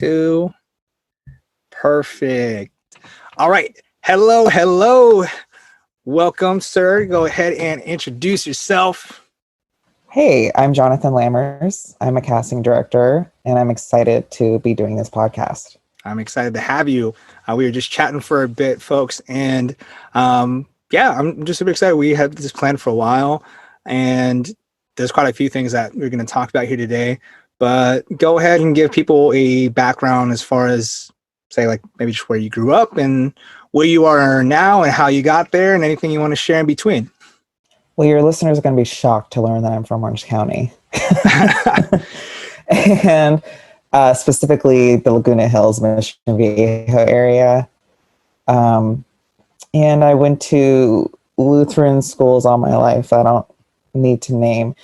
2. Perfect. All right. Hello. Welcome, sir. Go ahead and introduce yourself. Hey, I'm Jonatham Lammers. I'm a casting director, and I'm excited to be doing this podcast. I'm excited to have you. We were just chatting for a bit, folks, and I'm just super excited. We had this planned for a while, and there's quite a few things that we're going to talk about here today. But go ahead and give people a background as far as, say, like maybe just where you grew up and where you are now and how you got there and anything you want to share in between. Well, your listeners are going to be shocked to learn that I'm from Orange County. And specifically the Laguna Hills, Mission Viejo area. And I went to Lutheran schools all my life. I don't need to name.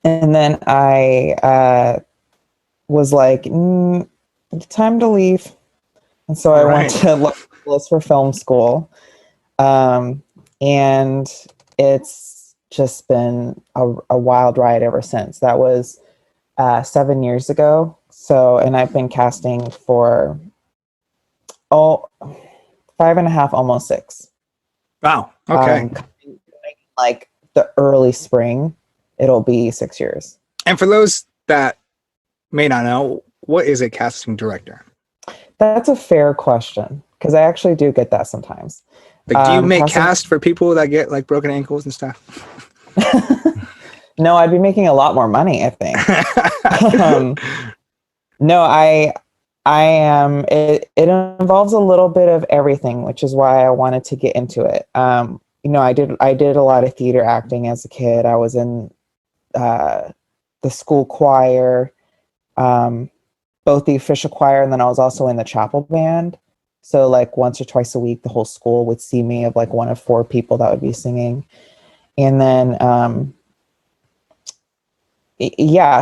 And then I was like, time to leave. And so I went to Los Angeles for film school. And it's just been a wild ride ever since. That was 7 years ago. So, and I've been casting for 5.5, almost 6. Wow. Okay. Like the early spring, it'll be 6 years. And for those that may not know, what is a casting director? That's a fair question, because I actually do get that sometimes. Like, do you make cast for people that get like broken ankles and stuff? No, I'd be making a lot more money, I think. No, I am. It involves a little bit of everything, which is why I wanted to get into it. I did a lot of theater acting as a kid. I was in the school choir, both the official choir, and then I was also in the chapel band. So like once or twice a week, the whole school would see me of like one of 4 people that would be singing. And then,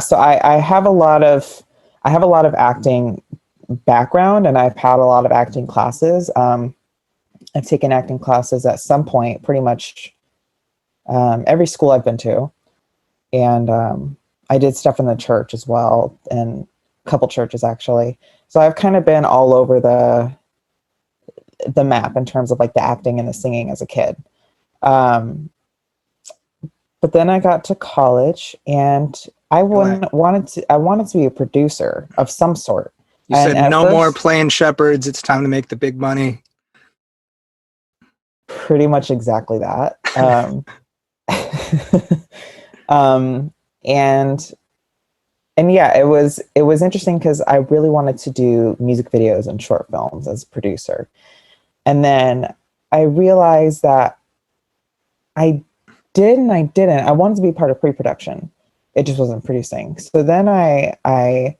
so I have a lot of acting background, and I've had a lot of acting classes. I've taken acting classes at some point, pretty much every school I've been to. And I did stuff in the church as well, and a couple churches actually. So I've kind of been all over the map in terms of like the acting and the singing as a kid. But then I got to college, and I wanted to be a producer of some sort. You said no more playing shepherds. It's time to make the big money. Pretty much exactly that. And yeah, it was interesting because I really wanted to do music videos and short films as a producer. And then I realized that I did and I didn't. I wanted to be part of pre-production. It just wasn't producing. So then I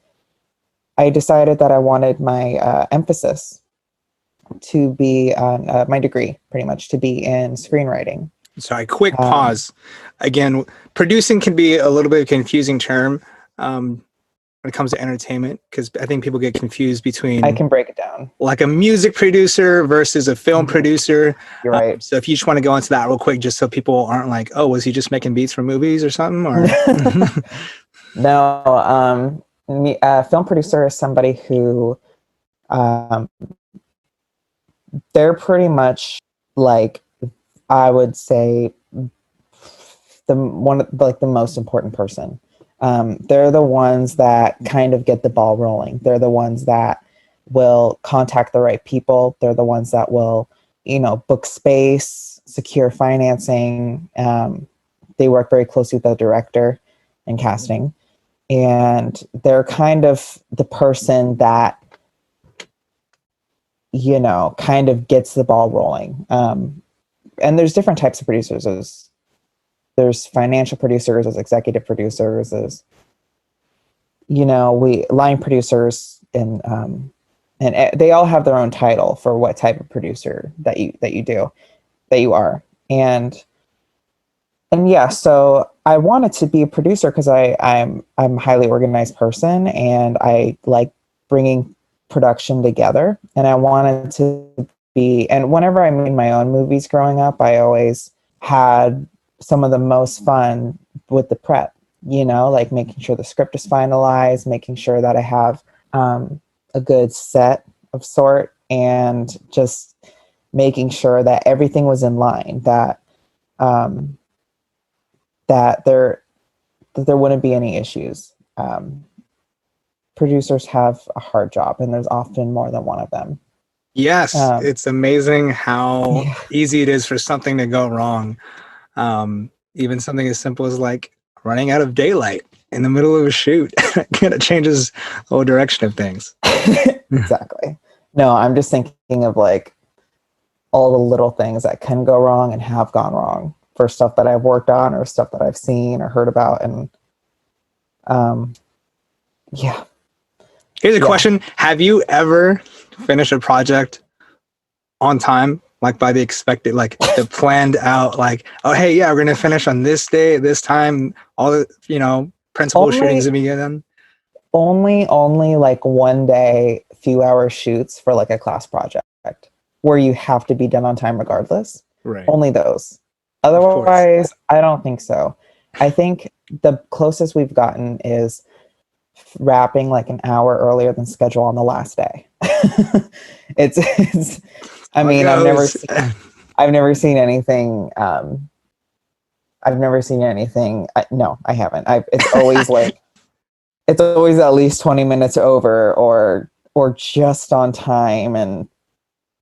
decided that I wanted my emphasis to be on my degree, pretty much, to be in screenwriting. Sorry, quick pause. Again, producing can be a little bit of a confusing term when it comes to entertainment, because I think people get confused between... I can break it down. Like a music producer versus a film producer. You're right. So if you just want to go into that real quick, just so people aren't like, oh, was he just making beats for movies or something? Or No, a film producer is somebody who they're pretty much like, I would say, the most important person. They're the ones that kind of get the ball rolling. They're the ones that will contact the right people. They're the ones that will, book space, secure financing. They work very closely with the director and casting. And they're kind of the person that, kind of gets the ball rolling. And there's different types of producers. There's financial producers, there's executive producers, there's, line producers, and they all have their own title for what type of producer that you are. And yeah, so I wanted to be a producer because I'm a highly organized person, and I like bringing production together. And I wanted to be, and whenever I made my own movies growing up, I always had some of the most fun with the prep, like making sure the script is finalized, making sure that I have a good set of sort, and just making sure that everything was in line, um, that there wouldn't be any issues. Producers have a hard job, and there's often more than one of them. Yes, it's amazing how Yeah. easy it is for something to go wrong. Even something as simple as like running out of daylight in the middle of a shoot kind of changes the whole direction of things. Exactly. No, I'm just thinking of like all the little things that can go wrong and have gone wrong for stuff that I've worked on or stuff that I've seen or heard about. And yeah. Here's a Yeah. question. Have you ever finished a project on time, like by the expected, like the planned out, like, oh, hey, yeah, we're going to finish on this day, this time, all the, principal shootings to be done? Only like one day, few hour shoots for like a class project where you have to be done on time regardless. Right. Only those. Of course. Otherwise, I don't think so. I think the closest we've gotten is wrapping like an hour earlier than schedule on the last day. it's I mean, I've never seen anything. I've never seen anything. No, I haven't. It's always like, it's always at least 20 minutes over or just on time.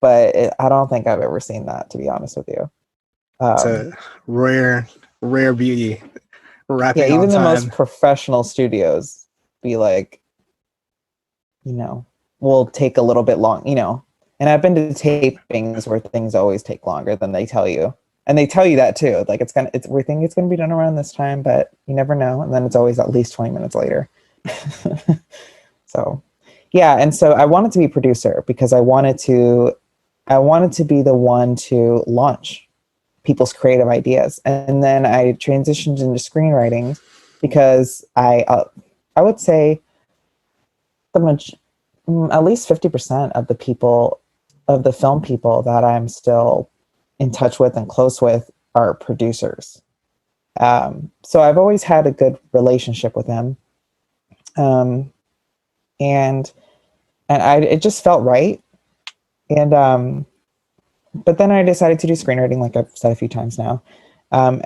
But I don't think I've ever seen that, to be honest with you. It's a rare beauty. Wrapping yeah, even on the time. most professional studios be like, will take a little bit long, And I've been to tapings where things always take longer than they tell you. And they tell you that too. Like we think it's gonna be done around this time, but you never know. And then it's always at least 20 minutes later. So yeah, and so I wanted to be producer because I wanted to be the one to launch people's creative ideas. And then I transitioned into screenwriting because I would say at least 50% of the film people that I'm still in touch with and close with are producers. So I've always had a good relationship with them. And it just felt right. And but then I decided to do screenwriting, like I've said a few times now,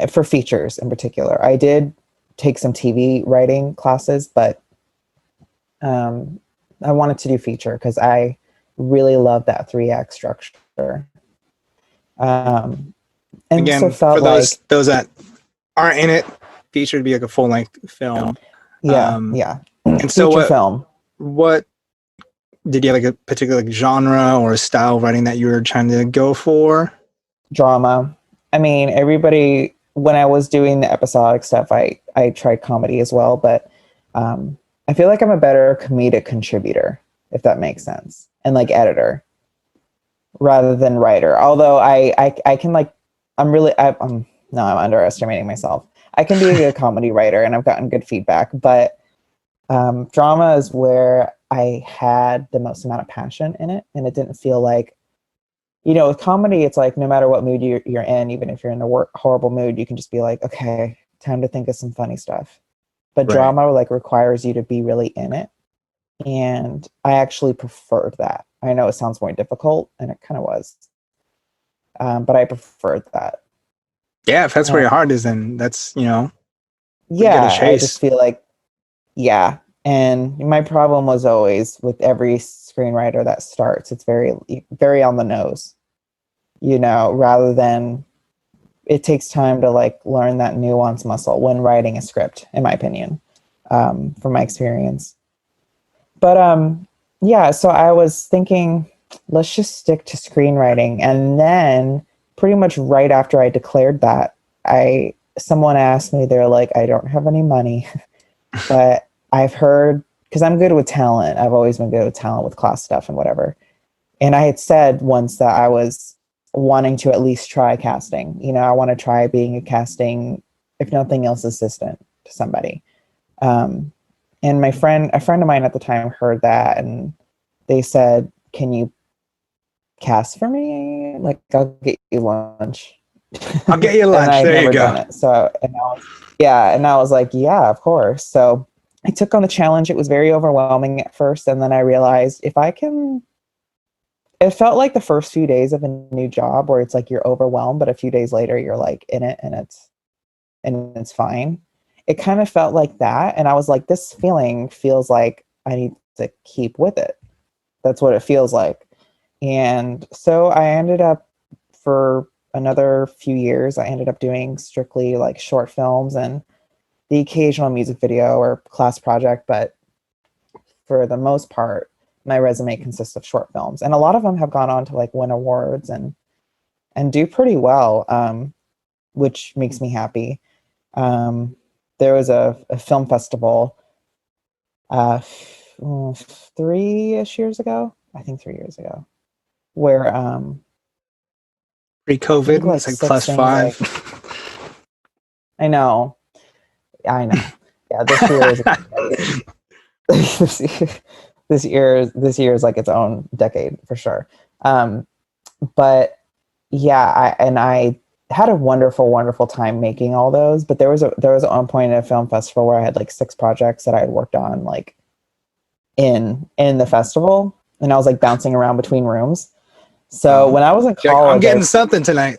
for features in particular. I did take some TV writing classes, but I wanted to do feature because I really love that 3-act structure. And again, so felt for those that aren't in it, feature would be like a full length film. Yeah. And so feature film. What did you have like a particular like genre or a style of writing that you were trying to go for? Drama. I mean, everybody, when I was doing the episodic stuff, I tried comedy as well, but I feel like I'm a better comedic contributor, if that makes sense, and like editor rather than writer. Although I can like, I'm underestimating myself. I can be a good comedy writer and I've gotten good feedback, but drama is where I had the most amount of passion in it. And it didn't feel like, with comedy, it's like no matter what mood you're in, even if you're in a horrible mood, you can just be like, okay, time to think of some funny stuff. But Right. Drama like requires you to be really in it. And I actually preferred that. I know it sounds more difficult, and it kind of was. But I preferred that. Yeah, if that's where your heart is, then that's, yeah, I just feel like, yeah. And my problem was always with every screenwriter that starts, it's very, very on the nose, rather than it takes time to like learn that nuance muscle when writing a script, in my opinion, from my experience. But yeah, so I was thinking, let's just stick to screenwriting. And then pretty much right after I declared that, someone asked me, they're like, I don't have any money, but I've heard, because I'm good with talent. I've always been good with talent with class stuff and whatever. And I had said once that I was wanting to at least try casting. I want to try being a casting, if nothing else, assistant to somebody. And a friend of mine at the time heard that, and they said, "Can you cast for me? Like, I'll get you lunch." I'll get you lunch. And I'd there never you go. done it. So, and I was like, "Yeah, of course." So I took on the challenge. It was very overwhelming at first. And then I realized if I can, it felt like the first few days of a new job where it's like you're overwhelmed, but a few days later you're like in it and it's fine. It kind of felt like that. And I was like, this feeling feels like I need to keep with it. That's what it feels like. And so I ended up, for another few years, I ended up doing strictly like short films and the occasional music video or class project. But for the most part, my resume consists of short films. And a lot of them have gone on to like win awards and do pretty well, which makes me happy. There was a film festival 3-ish years ago, I think 3 years ago, where Pre-COVID, like it's like 6 things. +5. I know. Yeah, this year is this year is like its own decade for sure. But yeah, I had a wonderful time making all those. But there was at one point at a film festival where I had like 6 projects that I had worked on like in the festival, and I was like bouncing around between rooms. So when I was in You're like, I'm college, getting something tonight.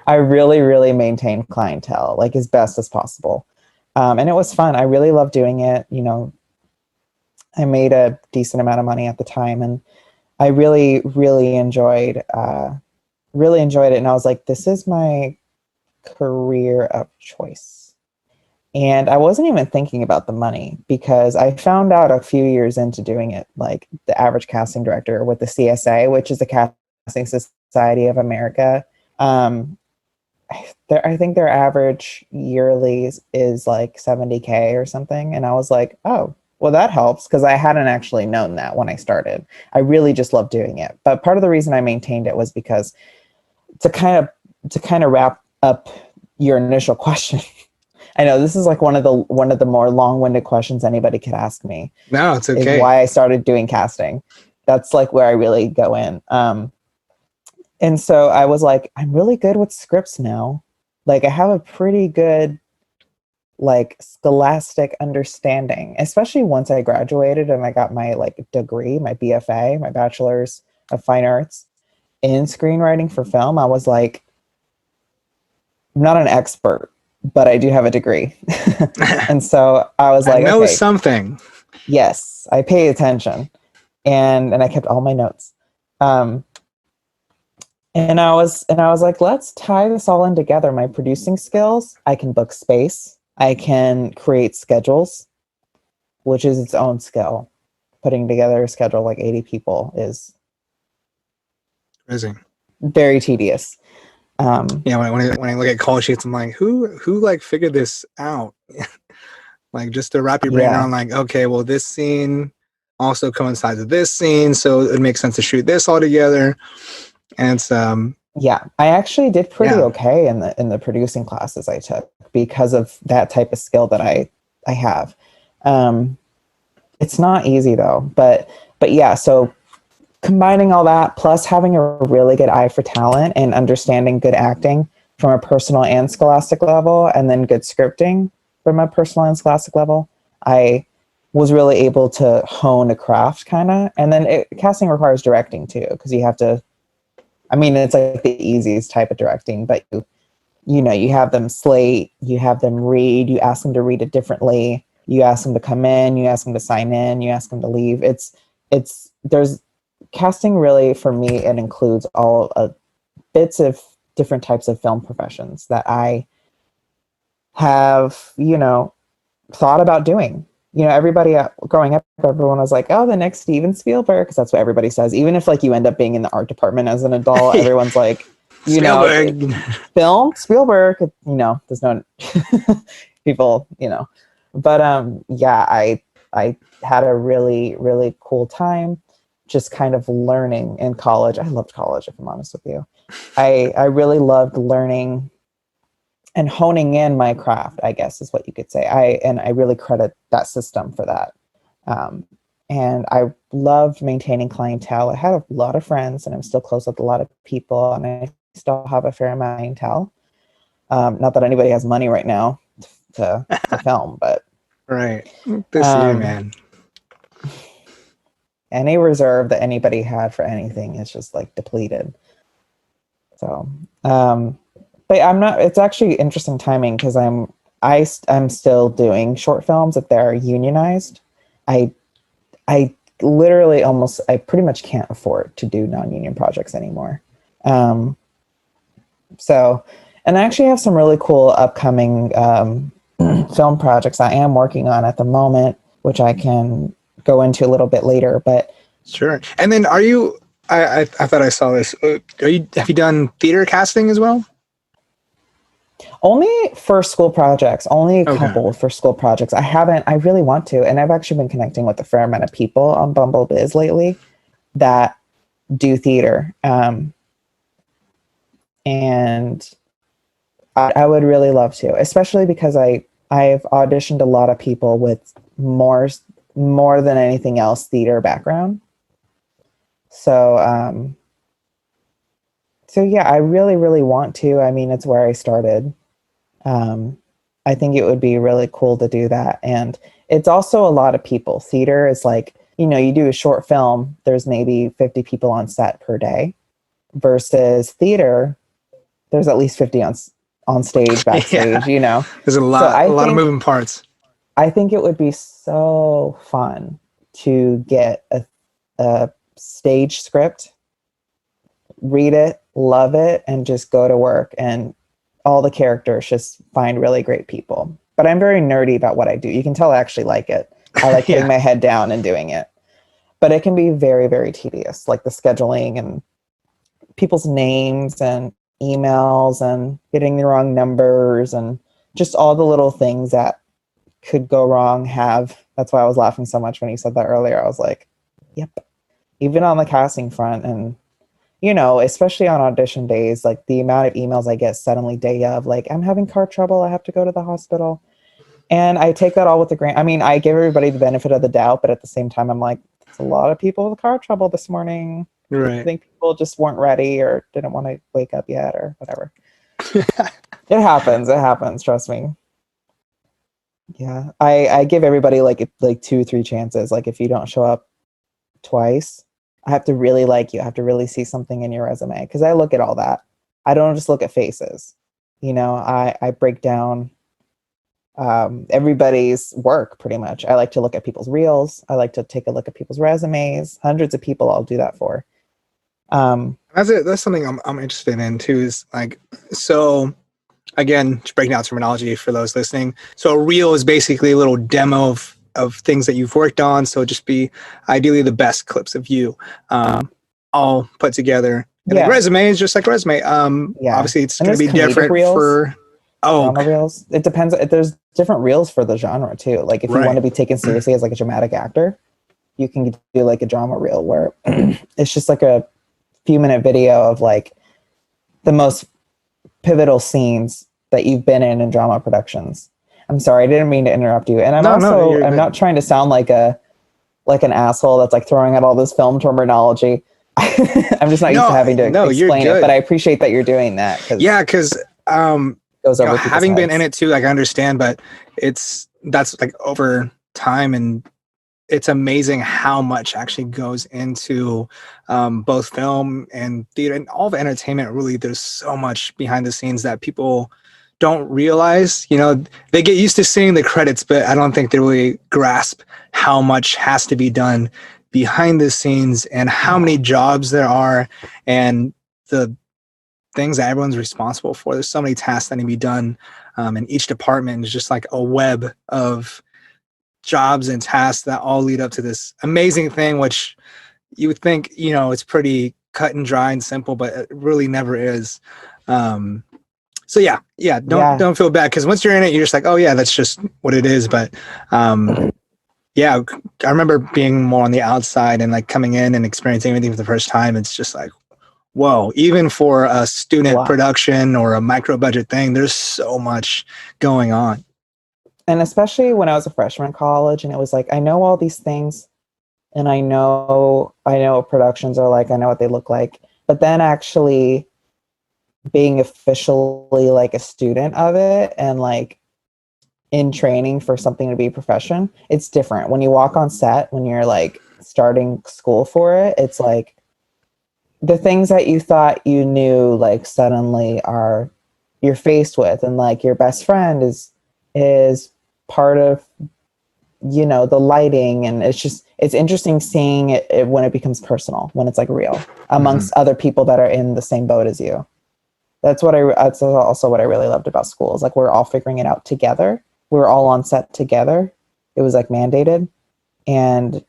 I really maintained clientele like as best as possible. And it was fun. I really loved doing it. You know, I made a decent amount of money at the time, and I really enjoyed it. And I was like, this is my career of choice. And I wasn't even thinking about the money because I found out a few years into doing it, like the average casting director with the CSA, which is the Casting Society of America. I think their average yearly is like 70K or something. And I was like, oh, well, that helps, because I hadn't actually known that when I started. I really just loved doing it. But part of the reason I maintained it was because to kind of wrap up your initial question. I know this is like one of the more long-winded questions anybody could ask me. No, it's okay. Is why I started doing casting. That's like where I really go in. And so I was like, I'm really good with scripts now. Like I have a pretty good like scholastic understanding, especially once I graduated and I got my like degree, my BFA, my bachelor's of fine arts in screenwriting for film. I was like, I'm not an expert, but I do have a degree. And so I was like, I know okay, something. yes, I pay attention. And I kept all my notes. And I was like, let's tie this all in together. My producing skills, I can book space, I can create schedules, which is its own skill. Putting together a schedule like 80 people is crazy. Very tedious. Yeah, when I look at call sheets, I'm like, who like figured this out? Like just to wrap your brain around, like, okay, well, this scene also coincides with this scene, so it makes sense to shoot this all together. And it's yeah, I actually did pretty okay in the producing classes I took because of that type of skill that I have. It's not easy though, but yeah, so combining all that plus having a really good eye for talent and understanding good acting from a personal and scholastic level, and then good scripting from a personal and scholastic level, I was really able to hone a craft kind of. And then casting requires directing too, because you have to, I mean, it's like the easiest type of directing, but you know, you have them slate, you have them read, you ask them to read it differently, you ask them to come in, you ask them to sign in, you ask them to leave. There's casting really, for me, it includes all bits of different types of film professions that I have, you know, thought about doing. You know, everybody growing up, everyone was like, oh, the next Steven Spielberg, because that's what everybody says. Even if like you end up being in the art department as an adult, everyone's like, you Spielberg. know, film Spielberg, you know, there's no people, you know. But yeah, I had a really cool time just kind of learning in college. I loved college, if I'm honest with you. I really loved learning and honing in my craft, I guess is what you could say. I really credit that system for that. And I loved maintaining clientele. I had a lot of friends and I'm still close with a lot of people, and I still have a fair amount of clientele. Not that anybody has money right now to film. But Right. Good to see you, man. Any reserve that anybody had for anything is just like depleted. So, but I'm not. It's actually interesting timing because I'm still doing short films if they're unionized. I literally I pretty much can't afford to do non-union projects anymore. So, and I actually have some really cool upcoming film projects I am working on at the moment, which I can go into a little bit later. But sure. And then are you? I thought I saw this. Have you done theater casting as well? only for school projects, only a Okay. couple for school projects. I really want to. And I've actually been connecting with a fair amount of people on Bumble Biz lately that do theater. And I would really love to, especially because I've auditioned a lot of people with more than anything else theater background. So, so yeah, I really, really want to. I mean, it's where I started. I think it would be really cool to do that. And it's also a lot of people. Theater is like, you do a short film, there's maybe 50 people on set per day versus theater, there's at least 50 on stage, backstage, Yeah. There's a lot of moving parts. I think it would be so fun to get a stage script, read it, love it, and just go to work, and all the characters just find really great people. But I'm very nerdy about what I do. You can tell I actually like it. I like putting my head down and doing it. But it can be very, very tedious, like the scheduling and people's names and emails and getting the wrong numbers and just all the little things that could go wrong. That's why I was laughing so much when you said that earlier. I was like, yep. Even on the casting front, and especially on audition days, like the amount of emails I get suddenly day of, like, I'm having car trouble, I have to go to the hospital. And I take that all with a grain. I mean, I give everybody the benefit of the doubt, but at the same time, I'm like, it's a lot of people with car trouble this morning. Right. I think people just weren't ready or didn't want to wake up yet or whatever. It happens. Trust me. Yeah. I give everybody like 2-3 chances. Like if you don't show up twice, I have to really like you. I have to really see something in your resume. Cause I look at all that. I don't just look at faces. I break down everybody's work pretty much. I like to look at people's reels. I like to take a look at people's resumes. Hundreds of people I'll do that for. That's something I'm interested in too, is like, so again, just breaking out terminology for those listening. So a reel is basically a little demo of things that you've worked on. So just be ideally the best clips of you, all put together. And a resume is just like a resume. Obviously it's going to be different reels for drama reels. It depends. There's different reels for the genre too. Like if you want to be taken seriously as like a dramatic actor, you can do like a drama reel where it's just like a few-minute video of like the most pivotal scenes that you've been in drama productions. I'm sorry, I didn't mean to interrupt you. And I'm not trying to sound like an asshole that's like throwing out all this film terminology. I'm just not used to having to explain it, but I appreciate that you're doing that. Because having been in it too, like I understand, but that's like over time, and it's amazing how much actually goes into both film and theater and all the entertainment. Really, there's so much behind the scenes that people don't realize. They get used to seeing the credits, but I don't think they really grasp how much has to be done behind the scenes and how many jobs there are and the things that everyone's responsible for. There's so many tasks that need to be done, and each department is just like a web of jobs and tasks that all lead up to this amazing thing, which you would think, it's pretty cut and dry and simple, but it really never is. So don't feel bad, because once you're in it, you're just like, oh yeah, that's just what it is. But I remember being more on the outside and like coming in and experiencing everything for the first time. It's just like, whoa, even for a student production or a micro budget thing, there's so much going on. And especially when I was a freshman in college, and it was like, I know all these things, and I know what productions are like, I know what they look like, but then actually being officially like a student of it and like in training for something to be a profession, it's different. When you walk on set, when you're like starting school for it, it's like the things that you thought you knew, like suddenly are you're faced with, and like your best friend is part of, you know, the lighting, and it's interesting seeing it when it becomes personal, when it's like real Mhm. amongst other people that are in the same boat as you. That's also what I really loved about school, is like we're all figuring it out together. We're all on set together. It was like mandated, and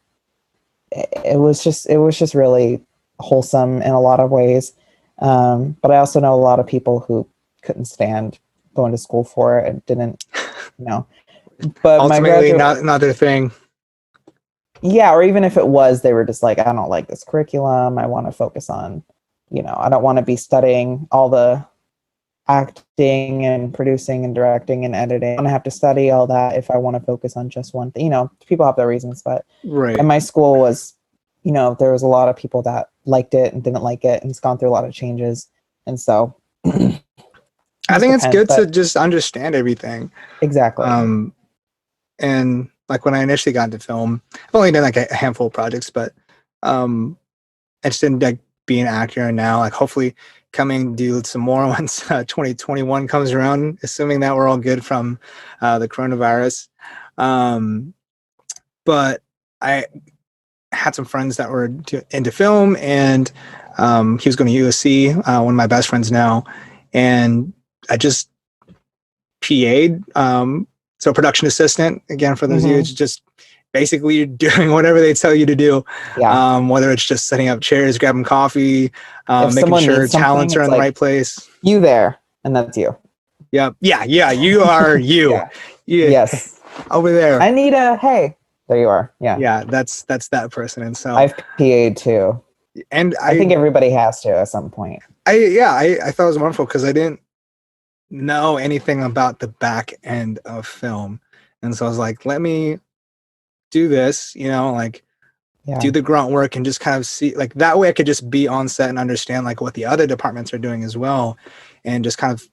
it was just really wholesome in a lot of ways. But I also know a lot of people who couldn't stand going to school for it and didn't, you know. But my Ultimately, graduate, not their thing. yeah, or even if it was, they were just like, I don't like this curriculum. I want to focus on, you know, I don't want to be studying all the acting and producing and directing and editing. I don't have to study all that if I want to focus on just one thing. You know, people have their reasons, but Right. and my school was, you know, there was a lot of people that liked it and didn't like it, and it's gone through a lot of changes, and so it I just think it's depends. good to But just understand everything. exactly. Um, and like when I initially got into film, I've only done like a handful of projects, but um, interested in like being an actor. And now, like hopefully, coming to do some more once 2021 comes around, assuming that we're all good from the coronavirus. Um, but I had some friends that were into film, and he was going to USC, one of my best friends now, and I just PA'd. So production assistant, again, for those of you, Hmm. it's just basically doing whatever they tell you to do. Yeah. Whether it's just setting up chairs, grabbing coffee, If making someone sure needs something, talents are it's in the like right place. you there, and that's you. Yep. Yeah. Yeah. You are you. Yeah. Yeah. Yes. Over there. I need a hey. There you are. Yeah. Yeah. That's that person. And so, I've PA'd too. and I think everybody has to at some point. I thought it was wonderful because I didn't know anything about the back end of film. And so I was like, let me do this, like do Yeah. the grunt work and just kind of see, like that way I could just be on set and understand like what the other departments are doing as well, and just kind of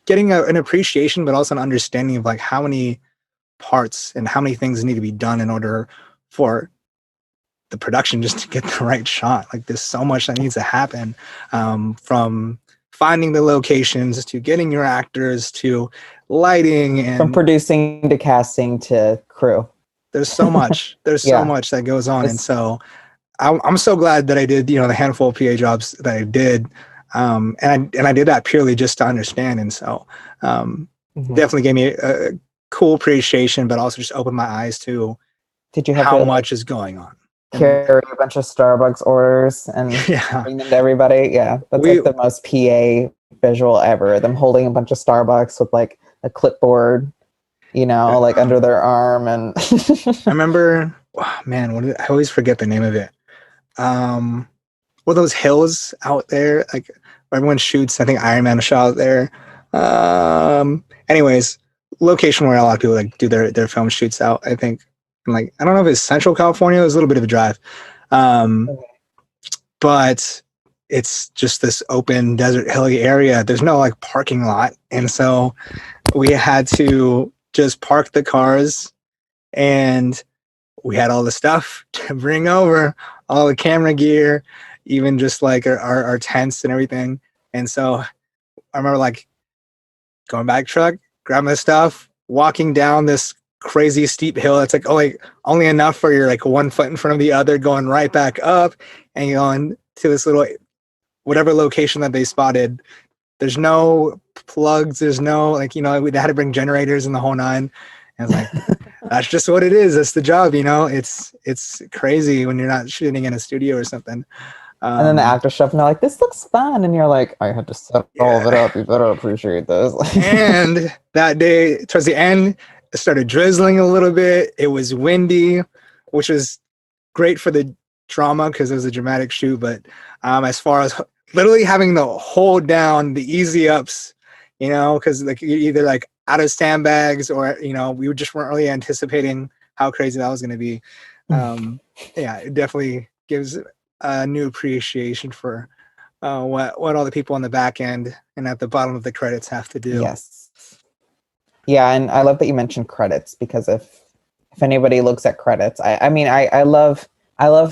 getting an appreciation but also an understanding of like how many parts and how many things need to be done in order for the production just to get the right shot. Like there's so much that needs to happen, from finding the locations to getting your actors to lighting, From and producing to casting to crew. there's so Yeah. much that goes on. And It's so I'm so glad that I did, the handful of PA jobs that I did. And I did that purely just to understand. And so, mhm. definitely gave me a cool appreciation, but also just opened my eyes to Did you have how to like much is going on and everything. carry a bunch of Starbucks orders and Yeah. bring them to everybody? Yeah, that's We, like the most PA visual ever. Them holding a bunch of Starbucks with like a clipboard, you know, like under their arm, and I remember, oh, man, I always forget the name of it. Um, what are those hills out there? Like where everyone shoots. I think Iron Man shot out there. Anyways, location where a lot of people like do their film shoots out. I think, and like I don't know if it's Central California. It was a little bit of a drive, um, but it's just this open desert hilly area. There's no like parking lot, and so we had to just park the cars, and we had all the stuff to bring over, all the camera gear, even just like our tents and everything. And so I remember like going back truck, grabbing the stuff, walking down this crazy steep hill. It's like only enough for your like one foot in front of the other, going right back up and going to this little whatever location that they spotted. There's no plugs. There's no like they had to bring generators and the whole nine. And I was like, that's just what it is. That's the job. It's crazy when you're not shooting in a studio or something. and then the Um, actor stuff, and they're like, "This looks fun," and you're like, "I had to set all of it yeah. up. You better appreciate this." And that day, towards the end, it started drizzling a little bit. It was windy, which was great for the drama because it was a dramatic shoot. But as far as literally having to hold down the easy ups, because like you're either like out of sandbags or we just weren't really anticipating how crazy that was going to be. Um, yeah, it definitely gives a new appreciation for what all the people on the back end and at the bottom of the credits have to do. Yes. Yeah, and I love that you mentioned credits because if anybody looks at credits, I mean I love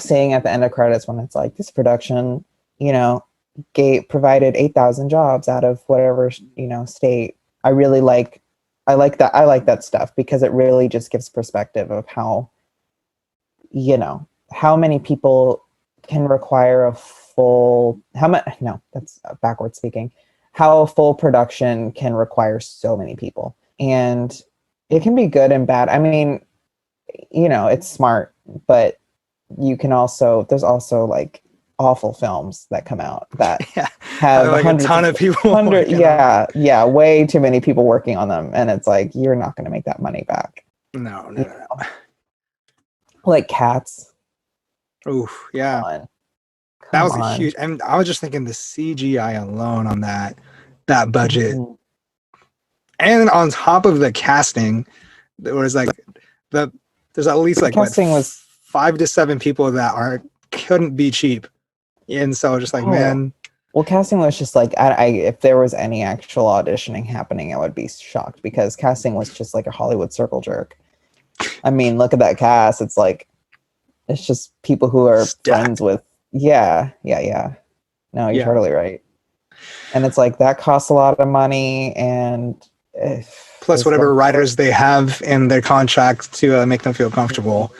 seeing at the end of credits when it's like this production, you know, provided 8,000 jobs out of whatever, you know, state. I really I like that stuff because it really just gives perspective of how, you know, how many people can require a full how much no, that's backward speaking. How a full production can require so many people. And it can be good and bad. I mean, you know, it's smart, but you can also there's also like awful films that come out that Yeah, having have like a ton of people working on. yeah, way too many people working on them, and it's like you're not going to make that money back. No, no, You no, know? Like Cats, no. Oof, come yeah, on, that come was a on. huge. And I was just thinking the CGI alone on that budget, Mhm. and on top of the casting, there was like the there's at least The like what casting was 5 to 7 people that are couldn't be cheap, and so just like oh man, well, casting was just like if there was any actual auditioning happening, I would be shocked because casting was just like a Hollywood circle jerk. I mean, look at that cast. It's like it's just people who are friends stacked. with. Yeah, yeah, yeah. No, you're Yeah. totally right. And it's like that costs a lot of money, and Plus is the whatever writers they have in their contract to make them feel comfortable.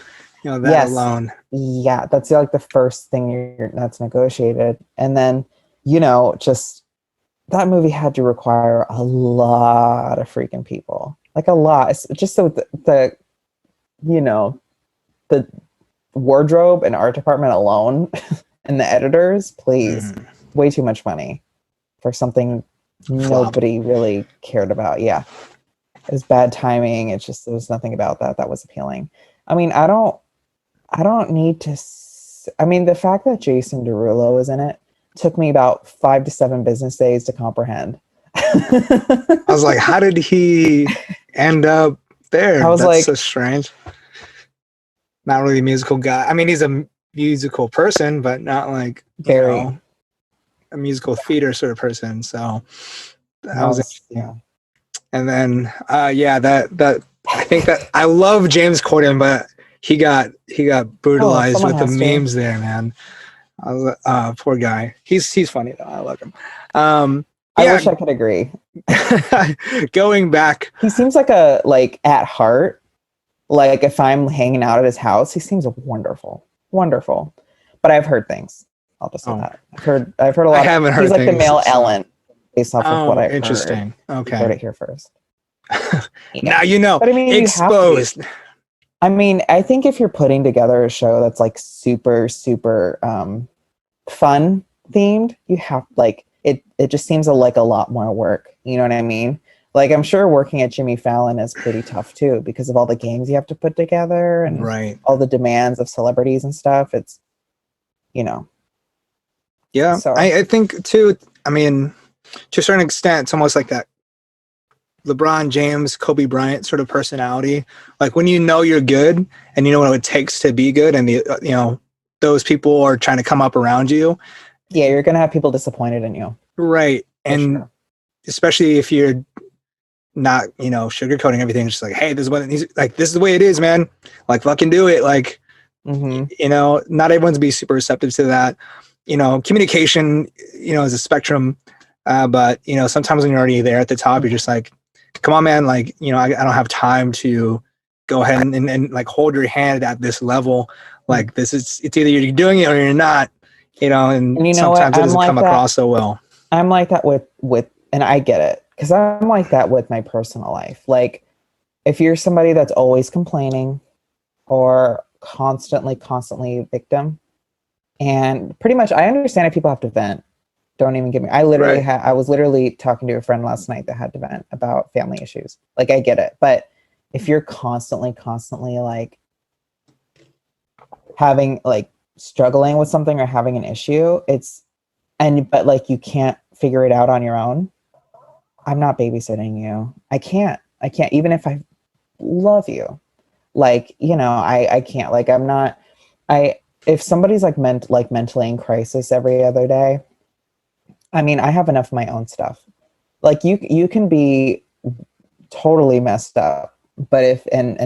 That yes, alone. yeah, that's like the first thing that's negotiated, and then you know just that movie had to require a lot of freaking people, like a lot. It's just so the you know the wardrobe and art department alone, and the editors, please, Mhm. way too much money for something Flop. nobody really cared about. Yeah, it was bad timing. It's just there was nothing about that was appealing. I mean, I don't need to. I mean, the fact that Jason Derulo is in it took me about 5 to 7 business days to comprehend. I was like, how did he end up I there? was That's so like, strange. Not really a musical guy. I mean, he's a musical person, but not like, very. a musical theater sort of person. So that That was was interesting. yeah. And then yeah, that I think that I love James Corden, but he got Oh, brutalized someone with the has to. memes there, man. Poor guy. He's funny though. I love him. Um, I yeah, wish I could agree. going back. He seems like a like at heart. Like if I'm hanging out at his house, he seems wonderful, wonderful. But I've heard things. I'll just say Oh, that I've heard a I lot. haven't He's heard like the things. male So, Ellen, based off of what oh, I've heard. interesting. You heard Okay. it here first. Yeah, Now you know. but I mean, you have to be. Exposed. I mean, I think if you're putting together a show that's like super, super fun themed, you have like it. It just seems like a lot more work. You know what I mean? Like I'm sure working at Jimmy Fallon is pretty tough too because of all the games you have to put together and Right. all the demands of celebrities and stuff. It's you know. Yeah. So I think too. I mean, to a certain extent, it's almost like that LeBron James, Kobe Bryant sort of personality. Like when you know you're good and you know what it takes to be good, and those people are trying to come up around you, yeah, you're gonna have people disappointed in you right? for And sure. especially if you're not, sugarcoating everything, just like, hey, this is what it needs. Like this is the way it is, man. Like fucking do it. Like Mm-hmm. not everyone's be super receptive to that. Communication, is a spectrum. But sometimes when you're already there at the top, you're just like, come on, man. Like, I don't have time to go ahead and like hold your hand at this level. Like it's either you're doing it or you're not, and And you know what? sometimes it I'm doesn't like come that. across so well. I'm like that with, and I get it because I'm like that with my personal life. Like if you're somebody that's always complaining or constantly a victim, and pretty much I understand if people have to vent. Don't even get me. Right. I was literally talking to a friend last night that had to vent about family issues. Like I get it, but if you're constantly like having like struggling with something or having an issue, but like you can't figure it out on your own. I'm not babysitting you. I can't even if I love you. Like, I can't. Like I'm not I if somebody's like mentally in crisis every other day, I mean, I have enough of my own stuff. Like you can be totally messed up. But if and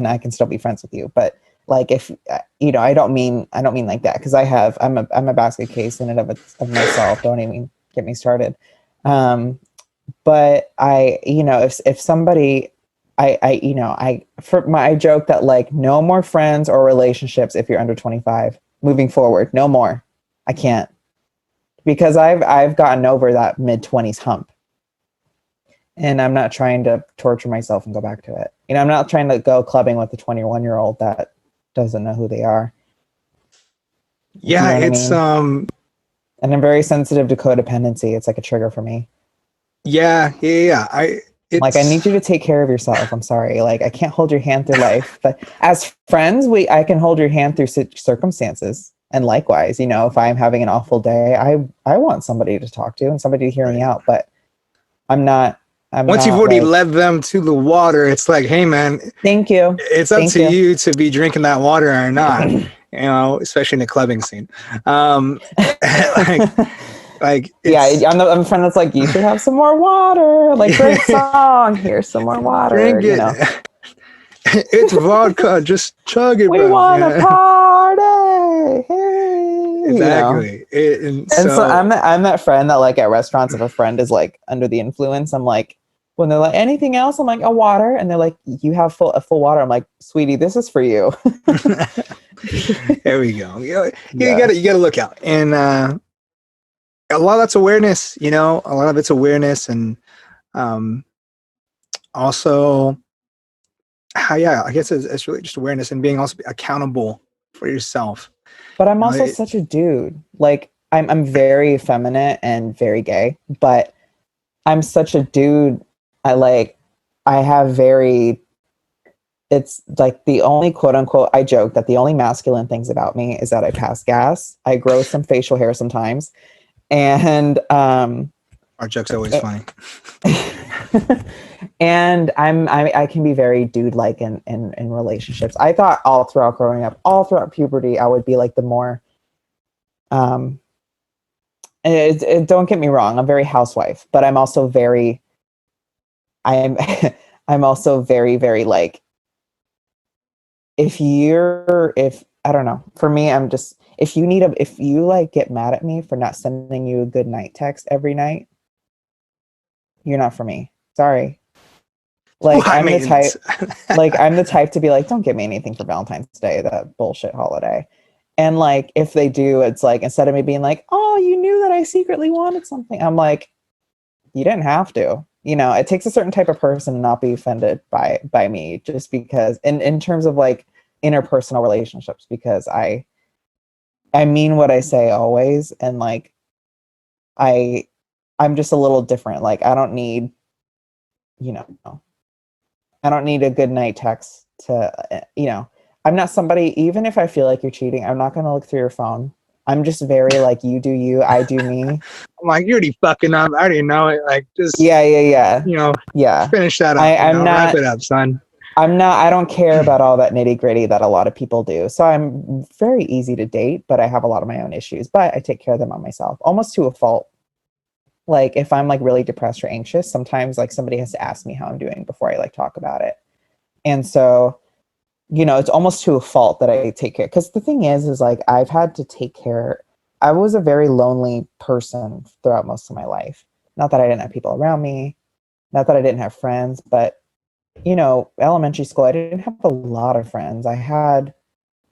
I can still be friends with you. But like if I don't mean like that, because I'm a basket case in and of myself. Don't even get me started. But if somebody, I joke that like no more friends or relationships if you're under 25 moving forward. No more. I can't, because I've gotten over that mid-20s hump, and I'm not trying to torture myself and go back to it. I'm not trying to go clubbing with a 21-year-old that doesn't know who they are. Yeah, you know it's I mean? And I'm very sensitive to codependency. It's like a trigger for me. yeah. Like, I need you to take care of yourself. I'm sorry. Like, I can't hold your hand through life, but as friends, I can hold your hand through circumstances. And likewise, if I'm having an awful day, I want somebody to talk to and somebody to hear me out. But once you've already led them to the water, it's like, hey man, thank you. It's up to you to be drinking that water or not. Especially in the clubbing scene. Yeah, I'm a friend that's like, you should have some more water. Like, great song. Here's some more water. Drink it. It's vodka. Just chug it. We want to party. Hey. Exactly. So I'm that friend that like at restaurants, if a friend is like under the influence, I'm like, when they're like, anything else? I'm like, a water. And they're like, you have a full water. I'm like, sweetie, this is for you. There we go. You gotta look out. And a lot of that's awareness, a lot of it's awareness, and also I guess it's really just awareness and being also accountable for yourself. But I'm also such a dude. Like, I'm very effeminate and very gay, but I'm such a dude. It's like the only quote unquote, I joke that the only masculine things about me is that I pass gas. I grow some facial hair sometimes. And our joke's always funny. And I can be very dude-like in relationships. I thought all throughout growing up, all throughout puberty, I would be like the more don't get me wrong, I'm very housewife, but I'm also very I'm also very, very like, if I don't know, for me, I'm just, if you like get mad at me for not sending you a good night text every night, you're not for me. Sorry. Like, I'm the type to be like, don't give me anything for Valentine's Day, that bullshit holiday. And like, if they do, it's like, instead of me being like, oh, you knew that I secretly wanted something, I'm like, you didn't have to. It takes a certain type of person to not be offended by me, just because in terms of like interpersonal relationships, because I mean what I say always, and like I'm just a little different. Like, I don't need a good night text to I'm not somebody, even if I feel like you're cheating, I'm not going to look through your phone. I'm just very like, you do you, I do me. I'm like, you're already fucking up. I already know it. Like, just yeah. Finish that up. I'm not, wrap it up, son. I don't care about all that nitty gritty that a lot of people do. So I'm very easy to date, but I have a lot of my own issues, but I take care of them on myself, almost to a fault. Like, if I'm like really depressed or anxious, sometimes like somebody has to ask me how I'm doing before I like talk about it. And so, it's almost to a fault that I take care. Because the thing is like, I've had to take care. I was a very lonely person throughout most of my life. Not that I didn't have people around me, not that I didn't have friends, but elementary school, I didn't have a lot of friends. I had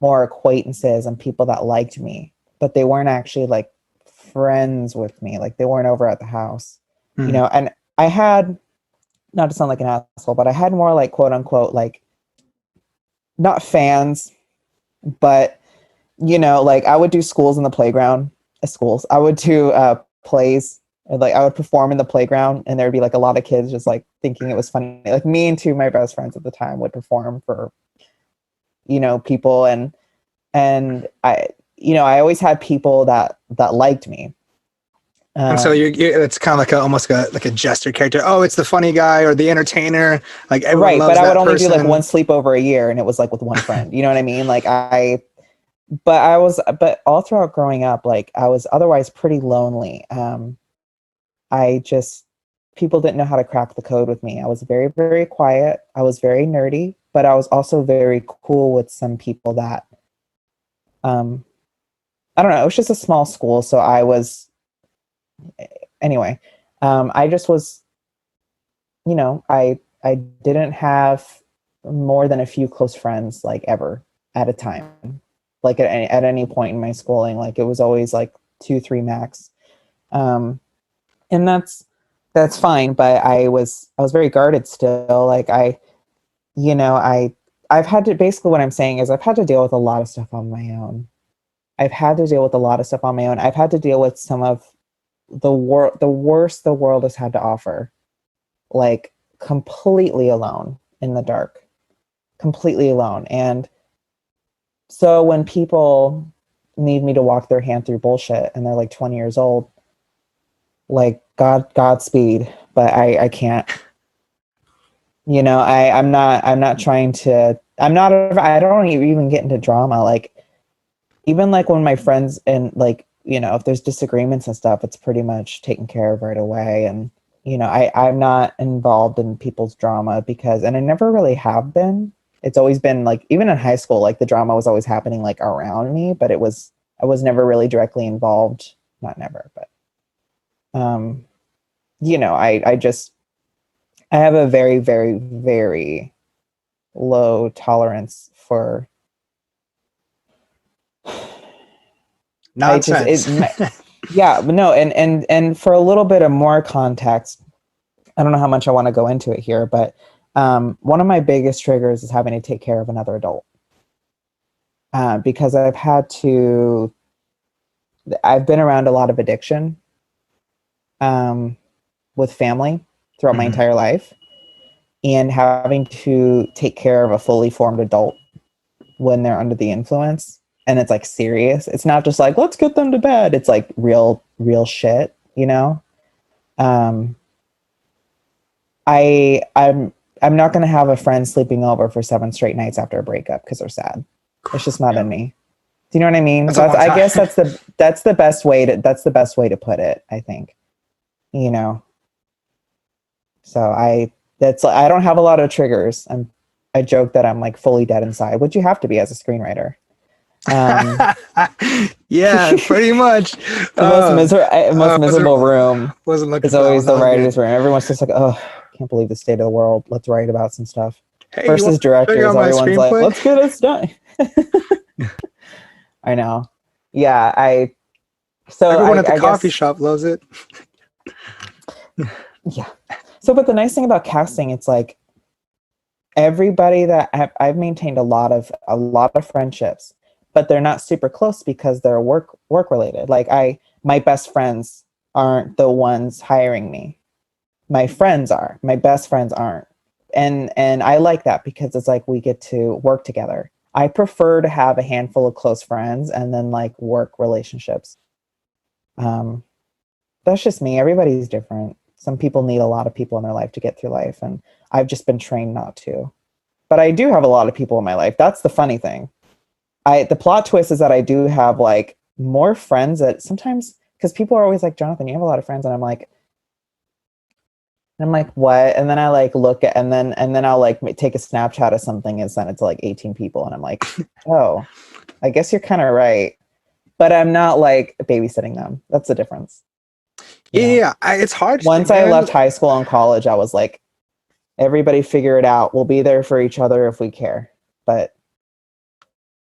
more acquaintances and people that liked me, but they weren't actually like friends with me. Like, they weren't over at the house, and I had, not to sound like an asshole, but I had more like quote unquote, like, not fans, but like, I would do schools in the playground, I would do plays, and like I would perform in the playground, and there'd be like a lot of kids just like thinking it was funny. Like, me and two of my best friends at the time would perform for people, and I always had people that liked me. And so it's kind of like almost like a jester character. Oh, it's the funny guy or the entertainer. Like, everyone right, loves but I would that only person. do like one sleepover a year, and it was like with one friend. You know what I mean? Like, but all throughout growing up, like, I was otherwise pretty lonely. I just people didn't know how to crack the code with me. I was very, very quiet. I was very nerdy, but I was also very cool with some people that, I don't know. It was just a small school. So I was, anyway, I just was, I didn't have more than a few close friends, like ever at a time, like at any point in my schooling. Like it was always like 2, 3 max. And that's fine. But I was very guarded still. Like I've had to, basically what I'm saying is I've had to deal with a lot of stuff on my own. I've had to deal with a lot of stuff on my own. I've had to deal with some of the worst the world has had to offer, like completely alone in the dark, completely alone. And so when people need me to walk their hand through bullshit and they're like 20 years old, like Godspeed, but I can't, I'm not trying to, I don't even get into drama. Like, even like when my friends and like, if there's disagreements and stuff, it's pretty much taken care of right away. And, I'm not involved in people's drama and I never really have been. It's always been like, even in high school, like the drama was always happening like around me, but I was never really directly involved. Not never, but, I have a very, very, very low tolerance for nonsense. Yeah, but no, and for a little bit of more context, I don't know how much I want to go into it here, but one of my biggest triggers is having to take care of another adult. Because I've been around a lot of addiction with family throughout my entire life, and having to take care of a fully formed adult when they're under the influence. And it's like serious. It's not just like, let's get them to bed. It's like real shit, I'm not going to have a friend sleeping over for 7 straight nights after a breakup because they're sad. It's just not in me. Do you know what I mean? I guess that's the best way to put it, I think. So I don't have a lot of triggers. I joke that I'm like fully dead inside, which you have to be as a screenwriter. Yeah, pretty much. The most miserable room is always the writer's room. Everyone's just like, oh, can't believe the state of the world. Let's write about some stuff. Hey, versus directors, everyone's like, let's get us done. I know. Yeah, everyone at the coffee shop loves it. Yeah. So, but the nice thing about casting, it's like everybody that I've maintained a lot of friendships, but they're not super close because they're work related. Like my best friends aren't the ones hiring me. My friends are. My best friends aren't. And I like that because it's like we get to work together. I prefer to have a handful of close friends and then like work relationships. That's just me. Everybody's different. Some people need a lot of people in their life to get through life, and I've just been trained not to. But I do have a lot of people in my life. That's the funny thing. The plot twist is that I do have like more friends that sometimes, because people are always like, Jonathan, you have a lot of friends, and I'm like, what? And then I like look at, and then I'll like take a Snapchat of something and send it to like 18 people, and I'm like, oh, I guess you're kind of right, but I'm not like babysitting them. That's the difference. Yeah, it's hard. Once I left high school and college, I was like, everybody figure it out. We'll be there for each other if we care. But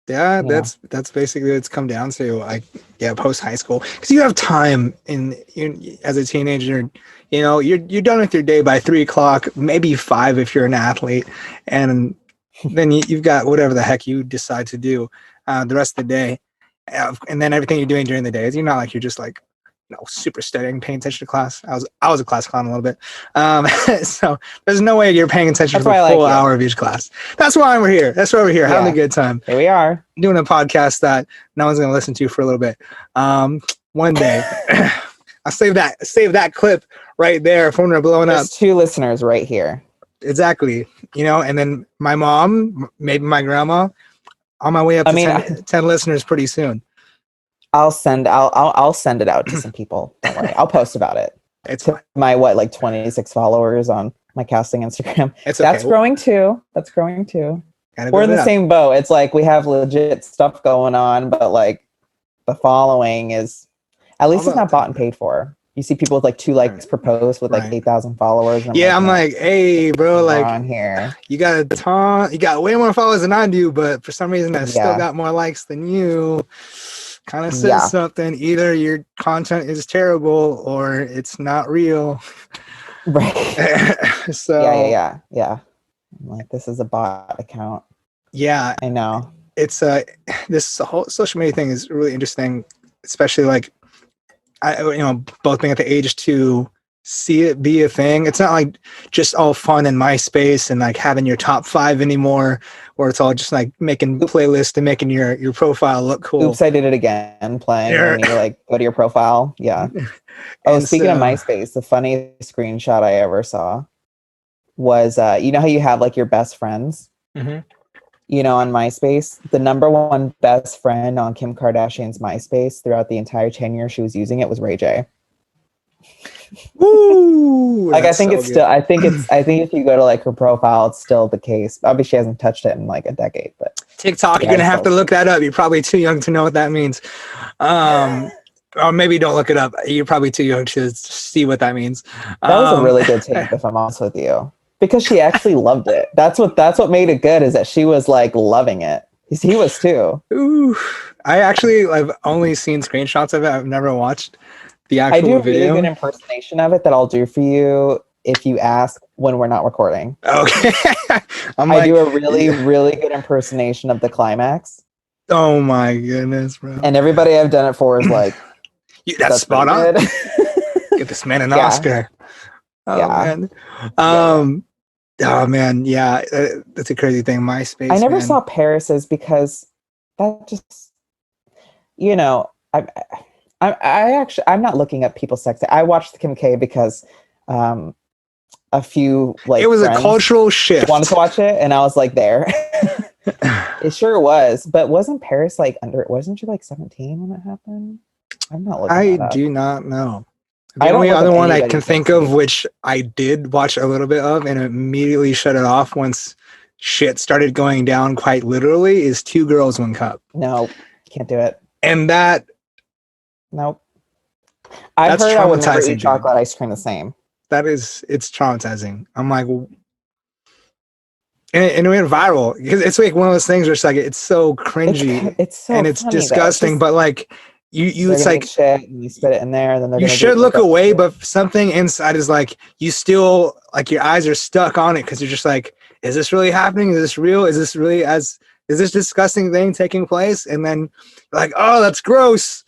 yeah, that's basically what it's come down to. Like, post high school, because you have time as a teenager. You're done with your day by 3:00, maybe 5 if you're an athlete, and then you've got whatever the heck you decide to do the rest of the day, and then everything you're doing during the day is you're not like you're just like super studying, paying attention to class. I was a class clown a little bit, so there's no way you're paying attention for the full hour of each class. That's why we're here. That's why we're here, having a good time. Here we are doing a podcast that no one's going to listen to for a little bit. One day, I'll save that clip right there if we're blowing up. There's 2 listeners right here. Exactly. And then my mom, maybe my grandma. On my way up to 10 listeners pretty soon. I'll send it out to some people. Don't worry. I'll post about it. It's to fine. my like 26 followers on my casting Instagram. It's That's okay. growing too. That's growing too. Gotta We're build in it the up. same boat. It's like we have legit stuff going on, but like the following is at least it's Although, not bought and paid for. You see people with like 2 likes per post with like right. 8,000 followers. And Yeah, I'm man, like, hey, bro, what's like, wrong here? you got a ton, you got way more followers than I do, but for some reason, I still Yeah. got more likes than you. Kind of says Yeah. something. Either your content is terrible or it's not real. Right. So, Yeah. I'm like, this is a bot account. yeah, I know. it's this whole social media thing is really interesting, especially like both being at the age to see it be a thing. It's not like just all fun in MySpace and like having your top 5 anymore, or it's all just like making playlists and making your profile look cool. Oops, I did it again. Playing when you like go to your profile. Yeah. Oh, And speaking of so, MySpace, the funniest screenshot I ever saw was you know how you have like your best friends, you know, on MySpace. The number one best friend on Kim Kardashian's MySpace throughout the entire 10 years she was using it was Ray J. woo, Like I think so it's good. still I think if you go to like her profile, it's still the case. Obviously she hasn't touched it in like a decade, but TikTok, yeah, you're gonna have to look that up. You're probably too young to know what that means. Or maybe don't look it up. You're probably too young to see what that means. That was a really good tape, if I'm honest with you, because she actually loved it. That's what made it good, is that she was like loving it. He was too. Ooh, I've only seen screenshots of it. I've never watched the I do actual a really good video. impersonation of it that I'll do for you if you ask when we're not recording. Okay, I do a really, really good impersonation of the climax. oh my goodness, bro. And everybody I've done it for is like, That's spot on. good. Get this man an Yeah. Oscar. Oh Yeah. man. Oh man, yeah, that's a crazy thing. MySpace. I never man. saw Paris's because that just, you know, I'm not looking up people's sex. I watched Kim K because a few like it was a friends cultural shift. wanted to watch it, and I was like, there. It sure was, but wasn't Paris like under? Wasn't she like 17 when it happened? I'm not looking. I that up. do not know. I The don't only look other up one I can anybody's think history. of, which I did watch a little bit of and immediately shut it off once shit started going down quite literally, is Two Girls, One Cup. No, can't do it. And that Nope. I That's heard I would never traumatizing, eat dude. chocolate ice cream the same. it's traumatizing. I'm like, and it went viral because it's like one of those things where it's like it's so cringy It's so and it's funny, though. disgusting, Just, but like you they're it's gonna like eat shit and you spit it in there, and then they're you gonna should do look away, but something inside is like you still like your eyes are stuck on it because you're just like, is this really happening? Is this real? Is this disgusting thing taking place? And then you're like, oh, that's gross.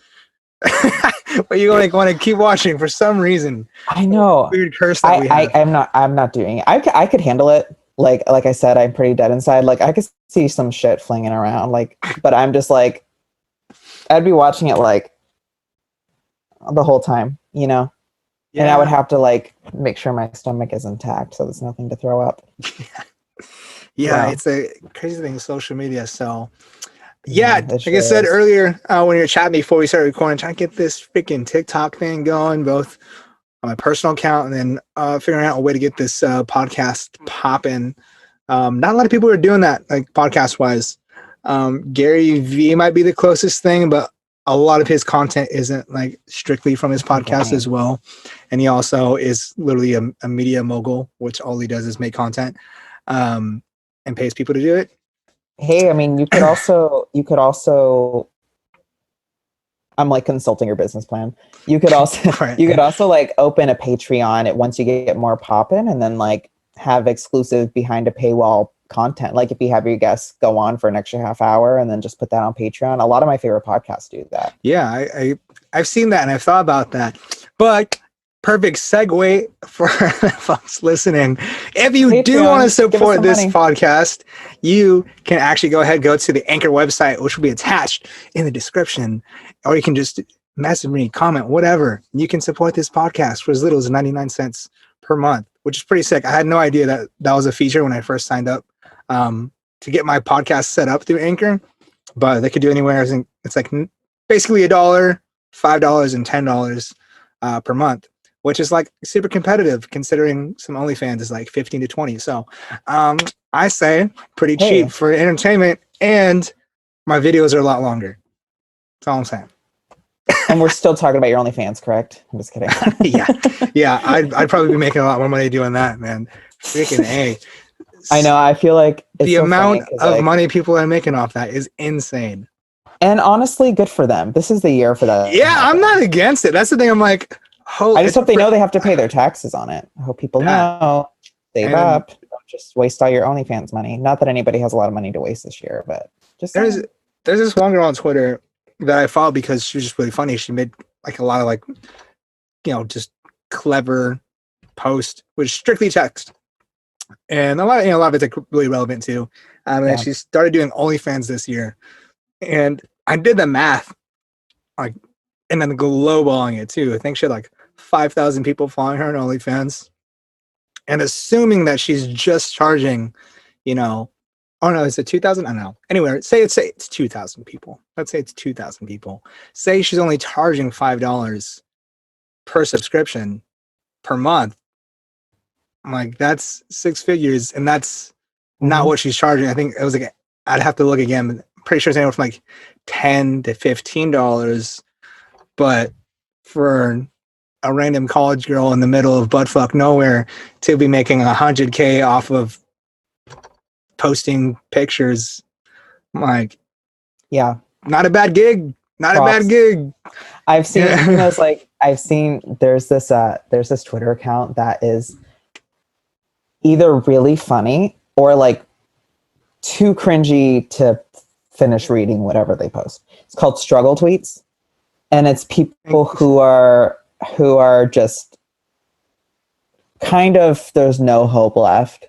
But you like want to keep watching for some reason. I know. Weird curse that we have. I'm not doing it. I could handle it. Like I said, I'm pretty dead inside. Like I could see some shit flinging around. Like, but I'm just like, I'd be watching it like the whole time, you know. Yeah. And I would have to like make sure my stomach is intact so there's nothing to throw up. Yeah, it's a crazy thing with social media. So yeah, like I said earlier, when you were chatting before we started recording, trying to get this freaking TikTok thing going, both on my personal account and then figuring out a way to get this podcast popping. Not a lot of people are doing that, like podcast wise. Gary V might be the closest thing, but a lot of his content isn't like strictly from his podcast as well. And he also is literally a media mogul, which all he does is make content and pays people to do it. Hey, I mean, you could also I'm like consulting your business plan. You could also like open a Patreon once you get more poppin', and then like have exclusive behind a paywall content. Like if you have your guests go on for an extra half hour and then just put that on Patreon. A lot of my favorite podcasts do that. Yeah, I've seen that and I've thought about that. But perfect segue for folks listening. If you do want to support this podcast, you can actually go to the Anchor website, which will be attached in the description, or you can just message me, comment, whatever. You can support this podcast for as little as 99 cents per month, which is pretty sick. I had no idea that was a feature when I first signed up to get my podcast set up through Anchor, but they could do anywhere. It's like basically $1, $5, and $10 per month. which is like super competitive considering some OnlyFans is like 15 to 20. So I say pretty cheap for entertainment, and my videos are a lot longer. That's all I'm saying. And we're still talking about your OnlyFans, correct? I'm just kidding. yeah. I'd probably be making a lot more money doing that, man. Freaking A. I know. I feel like it's the so amount of like, money people are making off that is insane. And honestly, good for them. This is the year for that. Yeah, I'm not against it. That's the thing. I'm like, I just hope they know they have to pay their taxes on it. I hope people know. Save up. Don't just waste all your OnlyFans money. Not that anybody has a lot of money to waste this year, but just there's this one girl on Twitter that I follow because she was just really funny. She made like a lot of like, just clever posts, which strictly text, and a lot of it's like really relevant too. And she started doing OnlyFans this year, and I did the math, like, and then glowballing it too. I think she had like 5,000 people following her on OnlyFans, and assuming that she's just charging, oh no, is it 2,000? I don't know. Anyway, say it's 2,000 people. Let's say it's 2,000 people. Say she's only charging $5 per subscription per month. I'm like, that's 6 figures, and that's not what she's charging. I think it was like, I'd have to look again. But I'm pretty sure it's anywhere from like $10 to $15. But for a random college girl in the middle of buttfuck nowhere to be making $100K off of posting pictures, I'm like, yeah, not a bad gig. Not Props. a bad gig. I've seen there's this Twitter account that is either really funny or like too cringy to finish reading whatever they post. It's called Struggle Tweets, and it's people who are just kind of, there's no hope left.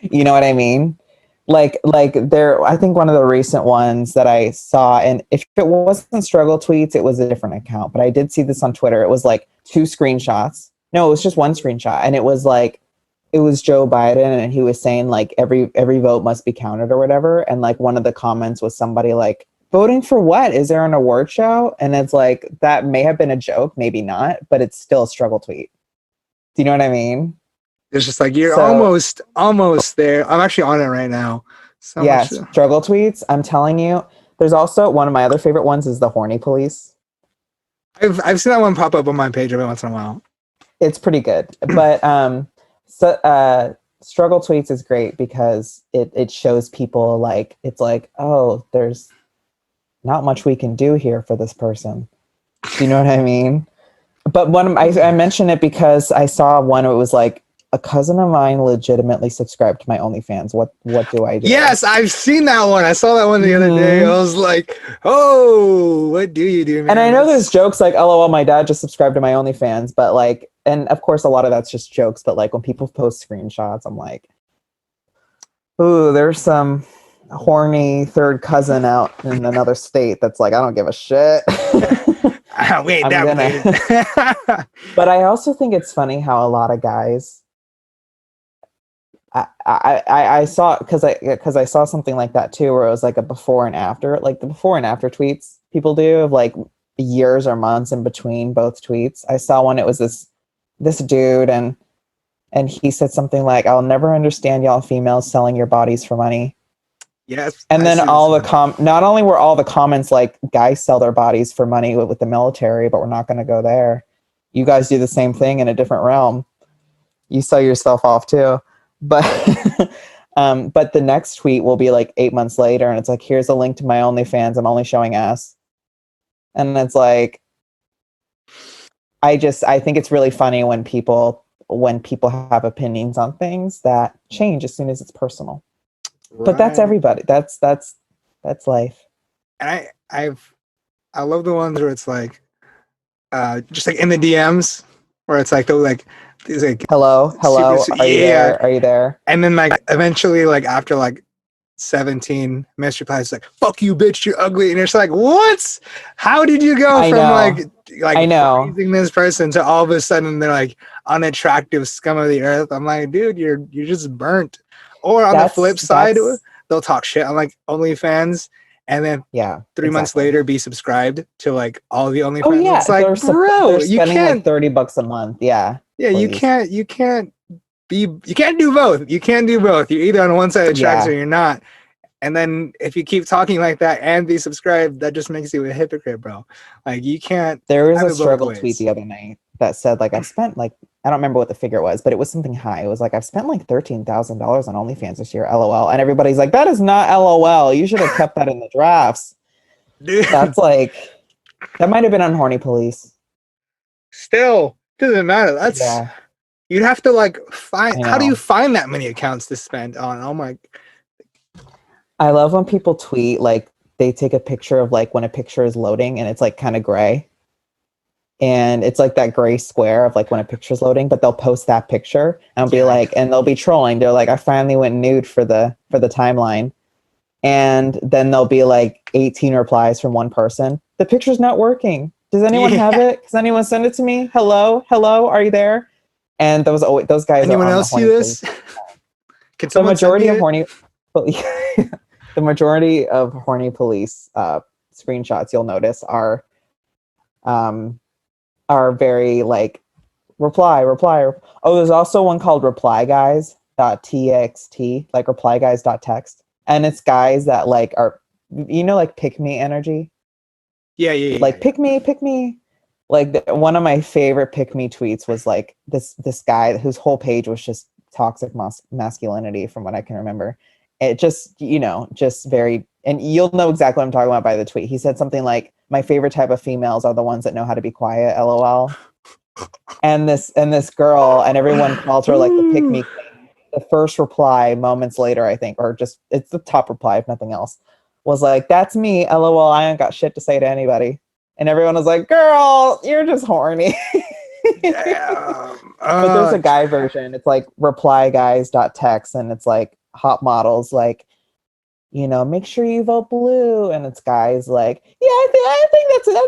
You know what I mean? Like there, I think one of the recent ones that I saw, and if it wasn't Struggle Tweets, it was a different account, but I did see this on Twitter. It was like 2 screenshots. No, it was just one screenshot. And it was like, it was Joe Biden, and he was saying like every vote must be counted or whatever. And like one of the comments was somebody like, voting for what? Is there an award show? And it's like, that may have been a joke, maybe not, but it's still a struggle tweet. Do you know what I mean? It's just like, you're almost there. I'm actually on it right now. So yes, struggle tweets. I'm telling you. There's also one of my other favorite ones is the horny police. I've seen that one pop up on my page every once in a while. It's pretty good. But struggle tweets is great because it shows people like, it's like, oh, there's not much we can do here for this person. Do you know what I mean? But I mention it because I saw one. It was like, a cousin of mine legitimately subscribed to my OnlyFans. What do I do? Yes, I've seen that one. I saw that one the other day. I was like, oh, what do you do, man? And I know there's jokes like, oh, well, my dad just subscribed to my OnlyFans, but like, and of course a lot of that's just jokes, but like when people post screenshots, I'm like, ooh, there's some horny third cousin out in another state that's like, I don't give a shit. Wait, But I also think it's funny how a lot of guys, I saw, because I saw something like that too, where it was like a before and after, like the before and after tweets people do of like years or months in between both tweets. I saw one, it was this dude, and he said something like, I'll never understand y'all females selling your bodies for money. Yes. And then not only were all the comments like, guys sell their bodies for money with the military, but we're not going to go there. You guys do the same thing in a different realm. You sell yourself off too. But but the next tweet will be like 8 months later, and it's like, here's a link to my OnlyFans. I'm only showing ass. And it's like, I think it's really funny when people have opinions on things that change as soon as it's personal. Right. But that's everybody. That's life. And I love the ones where it's like, just like in the DMs, where it's like, it's like, hello, are you there? And then like eventually, like after like 17 missed replies, like, fuck you, bitch, you're ugly. And it's like, what? How did you go from like praising this person to all of a sudden they're like unattractive scum of the earth? I'm like, dude, you're just burnt. Or on the flip side, they'll talk shit on like OnlyFans, and then Yeah, 3 months exactly. later be subscribed to like all the Oh OnlyFans. yeah, It's like, bro, they're you spending like can't. $30 a month. Yeah, Yeah, please. you can't do both. You can't do both. You're either on one side of the tracks or Yeah, you're not. And then if you keep talking like that and be subscribed, that just makes you a hypocrite, bro. Like you can't there was have a it both struggle tweet ways. the other night that said like I've spent like I don't remember what the figure was, but it was something high. It was like I've spent like $13,000 on OnlyFans this year, LOL. And everybody's like, that is not LOL. You should have kept that in the drafts. Dude, That's like that might have been on Horny Police. still doesn't matter. That's Yeah, you'd have to like find I how do you know. find that many accounts to spend on? Oh my I love when people tweet like they take a picture of like when a picture is loading and it's like kind of gray. And it's like that gray square of like when a picture's loading, but they'll post that picture and be yeah. like, and they'll be trolling. They're like, I finally went nude for the timeline. And then there'll be like 18 replies from one person. The picture's not working. Does anyone have Yeah. it? Does anyone send it to me? Hello? Hello? Are you there? And those guys are Anyone on the else see Horny Police. this? Can The someone send majority me of it? Horny the majority of Horny Police screenshots you'll notice um are very like reply. Oh, there's also one called replyguys.txt, like replyguys.text. And it's guys that like are, like pick me energy. Like Yeah. pick me. Like one of my favorite pick me tweets was like this guy whose whole page was just toxic masculinity from what I can remember. It just, just very, and you'll know exactly what I'm talking about by the tweet. He said something like, my favorite type of females are the ones that know how to be quiet, LOL. And this girl and everyone calls her like the pick me queen. The first reply moments later, I think, or just it's the top reply if nothing else, was like, that's me, LOL, I ain't got shit to say to anybody. And everyone was like, girl, you're just horny. Damn. But there's a guy version. It's like replyguys.text and it's like hot models like, make sure you vote blue. And it's guys like, yeah, I think that's it. I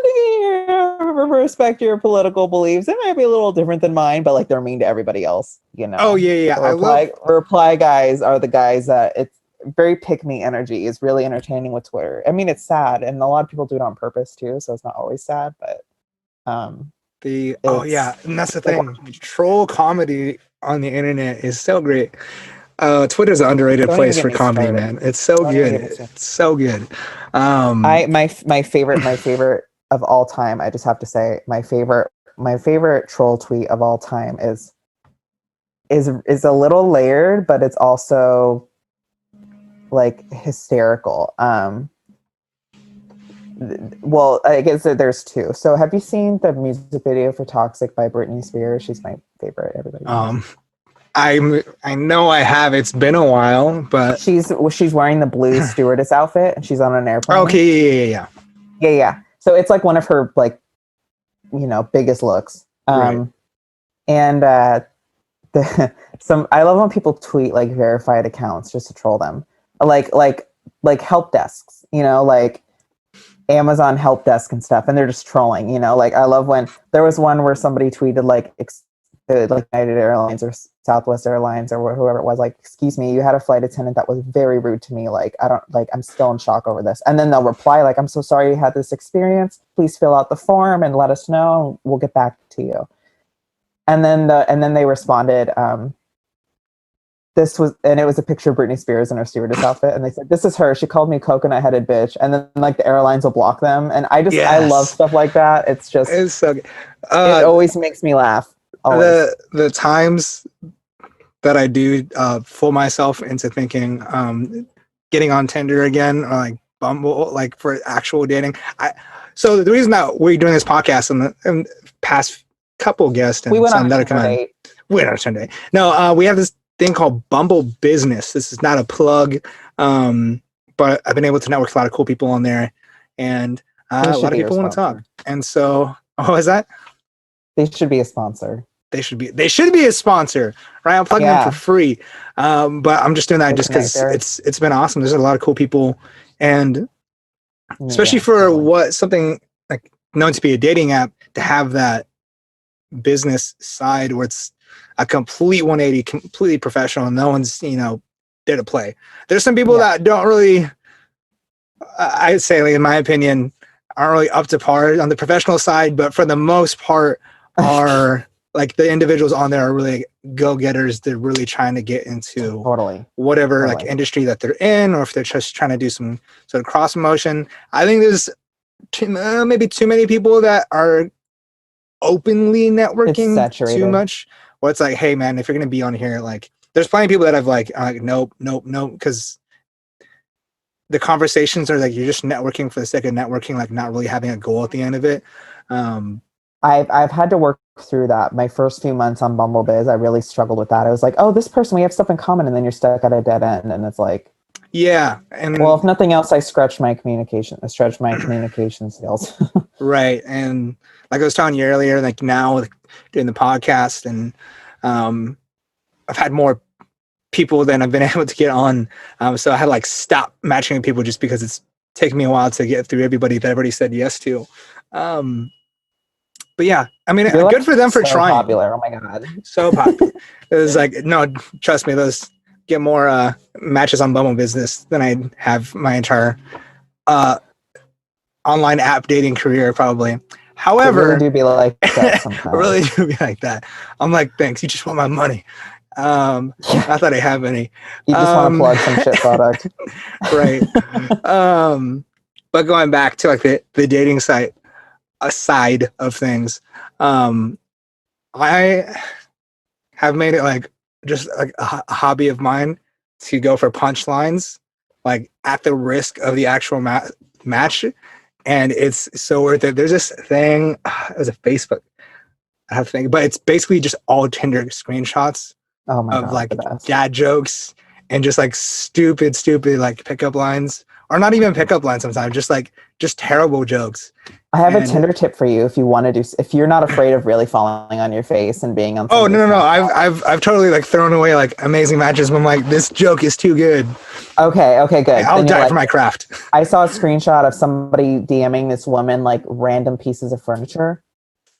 think respect your political beliefs. It might be a little different than mine, but like they're mean to everybody else, Oh yeah. So I love reply guys are the guys that it's very pick me energy is really entertaining with Twitter. I mean, it's sad, and a lot of people do it on purpose too, so it's not always sad, but oh yeah, and that's the it's like thing. Troll comedy on the internet is so great. Twitter's an underrated don't even place get for me comedy, started. man. It's so Don't even good. get me started. It's so good. My favorite of all time, I just have to say, my favorite troll tweet of all time is a little layered, but it's also like hysterical. Well, I guess there's two. So have you seen the music video for Toxic by Britney Spears? She's my favorite. Everybody knows. I know I have. It's been a while, but She's wearing the blue stewardess outfit and she's on an airplane. okay, yeah. Yeah. So it's like one of her like biggest looks. Right. And I love when people tweet like verified accounts just to troll them. Like help desks, like Amazon help desk and stuff, and they're just trolling, like I love when there was one where somebody tweeted like United Airlines or Southwest Airlines or whoever it was, like, excuse me, you had a flight attendant that was very rude to me, like I'm still in shock over this. And then they'll reply like, I'm so sorry you had this experience, please fill out the form and let us know and we'll get back to you. And then they responded, it was a picture of Britney Spears in her stewardess outfit, and they said, this is her, she called me coconut headed bitch. And then like the airlines will block them, and I love Yes. stuff like that. It's just It's so good. it always makes me laugh. Always. The times that I do fool myself into thinking getting on Tinder again or like Bumble, like for actual dating. So the reason that we're doing this podcast and the past couple guests and We went on some a that are Tinder coming, date. we went on a Tinder date. No, we have this thing called Bumble Business. This is not a plug, but I've been able to network with a lot of cool people on there, and a lot of people want to talk. And so, what was that? They should be a sponsor. They should be a sponsor, right? I'm plugging them for free, but I'm just doing that just because it's been awesome. There's a lot of cool people, and especially for something like known to be a dating app, to have that business side where it's a complete 180, completely professional. No one's there to play. There's some people that don't really I'd say, like, in my opinion, aren't really up to par on the professional side, but for the most part, are like the individuals on there are really go-getters. They're really trying to get into Totally. whatever like industry that they're in, or if they're just trying to do some sort of cross promotion. I think there's maybe too many people that are openly networking too much. Where it's like, hey man, if you're gonna be on here, like, there's plenty of people that I've like, nope, because the conversations are like you're just networking for the sake of networking, like not really having a goal at the end of it. I've had to work through that. My first few months on Bumble Biz, I really struggled with that. I was like, oh, this person, we have stuff in common, and then you're stuck at a dead end, and it's like, yeah. And well, if nothing else, I stretch my communication skills. Right. And like I was telling you earlier, like now doing the podcast, and I've had more people than I've been able to get on. So I had to like stop matching with people just because it's taken me a while to get through everybody that everybody said yes to. But yeah, I mean, You're good for them for trying. Popular. Oh my God. So popular. It was like, no, trust me, those get more matches on Bumble Business than I have my entire online app dating career, probably. However, it really do be like that sometimes. Really do be like that. I'm like, thanks, you just want my money. Not that I have any. You just want to plug some shit product. Right. But going back to like the dating site side of things, I have made it like just like a hobby of mine to go for punchlines, like at the risk of the actual match. And it's so worth it. There's this thing, it was a Facebook, I have to think, but it's basically just all Tinder screenshots of God, like dad jokes and just like stupid like pickup lines, or not even pickup lines sometimes, just terrible jokes. I have a Tinder tip for you if you want to do, if you're not afraid of really falling on your face and being on. Oh, no. I've totally like thrown away like amazing matches when I'm like, this joke is too good. Okay, good. I'll die for my craft. I saw a screenshot of somebody DMing this woman like random pieces of furniture,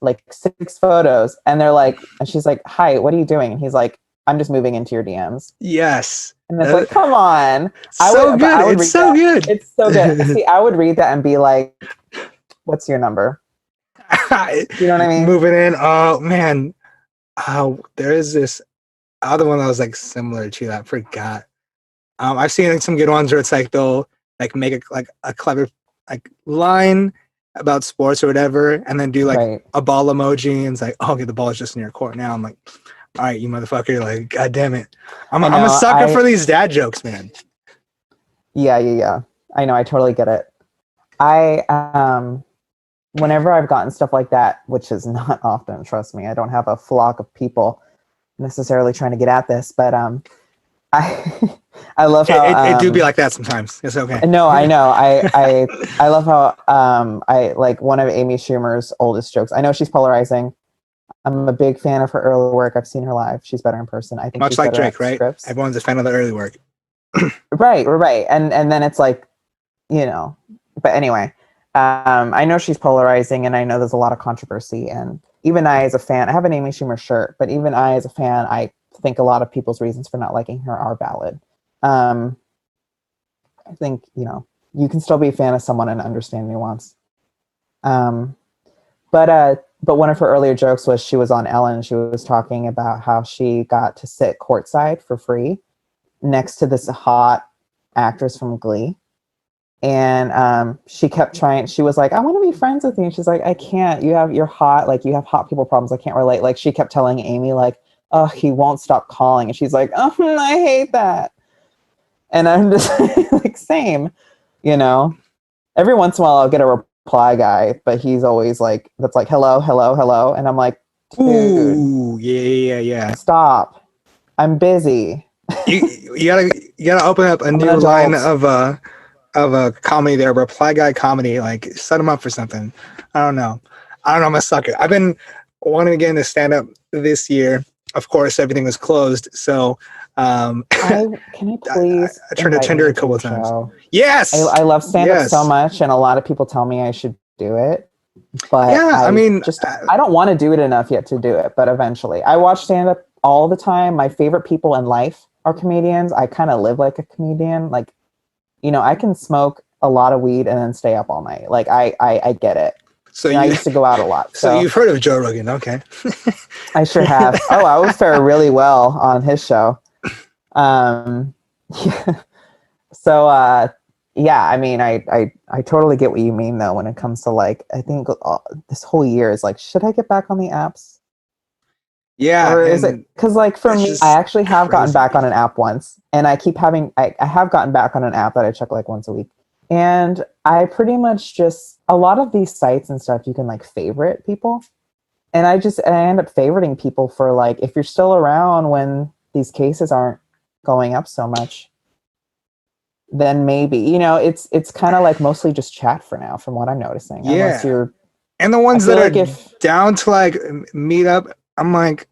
like 6 photos, and they're like, and she's like, hi, what are you doing? And he's like, I'm just moving into your DMs. Yes. And it's like, come on. It's so good. It's so good. See, I would read that and be like, what's your number? You know what I mean? Moving in. Oh man. There is this other one that was like similar to that. I forgot. I've seen like some good ones where it's like they'll like make a clever like line about sports or whatever, and then do like a ball emoji, and it's like, oh, okay, the ball is just in your court now. I'm like, all right, you motherfucker, like, god damn it. I'm a sucker for these dad jokes, man. Yeah. I know, I totally get it. Whenever I've gotten stuff like that, which is not often, trust me, I don't have a flock of people necessarily trying to get at this, but I love how it do be like that sometimes. It's okay. No, I know. I love how I like one of Amy Schumer's oldest jokes. I know she's polarizing. I'm a big fan of her early work. I've seen her live. She's better in person. I think much she's like better Drake, right? Scripts. Everyone's a fan of the early work. Right. And then it's like, you know. But anyway, I know she's polarizing, and I know there's a lot of controversy. And even I, as a fan, I have an Amy Schumer shirt, but even I, as a fan, I think a lot of people's reasons for not liking her are valid. I think, you know, you can still be a fan of someone and understand nuance. But one of her earlier jokes was she was on Ellen. She was talking about how she got to sit courtside for free next to this hot actress from Glee. And she kept trying. She was like, I want to be friends with you. And she's like, I can't. You're hot. Like, you have hot people problems. I can't relate. Like, she kept telling Amy, like, oh, he won't stop calling. And she's like, oh, I hate that. And I'm just like, same, you know. Every once in a while I'll get a reply guy, but he's always like, that's like, hello. And I'm like, dude, ooh, yeah. Stop. I'm busy. you gotta open up a new line of a comedy there, reply guy comedy, like set him up for something. I don't know. I'm a sucker. I've been wanting to get into stand up this year. Of course, everything was closed. So can I please? I turned to Tinder a couple of times. Yes, I love stand up so much, and a lot of people tell me I should do it. But yeah, I don't want to do it enough yet to do it. But eventually, I watch stand up all the time. My favorite people in life are comedians. I kind of live like a comedian. Like, you know, I can smoke a lot of weed and then stay up all night. Like I get it. So I used to go out a lot. So you've heard of Joe Rogan, okay? I sure have. Oh, I would fare really well on his show. Yeah. So yeah, I mean, I totally get what you mean though when it comes to like, I think this whole year is like, should I get back on the apps? Yeah. Or is it because like for me, I actually have gotten back on an app once, and I have gotten back on an app that I check like once a week, and I pretty much just, a lot of these sites and stuff you can like favorite people, and I end up favoriting people for like, if you're still around when these cases aren't going up so much, then maybe, you know, it's kind of like mostly just chat for now from what I'm noticing. Yeah. Unless you're, and the ones that are down to like meet up, I'm like,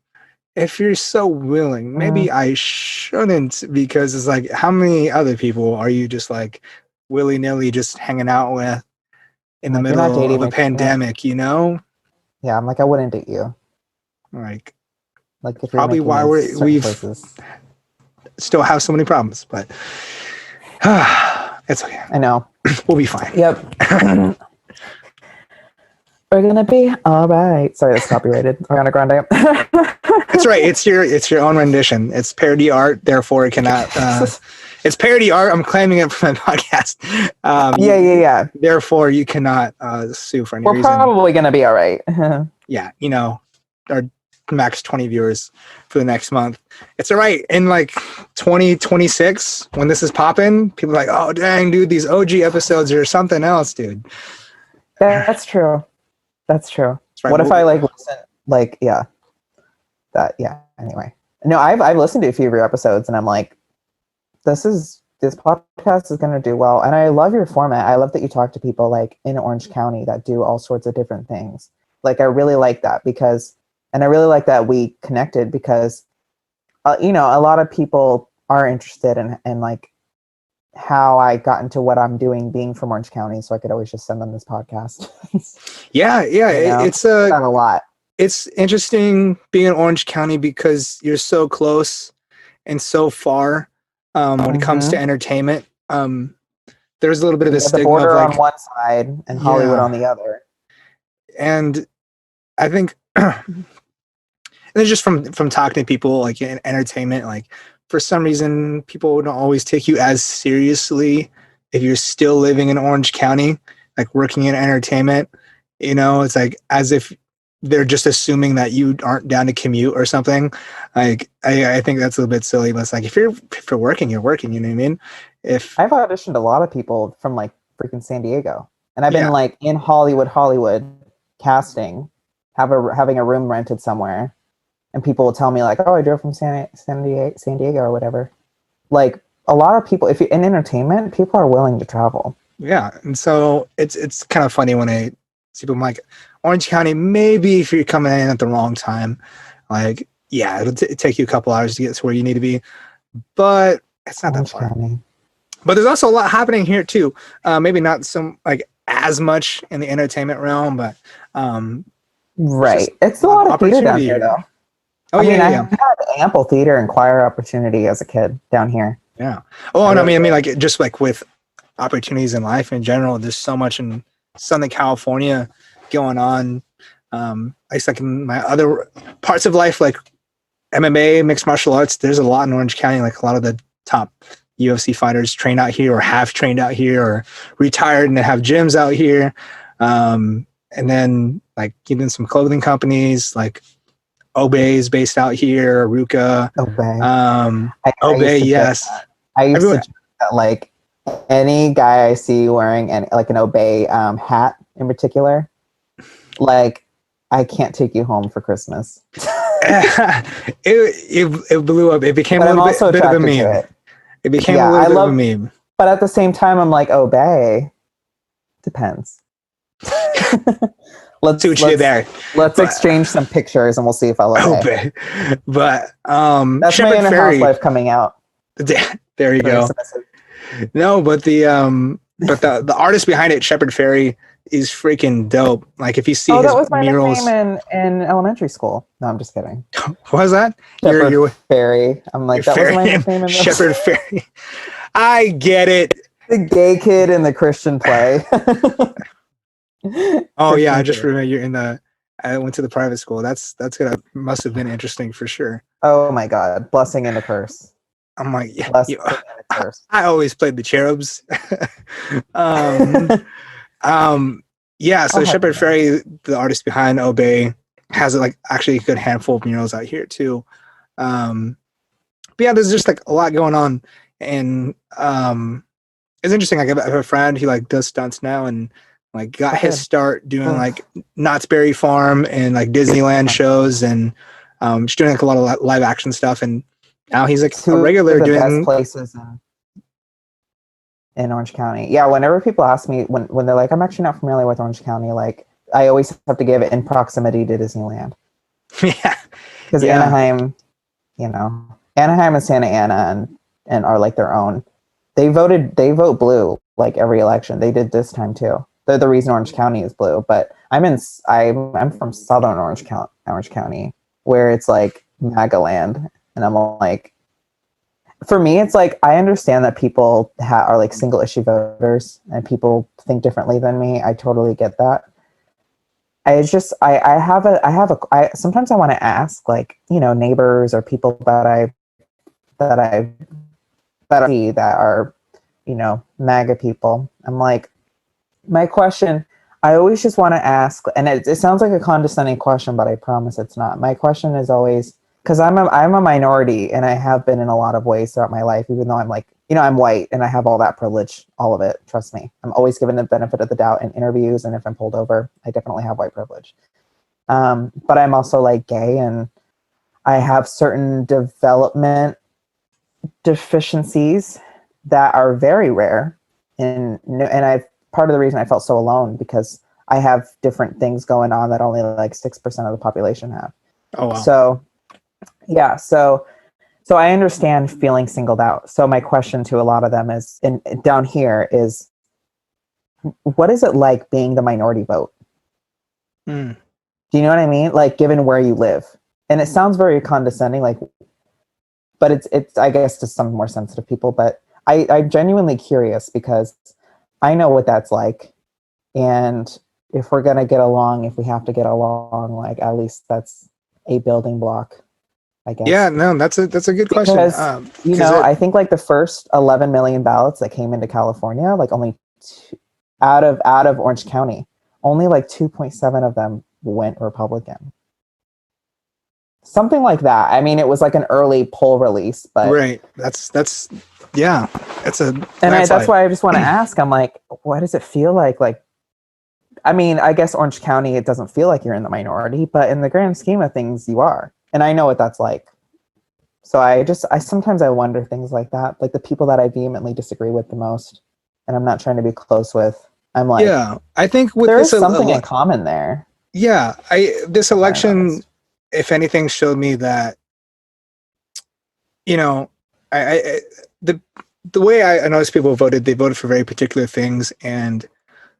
if you're so willing, maybe I shouldn't, because it's like, how many other people are you just like willy-nilly just hanging out with in the middle of a pandemic, you know? Yeah, I'm like, I wouldn't date you. Like if you're probably why we've still have so many problems, but it's okay. I know. We'll be fine. Yep. We're gonna be all right. Sorry, that's copyrighted. Ariana Grande. That's right. It's your own rendition. It's parody art, therefore it cannot. It's parody art. I'm claiming it for my podcast. Yeah. Therefore, you cannot sue for any reason. We're probably gonna be all right. Yeah, you know, our max 20 viewers for the next month. It's all right. In like 2026, when this is popping, people are like, oh dang, dude, these OG episodes are something else, dude. That's true. That's true. Right. What if I like listen? Like, yeah. Anyway, no, I've listened to a few of your episodes, and I'm like, this podcast is gonna do well. And I love your format. I love that you talk to people like in Orange County that do all sorts of different things. Like, I really like that and I really like that we connected because, you know, a lot of people are interested in like how I got into what I'm doing being from Orange County, so I could always just send them this podcast. Yeah. You know? It's a lot. It's interesting being in Orange County because you're so close and so far when it comes to entertainment. There's a little bit of a stigma the border of like, on one side and Hollywood on the other. And I think and it's just from talking to people like in entertainment, like for some reason people don't always take you as seriously if you're still living in Orange County, like working in entertainment. You know, it's like as if they're just assuming that you aren't down to commute or something. Like I think that's a little bit silly, but it's like if you're working, you're working, you know what I mean? If I've auditioned a lot of people from like freaking San Diego, and I've been like in Hollywood casting, having a room rented somewhere, and people will tell me like, oh, I drove from San Diego or whatever. Like a lot of people, if you're in entertainment, people are willing to travel. Yeah. And so it's kind of funny when I see people like Orange County, maybe if you're coming in at the wrong time, like, yeah, it'll take you a couple hours to get to where you need to be, but it's not that far. But there's also a lot happening here too. Maybe not some like as much in the entertainment realm, but right. It's a lot of theater down here though. I mean, I had ample theater and choir opportunity as a kid down here. Yeah. Oh, and I mean, like just like with opportunities in life in general, there's so much in Southern California going on. I guess like in my other parts of life, like MMA, mixed martial arts, there's a lot in Orange County. Like a lot of the top UFC fighters train out here or have trained out here or retired and they have gyms out here. And then like even some clothing companies like Obey's based out here, Ruka. Obey, yes. I used to like any guy I see wearing like an Obey hat in particular, like I can't take you home for Christmas. it blew up. It became a little bit of a meme. It became a little bit of a meme. But at the same time, I'm like, Obey. Depends. Let's exchange some pictures and we'll see if I love it. But that's Shepherd my inner Ferry. housewife coming out. There you go. No, but the artist behind it, Shepherd Ferry, is freaking dope. Like if you see his that was my murals nickname in elementary school. No, I'm just kidding. What was that? Shepherd Ferry. I'm like, that was my nickname in Shepherd Ferry. I get it. The gay kid in the Christian play. Oh yeah, I Christian just kid. remember you're in the. I went to the private school. That's gonna must have been interesting for sure. Oh my God. Blessing and a curse. I'm like, yeah, Blessing and a curse. I always played the cherubs. um, yeah. Oh, So heck Shepard yeah. Fairey, the artist behind Obey, has like actually a good handful of murals out here too. Um, but yeah, there's just like a lot going on, and it's interesting. Like I have a friend who like does stunts now, and like got Oh, his good. start doing Ugh. like Knott's Berry Farm and like Disneyland shows, and just doing like a lot of live action stuff. And now he's like a Two of regular the best doing. places in Orange County. Yeah, whenever people ask me, when they're like, I'm actually not familiar with Orange County, like, I always have to give it in proximity to Disneyland. Yeah, Because yeah. Anaheim, Anaheim and Santa Ana and are like their own. They vote blue like every election. They did this time too. They're the reason Orange County is blue. But I'm from Southern Orange County, where it's like MAGA land, and I'm like, for me, it's like I understand that people are like single issue voters and people think differently than me. I totally get that. I sometimes I want to ask like, neighbors or people that I that I see that are, MAGA people. I'm like, my question, I always just want to ask, and it sounds like a condescending question, but I promise it's not. My question is always, because I'm a minority and I have been in a lot of ways throughout my life, even though I'm like, I'm white and I have all that privilege, all of it. Trust me. I'm always given the benefit of the doubt in interviews. And if I'm pulled over, I definitely have white privilege. But I'm also like gay and I have certain development deficiencies that are very rare. And I part of the reason I felt so alone because I have different things going on that only like 6% of the population have. Oh wow. So yeah, so I understand feeling singled out. So my question to a lot of them is, and down here is, what is it like being the minority vote? Mm. Do you know what I mean? Like, given where you live, and it sounds very condescending, like, but it's I guess to some more sensitive people. But I'm genuinely curious because I know what that's like, and if we're gonna get along, if we have to get along, like at least that's a building block, I guess. Yeah, no, that's a good question. Because I think like the first 11 million ballots that came into California, like only out of Orange County, only like 2.7 of them went Republican. Something like that. I mean, it was like an early poll release, but right. That's yeah. That's a that's why I just want to ask. I'm like, what does it feel like? Like, I mean, I guess Orange County, it doesn't feel like you're in the minority, but in the grand scheme of things, you are, and I know what that's like. So I sometimes I wonder things like that, like the people that I vehemently disagree with the most, and I'm not trying to be close with. I'm like, yeah. I think with there this, is something in common there. yeah. This election, if anything, showed me that I the way I noticed people voted, they voted for very particular things, and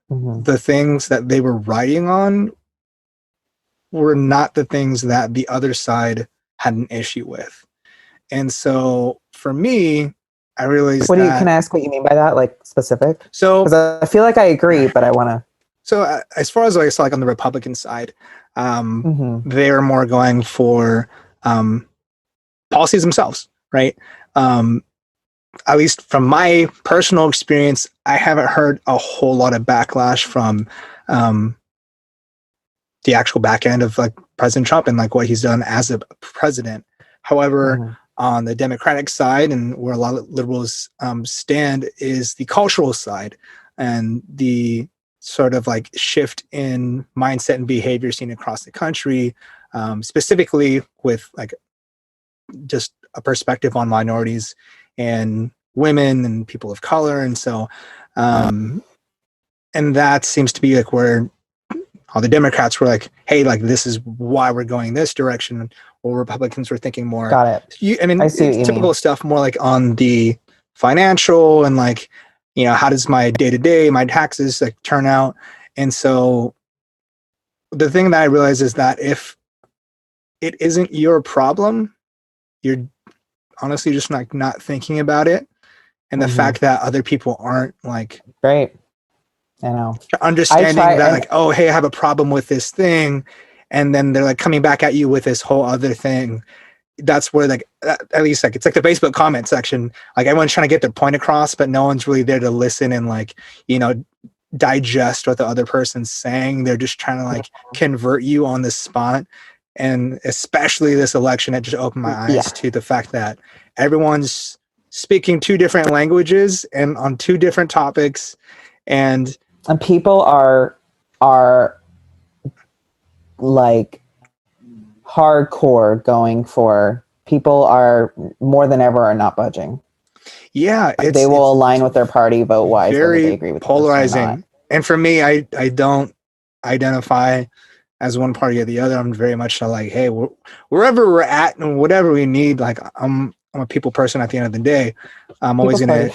the things that they were writing on were not the things that the other side had an issue with. And so for me, I realized Can I ask what you mean by that, like specific? So, because I feel like I agree, but I want to. So as far as I saw, like on the Republican side, they're more going for policies themselves, right? At least from my personal experience, I haven't heard a whole lot of backlash from the actual back end of like President Trump and like what he's done as a president. However, on the Democratic side, and where a lot of liberals stand, is the cultural side and the sort of like shift in mindset and behavior seen across the country, specifically with like just a perspective on minorities and women and people of color. And so, and that seems to be like where all the Democrats were like, hey, like this is why we're going this direction, or Republicans were thinking more. Got it. I see it's typical stuff more like on the financial and like, how does my day-to-day, my taxes like turn out? And so the thing that I realize is that if it isn't your problem, you're honestly just like not thinking about it. and the fact that other people aren't like Great. I know. understanding that like, oh, hey, I have a problem with this thing, and then they're like coming back at you with this whole other thing. That's where like at least like it's like the Facebook comment section, like everyone's trying to get their point across, but no one's really there to listen and like, you know, digest what the other person's saying. They're just trying to like convert you on the spot. And especially this election, it just opened my eyes to the fact that everyone's speaking two different languages and on two different topics, and people are like hardcore going for, people are more than ever are not budging. Yeah, they will align with their party vote wise, whether they agree with polarizing. And for me, I don't identify as one party or the other. I'm very much like, hey, wherever we're at and whatever we need, like I'm a people person at the end of the day. I'm always gonna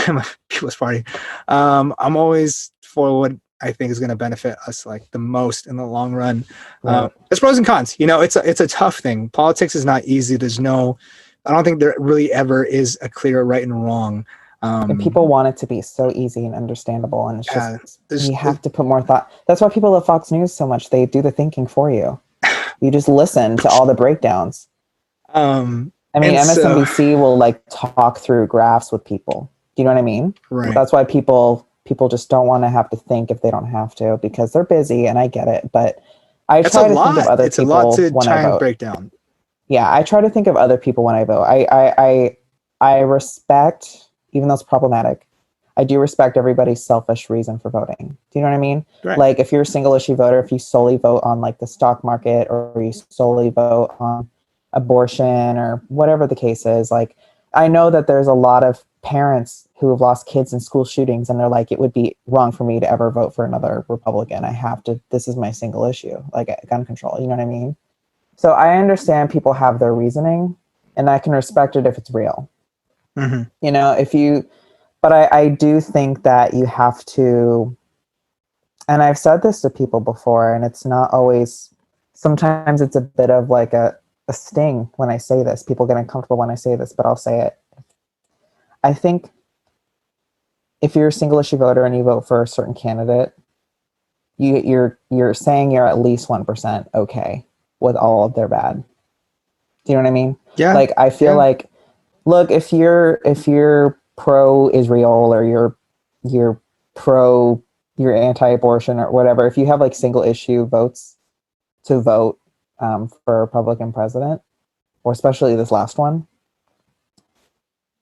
I'm a people's party. I'm always for what I think is going to benefit us like the most in the long run. There's pros and cons. You know, it's a tough thing. Politics is not easy. I don't think there really ever is a clear right and wrong. And people want it to be so easy and understandable, and it's just you have to put more thought. That's why people love Fox News so much. They do the thinking for you. You just listen to all the breakdowns. I mean, MSNBC will like talk through graphs with people. Do you know what I mean? Right. That's why people just don't want to have to think if they don't have to, because they're busy, and I get it. But I try to think of other people. It's a lot to try and break down. Yeah, I try to think of other people when I vote. I respect, even though it's problematic, I do respect everybody's selfish reason for voting. Do you know what I mean? Right. Like if you're a single issue voter, if you solely vote on like the stock market, or you solely vote on abortion or whatever the case is, like I know that there's a lot of parents who have lost kids in school shootings, and they're like, it would be wrong for me to ever vote for another Republican. I have to, this is my single issue, like gun control. You know what I mean? So I understand people have their reasoning, and I can respect it if it's real. Mm-hmm. You know, but I do think that you have to, and I've said this to people before, and it's not always, sometimes it's a bit of like a sting when I say this. People get uncomfortable when I say this, but I'll say it. I think if you're a single issue voter and you vote for a certain candidate, you're saying you're at least 1% okay with all of their bad. Do you know what I mean? Yeah. Like I feel like, look, if you're pro-Israel, or you're anti-abortion or whatever, if you have like single issue votes to vote for a Republican president, or especially this last one,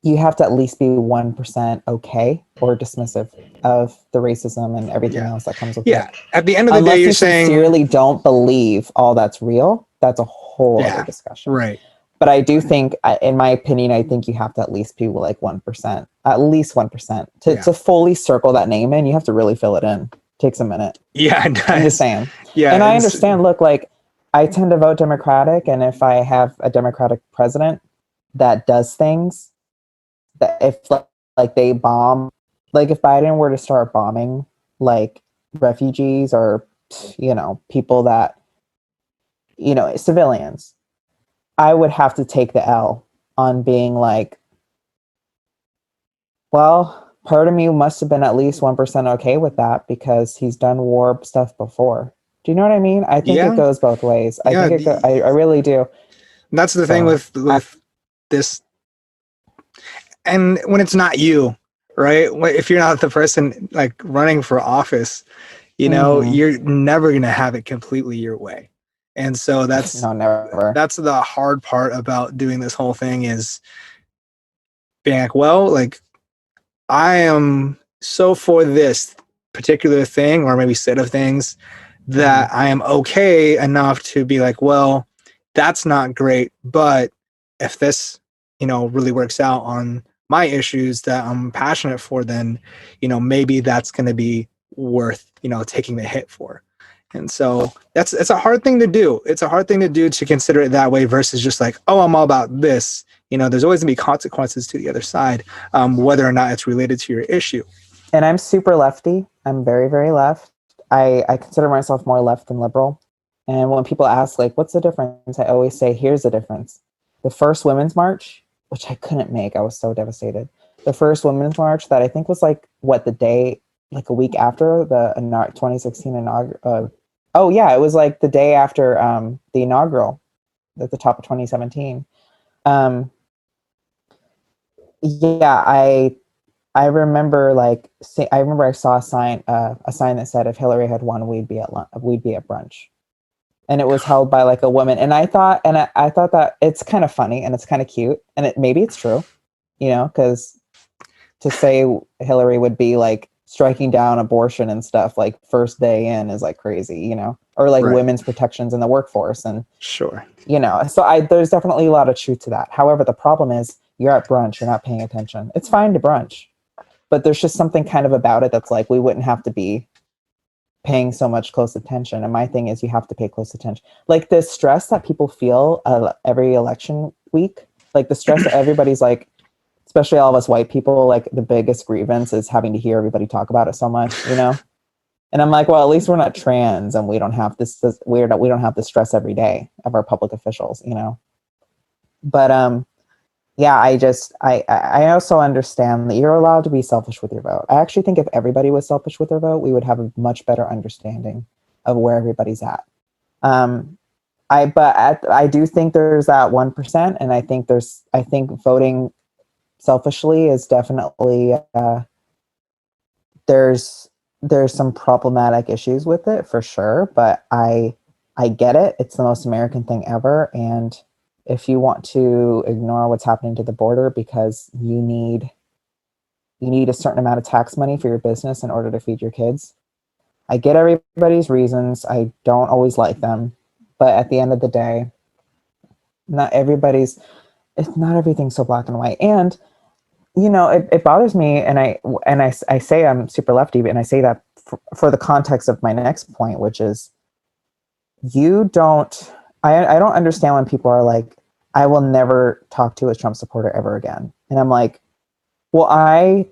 you have to at least be 1% okay or dismissive of the racism and everything else that comes with it. Yeah. At the end of the day, you're saying, sincerely don't believe all that's real. That's a whole other discussion. Right. But I do think, in my opinion, I think you have to at least be like 1%, at least 1% to fully circle that name in. You have to really fill it in. It takes a minute. Yeah. It does. I'm just saying. Yeah. And I understand, look, like I tend to vote Democratic. And if I have a Democratic president that does things that if like they bomb, like if Biden were to start bombing like refugees or, you know, people that, you know, civilians, I would have to take the L on being like, well, part of me must have been at least 1% okay with that because he's done war stuff before. Do you know what I mean? I think it goes both ways. I think I really do. That's the thing with this. And when it's not you, right? If you're not the person like running for office, you know, you're never going to have it completely your way. And so that's the hard part about doing this whole thing is being like, well, like I am so for this particular thing or maybe set of things that I am okay enough to be like, well, that's not great. But if this, you know, really works out on my issues that I'm passionate for, then, you know, maybe that's going to be worth, you know, taking the hit for. And so it's a hard thing to do. It's a hard thing to do to consider it that way versus just like, oh, I'm all about this. You know, there's always gonna be consequences to the other side, whether or not it's related to your issue. And I'm super lefty. I'm very, very left. I consider myself more left than liberal. And when people ask like, what's the difference? I always say, here's the difference. The first Women's March, which I couldn't make, I was so devastated. the first Women's March that I think was like the day, like a week after the 2016 inaugural. Oh yeah, it was like the day after the inaugural at the top of 2017. Um, yeah, I remember I remember I saw a sign that said if Hillary had won, we'd be at brunch, and it was held by like a woman. And I thought that it's kind of funny and it's kind of cute, and maybe it's true, because to say Hillary would be like striking down abortion and stuff like first day in is like crazy, or like Right. women's protections in the workforce. And Sure. so there's definitely a lot of truth to that. However, the problem is you're at brunch, you're not paying attention. It's fine to brunch, but there's just something kind of about it that's like we wouldn't have to be paying so much close attention. And my thing is you have to pay close attention. Like the stress that people feel every election week, like the stress that everybody's like, especially all of us white people, like the biggest grievance is having to hear everybody talk about it so much, And I'm like, well, at least we're not trans and we don't have we don't have this stress every day of our public officials, But yeah, I also understand that you're allowed to be selfish with your vote. I actually think if everybody was selfish with their vote, we would have a much better understanding of where everybody's at. I do think there's that 1%, and I think voting selfishly is definitely there's some problematic issues with it for sure, but I get it. It's the most American thing ever. And if you want to ignore what's happening to the border because you need a certain amount of tax money for your business in order to feed your kids, I get everybody's reasons. I don't always like them, but at the end of the day, not everything's so black and white. And it bothers me, and I say I'm super lefty, and I say that for the context of my next point, which is I don't understand when people are like, I will never talk to a Trump supporter ever again. And I'm like, I'll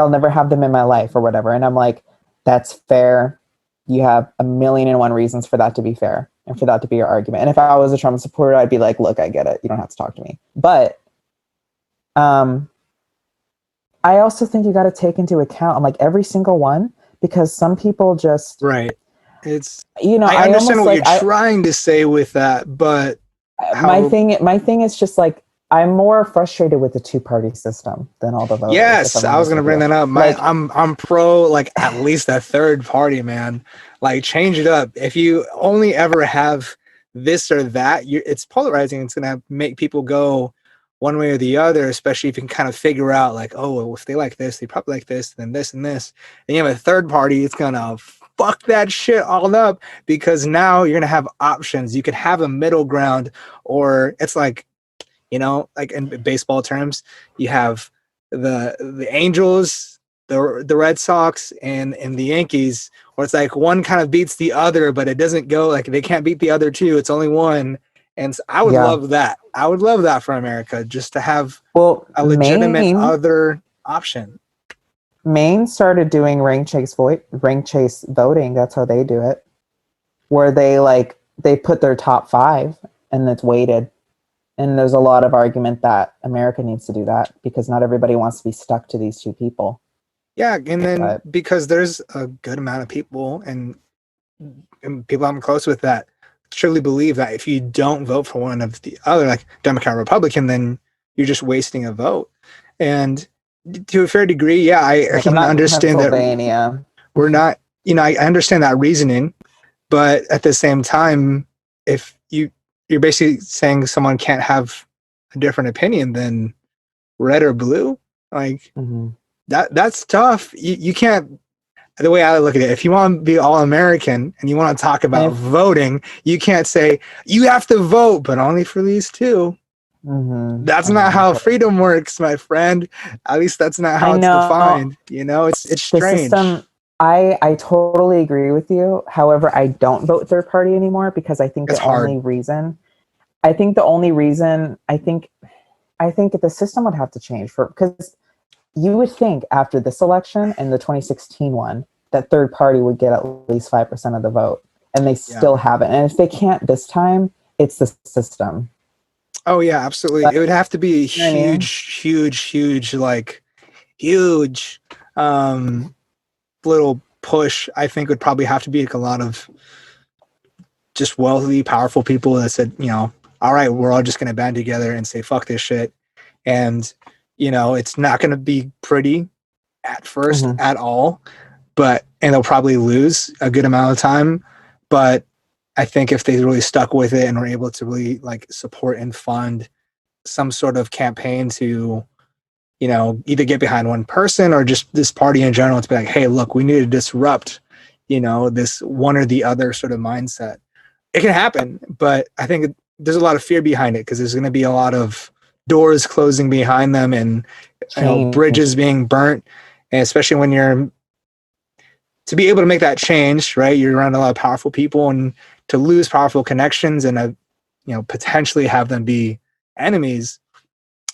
never have them in my life or whatever. And I'm like, that's fair. You have 1,000,001 reasons for that to be fair and for that to be your argument. And if I was a Trump supporter, I'd be like, look, I get it. You don't have to talk to me. But I also think you got to take into account like every single one, because some people just right. It's I understand what you're trying to say with that, but my thing is just like I'm more frustrated with the two-party system than all the voters. Yes, I was going to bring that up. I'm pro like at least a third party, man. Like change it up. If you only ever have this or that, it's polarizing. It's going to make people go one way or the other, especially if you can kind of figure out like, oh, well, if they like this, they probably like this, then this and this. And you have a third party, it's going to fuck that shit all up, because now you're going to have options. You could have a middle ground, or it's like, like in baseball terms, you have the Angels, the Red Sox, and the Yankees, where it's like one kind of beats the other, but it doesn't go like they can't beat the other two. It's only one. And so I would love that. I would love that for America, just to have a legitimate other option. Maine started doing rank chase voting. That's how they do it, where they put their top 5 and it's weighted. And there's a lot of argument that America needs to do that because not everybody wants to be stuck to these two people. Yeah, and then because there's a good amount of people and people I'm close with that truly believe that if you don't vote for one of the other, like Democrat or Republican, then you're just wasting a vote. And to a fair degree, yeah, I can understand that we're not, I understand that reasoning, but at the same time, if you're basically saying someone can't have a different opinion than red or blue, like that's tough. You can't. The way I look at it, if you want to be all American and you want to talk about voting, you can't say you have to vote, but only for these two. That's not how freedom works, my friend. At least that's not how it's defined. It's strange. The system, I totally agree with you. However, I don't vote third party anymore because I think the only reason I think the system would have to change because you would think after this election and the 2016 one that third party would get at least 5% of the vote, and they still haven't. And if they can't this time, it's the system. Oh yeah, absolutely. But, It would have to be a you know what I mean? huge, like huge um little push. I think would probably have to be like a lot of just wealthy, powerful people that said, all right, we're all just gonna band together and say fuck this shit. And it's not gonna be pretty at first Mm-hmm. at all, and they'll probably lose a good amount of time. But I think if they really stuck with it and were able to really like support and fund some sort of campaign to, either get behind one person or just this party in general to be like, hey, look, we need to disrupt, this one or the other sort of mindset. It can happen, but I think there's a lot of fear behind it because there's going to be a lot of doors closing behind them and Change. bridges being burnt, and especially when you're to be able to make that change, right? You're around a lot of powerful people, and to lose powerful connections and potentially have them be enemies.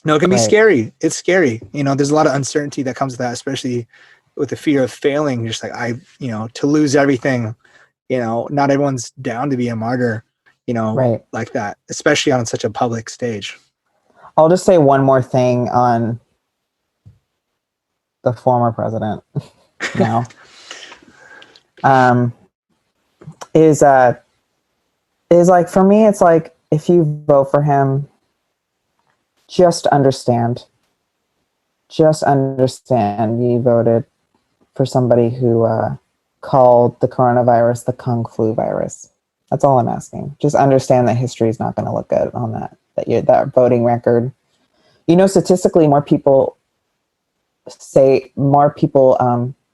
No, it can be Right. scary. It's scary. There's a lot of uncertainty that comes with that, especially with the fear of failing. Just like to lose everything. Not everyone's down to be a martyr. Right. Like that, especially on such a public stage. I'll just say one more thing on the former president now. um, is like, for me, it's like, if you vote for him, just understand you voted for somebody who called the coronavirus the Kung Flu virus. That's all I'm asking. Just understand that history is not going to look good on that voting record. Statistically, more people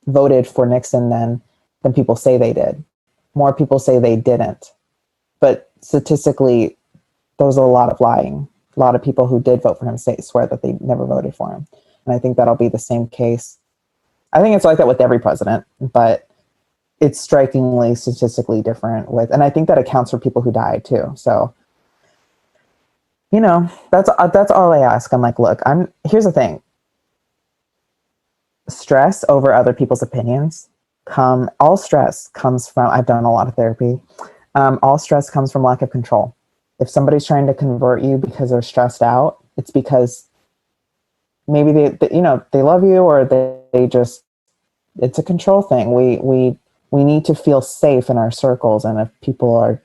voted for Nixon than people say they did. More people say they didn't. But statistically, there was a lot of lying. A lot of people who did vote for him swear that they never voted for him. And I think that'll be the same case. I think it's like that with every president, but it's strikingly statistically different and I think that accounts for people who died too. So, that's all I ask. I'm like, look, here's the thing. Stress over other people's opinions all stress comes from, I've done a lot of therapy. All stress comes from lack of control. If somebody's trying to convert you because they're stressed out, it's because maybe they love you, or they just, it's a control thing. We need to feel safe in our circles. And if people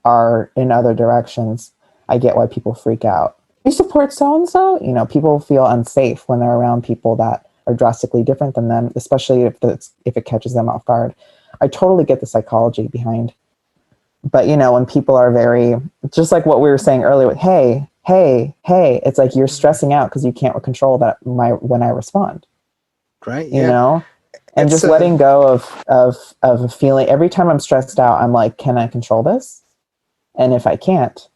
are in other directions, I get why people freak out. You support so-and-so, people feel unsafe when they're around people that are drastically different than them, especially if it catches them off guard. I totally get the psychology behind. But, when people are very, just like what we were saying earlier with, hey, it's like you're stressing out because you can't control when I respond. Right. Yeah. And it's just letting go of a feeling. Every time I'm stressed out, I'm like, can I control this? And if I can't,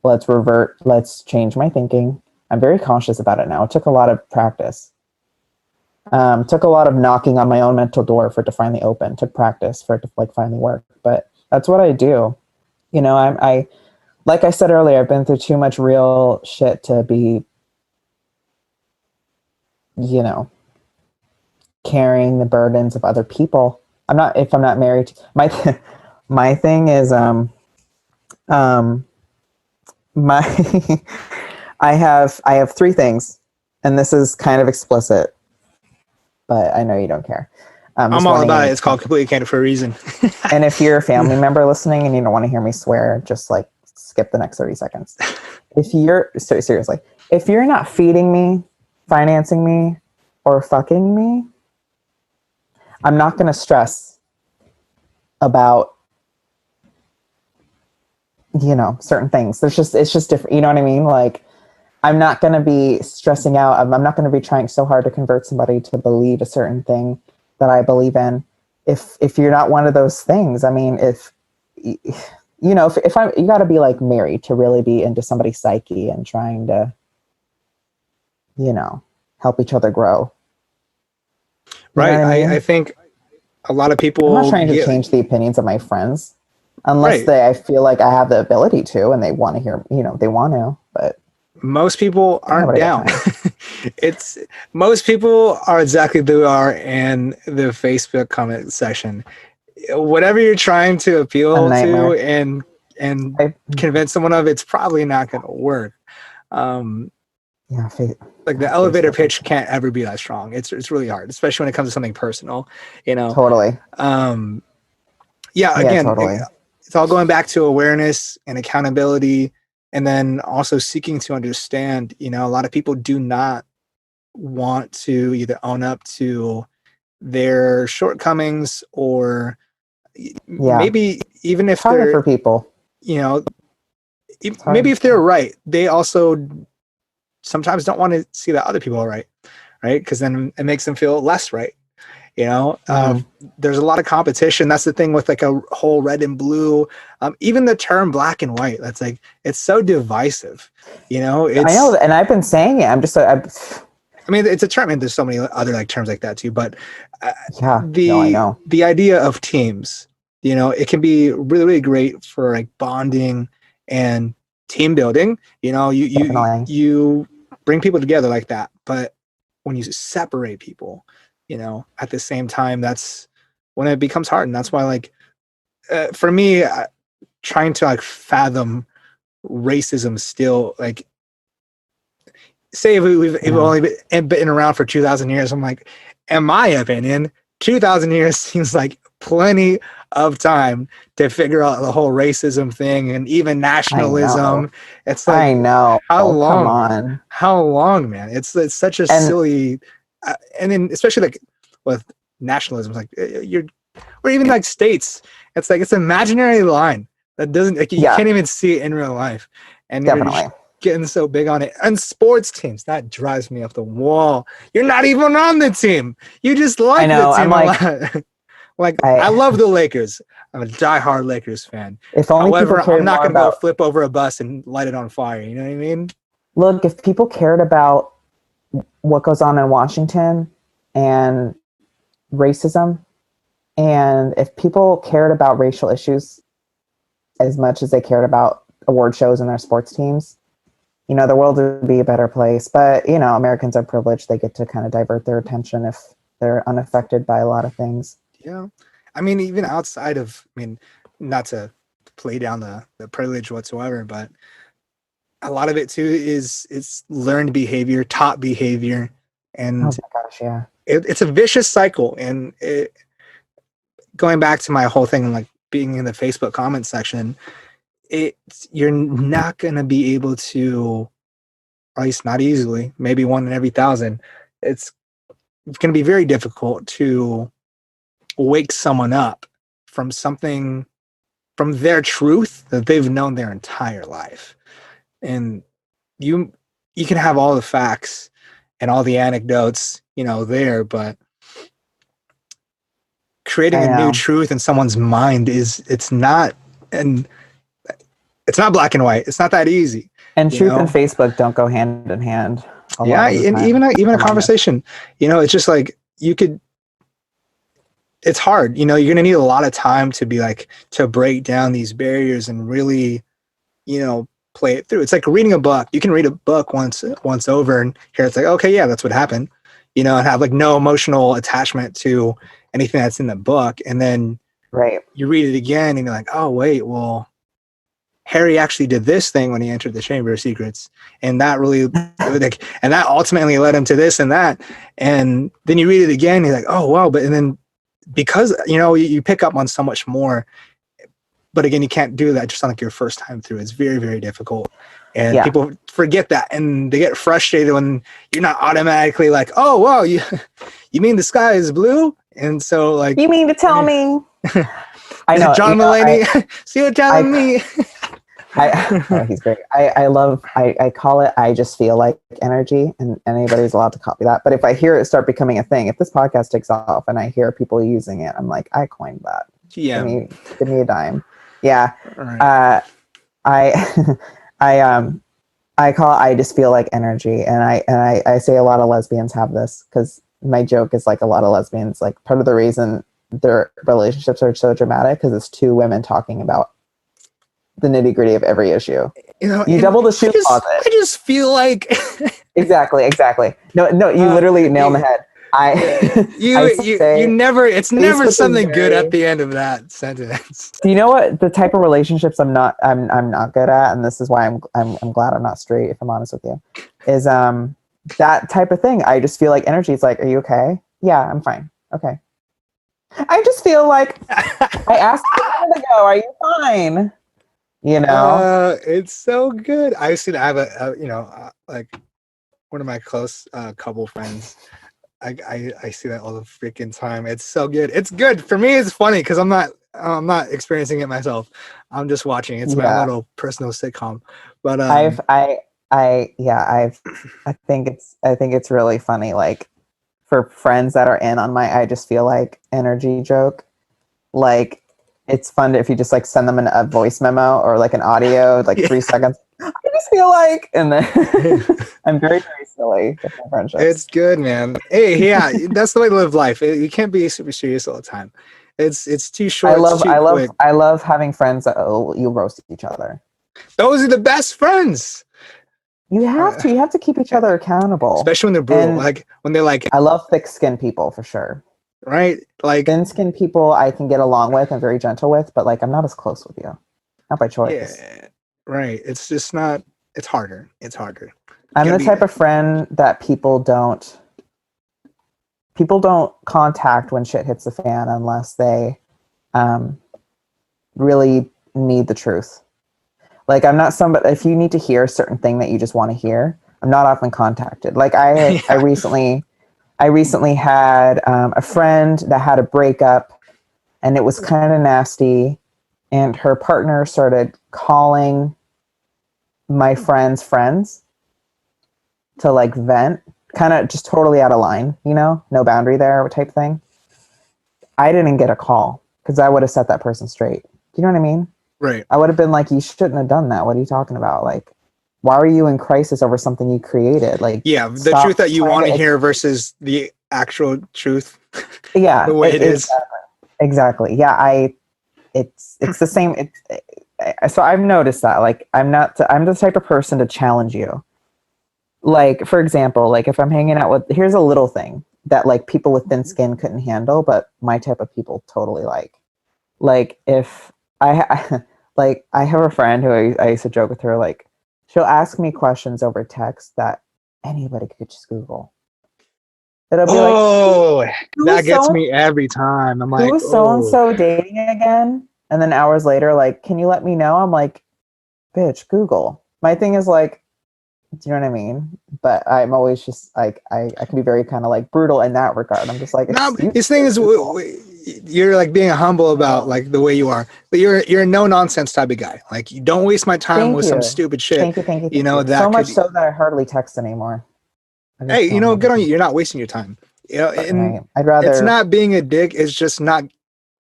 let's change my thinking. I'm very conscious about it now. It took a lot of practice. Took a lot of knocking on my own mental door for it to finally open. Took practice for it to finally work. But that's what I do. I like I said earlier, I've been through too much real shit to be, carrying the burdens of other people. If I'm not married, my thing is, my, I have three things, and this is kind of explicit, but I know you don't care. I'm all about it. It's called Completely Candid for a reason. And if you're a family member listening and you don't want to hear me swear, just skip the next 30 seconds. Seriously, if you're not feeding me, financing me, or fucking me, I'm not going to stress about, certain things. It's just different. You know what I mean? Like, I'm not going to be stressing out. I'm not going to be trying so hard to convert somebody to believe a certain thing that I believe in. If you're not one of those things, I mean, if you got to be like married to really be into somebody's psyche and trying to, help each other grow. Right. I think a lot of people. I'm not trying to change the opinions of my friends unless I feel like I have the ability to, and they want to hear, they want to, but most people aren't down. Most people are exactly who they are in the Facebook comment section. Whatever you're trying to appeal to and and convince someone of it's probably not going to work. Yeah, like the elevator pitch can't ever be that strong. It's really hard, especially when it comes to something personal, you know. Totally. Yeah, Yeah, again, totally. it's all going back to awareness and accountability, and then also seeking to understand. You know, a lot of people do not want to either own up to their shortcomings, or maybe even if it's harder for people, you know, maybe if they're right, they also sometimes don't want to see that other people are right, because then it makes them feel less right. You know, there's a lot of competition. That's the thing with like a whole red and blue. Even the term black and white, that's like, it's so divisive. You know, I know, and I've been saying it. I'm just, I mean, it's a term, and there's so many other like terms like that too. But I know. The idea of teams, you know, it can be really, really great for like bonding and team building. You know, you bring people together like that. But when you separate people, you know, at the same time, that's when it becomes hard. And that's why, like, for me, trying to like fathom racism still, like, say if we've only been around for 2,000 years, I'm like, in my opinion, 2,000 years seems like plenty of time to figure out the whole racism thing and even nationalism. It's like, I know. How long? Come on. How long, man? It's such a silly, and then especially like with nationalism, like or even like states, it's like it's an imaginary line that doesn't, like, you can't even see it in real life, and you're just getting so big on it. And sports teams, that drives me up the wall. You're not even on the team. You just like the team a lot. Like, I love the Lakers. I'm a diehard Lakers fan. However, I'm not going to go flip over a bus and light it on fire. You know what I mean? Look, if people cared about what goes on in Washington and racism, and if people cared about racial issues as much as they cared about award shows and their sports teams, you know, the world would be a better place. But, you know, Americans are privileged. They get to kind of divert their attention if they're unaffected by a lot of things. Yeah. I mean, even outside of, I mean, not to play down the privilege whatsoever, but a lot of it too is learned behavior, taught behavior. And oh my gosh, yeah. It's a vicious cycle. And going back to my whole thing, like being in the Facebook comment section, you're not going to be able to, or at least not easily, maybe 1 in every 1,000. It's going to be very difficult to wake someone up from something, from their truth that they've known their entire life. And you can have all the facts and all the anecdotes, you know, there, but creating a new truth in someone's mind it's not black and white. It's not that easy. And truth and Facebook don't go hand in hand. Yeah, and even a conversation, you know, it's just like it's hard. You know, you're gonna need a lot of time to be like, to break down these barriers and really, you know, play it through. It's like reading a book. You can read a book once over and here it's like, okay, yeah, that's what happened, you know, and have like no emotional attachment to anything that's in the book. And then you read it again and you're like, oh wait, well, Harry actually did this thing when he entered the Chamber of Secrets, and that really, and that ultimately led him to this and that. And then you read it again, and you're like, oh wow, and then because, you know, you pick up on so much more. But again, you can't do that just on like your first time through. It's very, very difficult, and people forget that, and they get frustrated when you're not automatically like, oh wow, you mean the sky is blue? And so like, you mean to tell me? I know John Mulaney. See what telling me. He's great. I call it, I just feel like energy, and anybody's allowed to copy that. But if I hear it start becoming a thing, if this podcast takes off and I hear people using it, I'm like, I coined that. Yeah. Give me a dime. Yeah. Right. I call it, I just feel like energy. And I say a lot of lesbians have this, because my joke is like, a lot of lesbians, like, part of the reason their relationships are so dramatic because it's two women talking about the nitty-gritty of every issue. You know, you double the shoe closet. I just feel like exactly. No, you literally nailed the head. I I You say never. It's never Facebook is something good at very. the end of that sentence. Do you know what the type of relationships I'm not good at, and this is why I'm glad I'm not straight. If I'm honest with you, is that type of thing. I just feel like energy. It's like, are you okay? Yeah, I'm fine. Okay. I just feel like I asked you a minute ago, are you fine? You know? It's so good. I see that I have like one of my close couple friends. I see that all the freaking time. It's so good. It's good for me. It's funny because I'm not experiencing it myself. I'm just watching. It's my own Yeah. little personal sitcom. But I've yeah, I think it's really funny. Like for friends that are in on my I just feel like energy joke, like it's fun if you just like send them a voice memo or like an audio, like yeah, 3 seconds. I just feel like, and then I'm very, very silly with my friendships. it's good, man. Hey, yeah, that's the way to live life. You can't be super serious all the time. It's too short. It's too quick. I love having friends that you roast each other. Those are the best friends. Uh, You have to keep each other accountable. especially when they're brutal. And Like when they're like, I love thick skinned people for sure. right? Like, Thin skinned people I can get along with and very gentle with, but like I'm not as close with you. Not by choice. yeah, right. It's just not. It's harder. It's harder. You I'm gotta the be. type of friend that people don't contact when shit hits the fan unless they um, really need the truth. Like I'm not somebody. If you need to hear a certain thing that you just want to hear, I'm not often contacted. Like Yeah. I recently had a friend that had a breakup, and it was kind of nasty. And her partner started calling my friend's friends to like vent, kind of just totally out of line, you know, no boundary there type thing. I didn't get a call because I would have set that person straight. Do you know what I mean? Right. I would have been like, you shouldn't have done that. What are you talking about? Like, why are you in crisis over something you created? Like, Yeah, the truth stop that you trying want to to. hear versus the actual truth, Yeah, the way it is. exactly. Yeah, it's the same. So I've noticed that. Like, I'm the type of person to challenge you. Like, for example, like if I'm hanging out with, here's a little thing that like people with thin skin couldn't handle, but my type of people totally like. Like if like I have a friend who I used to joke with her, like she'll ask me questions over text that anybody could just Google. It'll be like, Oh, that who's gets so me every time. I'm like, who's so and oh, so dating again? And then hours later, like, can you let me know? I'm like, bitch, Google. My thing is like, do you know what I mean? But I'm always just like, I can be very kind of like brutal in that regard. I'm just like, no. excuse His me, thing is, Google. you're like being humble about like the way you are, but you're a no nonsense type of guy. Like you don't waste my time Thank with some you. stupid shit. Thank you, thank you, You thank know you. So that much could. so that I hardly text anymore. I Hey, just don't have the good on you. time. You're not wasting your time. And Right. I'd it's rather. not being a dick. It's just not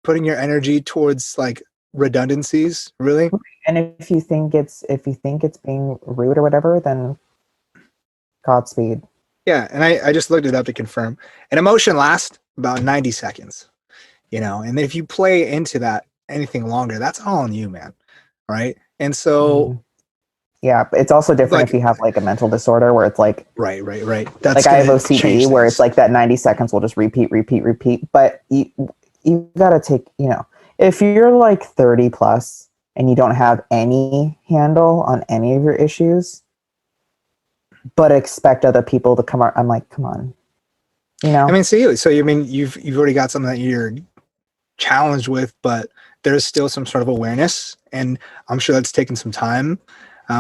putting your energy towards like redundancies. Really. And if you think it's being rude or whatever, then Godspeed. Yeah, and I just looked it up to confirm. An emotion lasts about 90 seconds, and if you play into that anything longer, that's all on you, man. Right. And so, Mhm. Yeah, but it's also different if like, you have like a mental disorder where it's right. That's like I have going to OCD change where it's things. like that 90 seconds will just repeat. But you gotta take, if you're like 30 plus and you don't have any handle on any of your issues, but expect other people to come out, I'm like, come on, you I know? mean, so you mean you've already got something that you're challenged with, but there's still some sort of awareness, and I'm sure that's taken some time.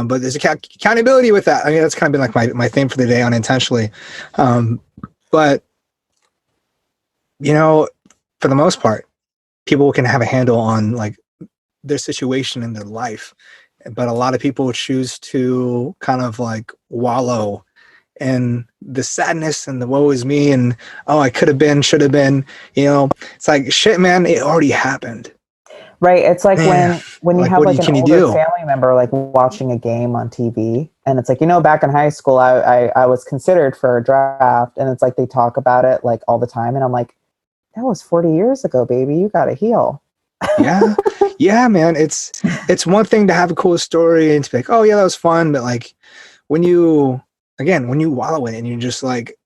But there's accountability with that. I mean, that's kind of been like my theme for the day unintentionally. But for the most part, people can have a handle on like their situation in their life, but a lot of people choose to kind of like wallow in the sadness and the woe is me and oh I could have been, should have been. It's like shit, man. It already happened, Right. It's like man. when you Like have what like an can you older do? family member like watching a game on TV and it's like, back in high school I was considered for a draft and it's like they talk about it like all the time and I'm like, that was 40 years ago, baby. You gotta heal. Yeah, yeah, man. It's one thing to have a cool story and to be like, oh yeah, that was fun, but like when you wallow in it and you're just like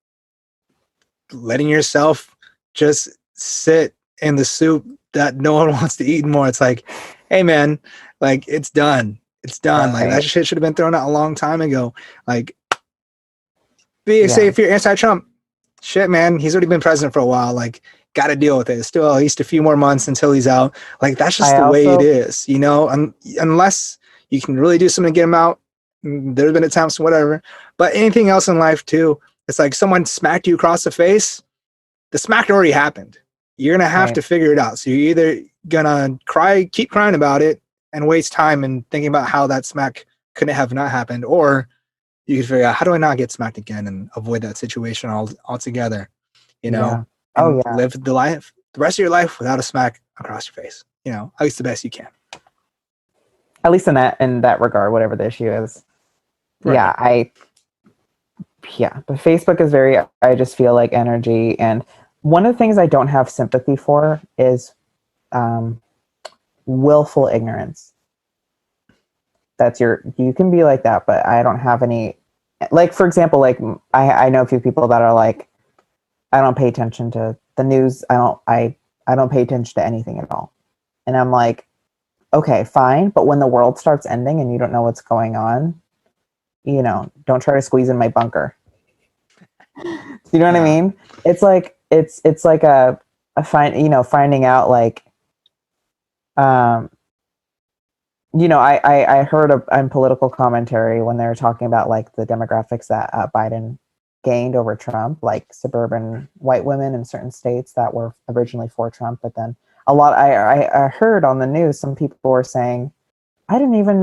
letting yourself just sit in the soup that no one wants to eat anymore. It's like, hey man, like it's done. It's done. Like that shit should have been thrown out a long time ago. Like, say if you're anti-Trump, shit, man, he's already been president for a while. Like, got to deal with it. It's still at least a few more months until he's out. Like, that's just the way it is, you know. Unless you can really do something to get him out. There's been attempts, whatever. But anything else in life too, it's like someone smacked you across the face. The smack already happened. You're gonna have to figure it out. So you're either gonna keep crying about it, and waste time and thinking about how that smack couldn't have not happened, or you could figure out, how do I not get smacked again and avoid that situation altogether, you know? Live the rest of your life without a smack across your face, you know, at least the best you can. At least in that regard, whatever the issue is. Right. But Facebook is I just feel like energy. And one of the things I don't have sympathy for is willful ignorance. You can be like that, but I don't have any, like, for example, like I know a few people that are like, I don't pay attention to the news. I don't pay attention to anything at all. And I'm like, okay, fine. But when the world starts ending and you don't know what's going on, you know, don't try to squeeze in my bunker. Do you know what I mean? It's like, it's like finding out like, you know, I heard in political commentary when they were talking about like the demographics that Biden gained over Trump, like suburban white women in certain states that were originally for Trump. But then I heard on the news, some people were saying, I didn't even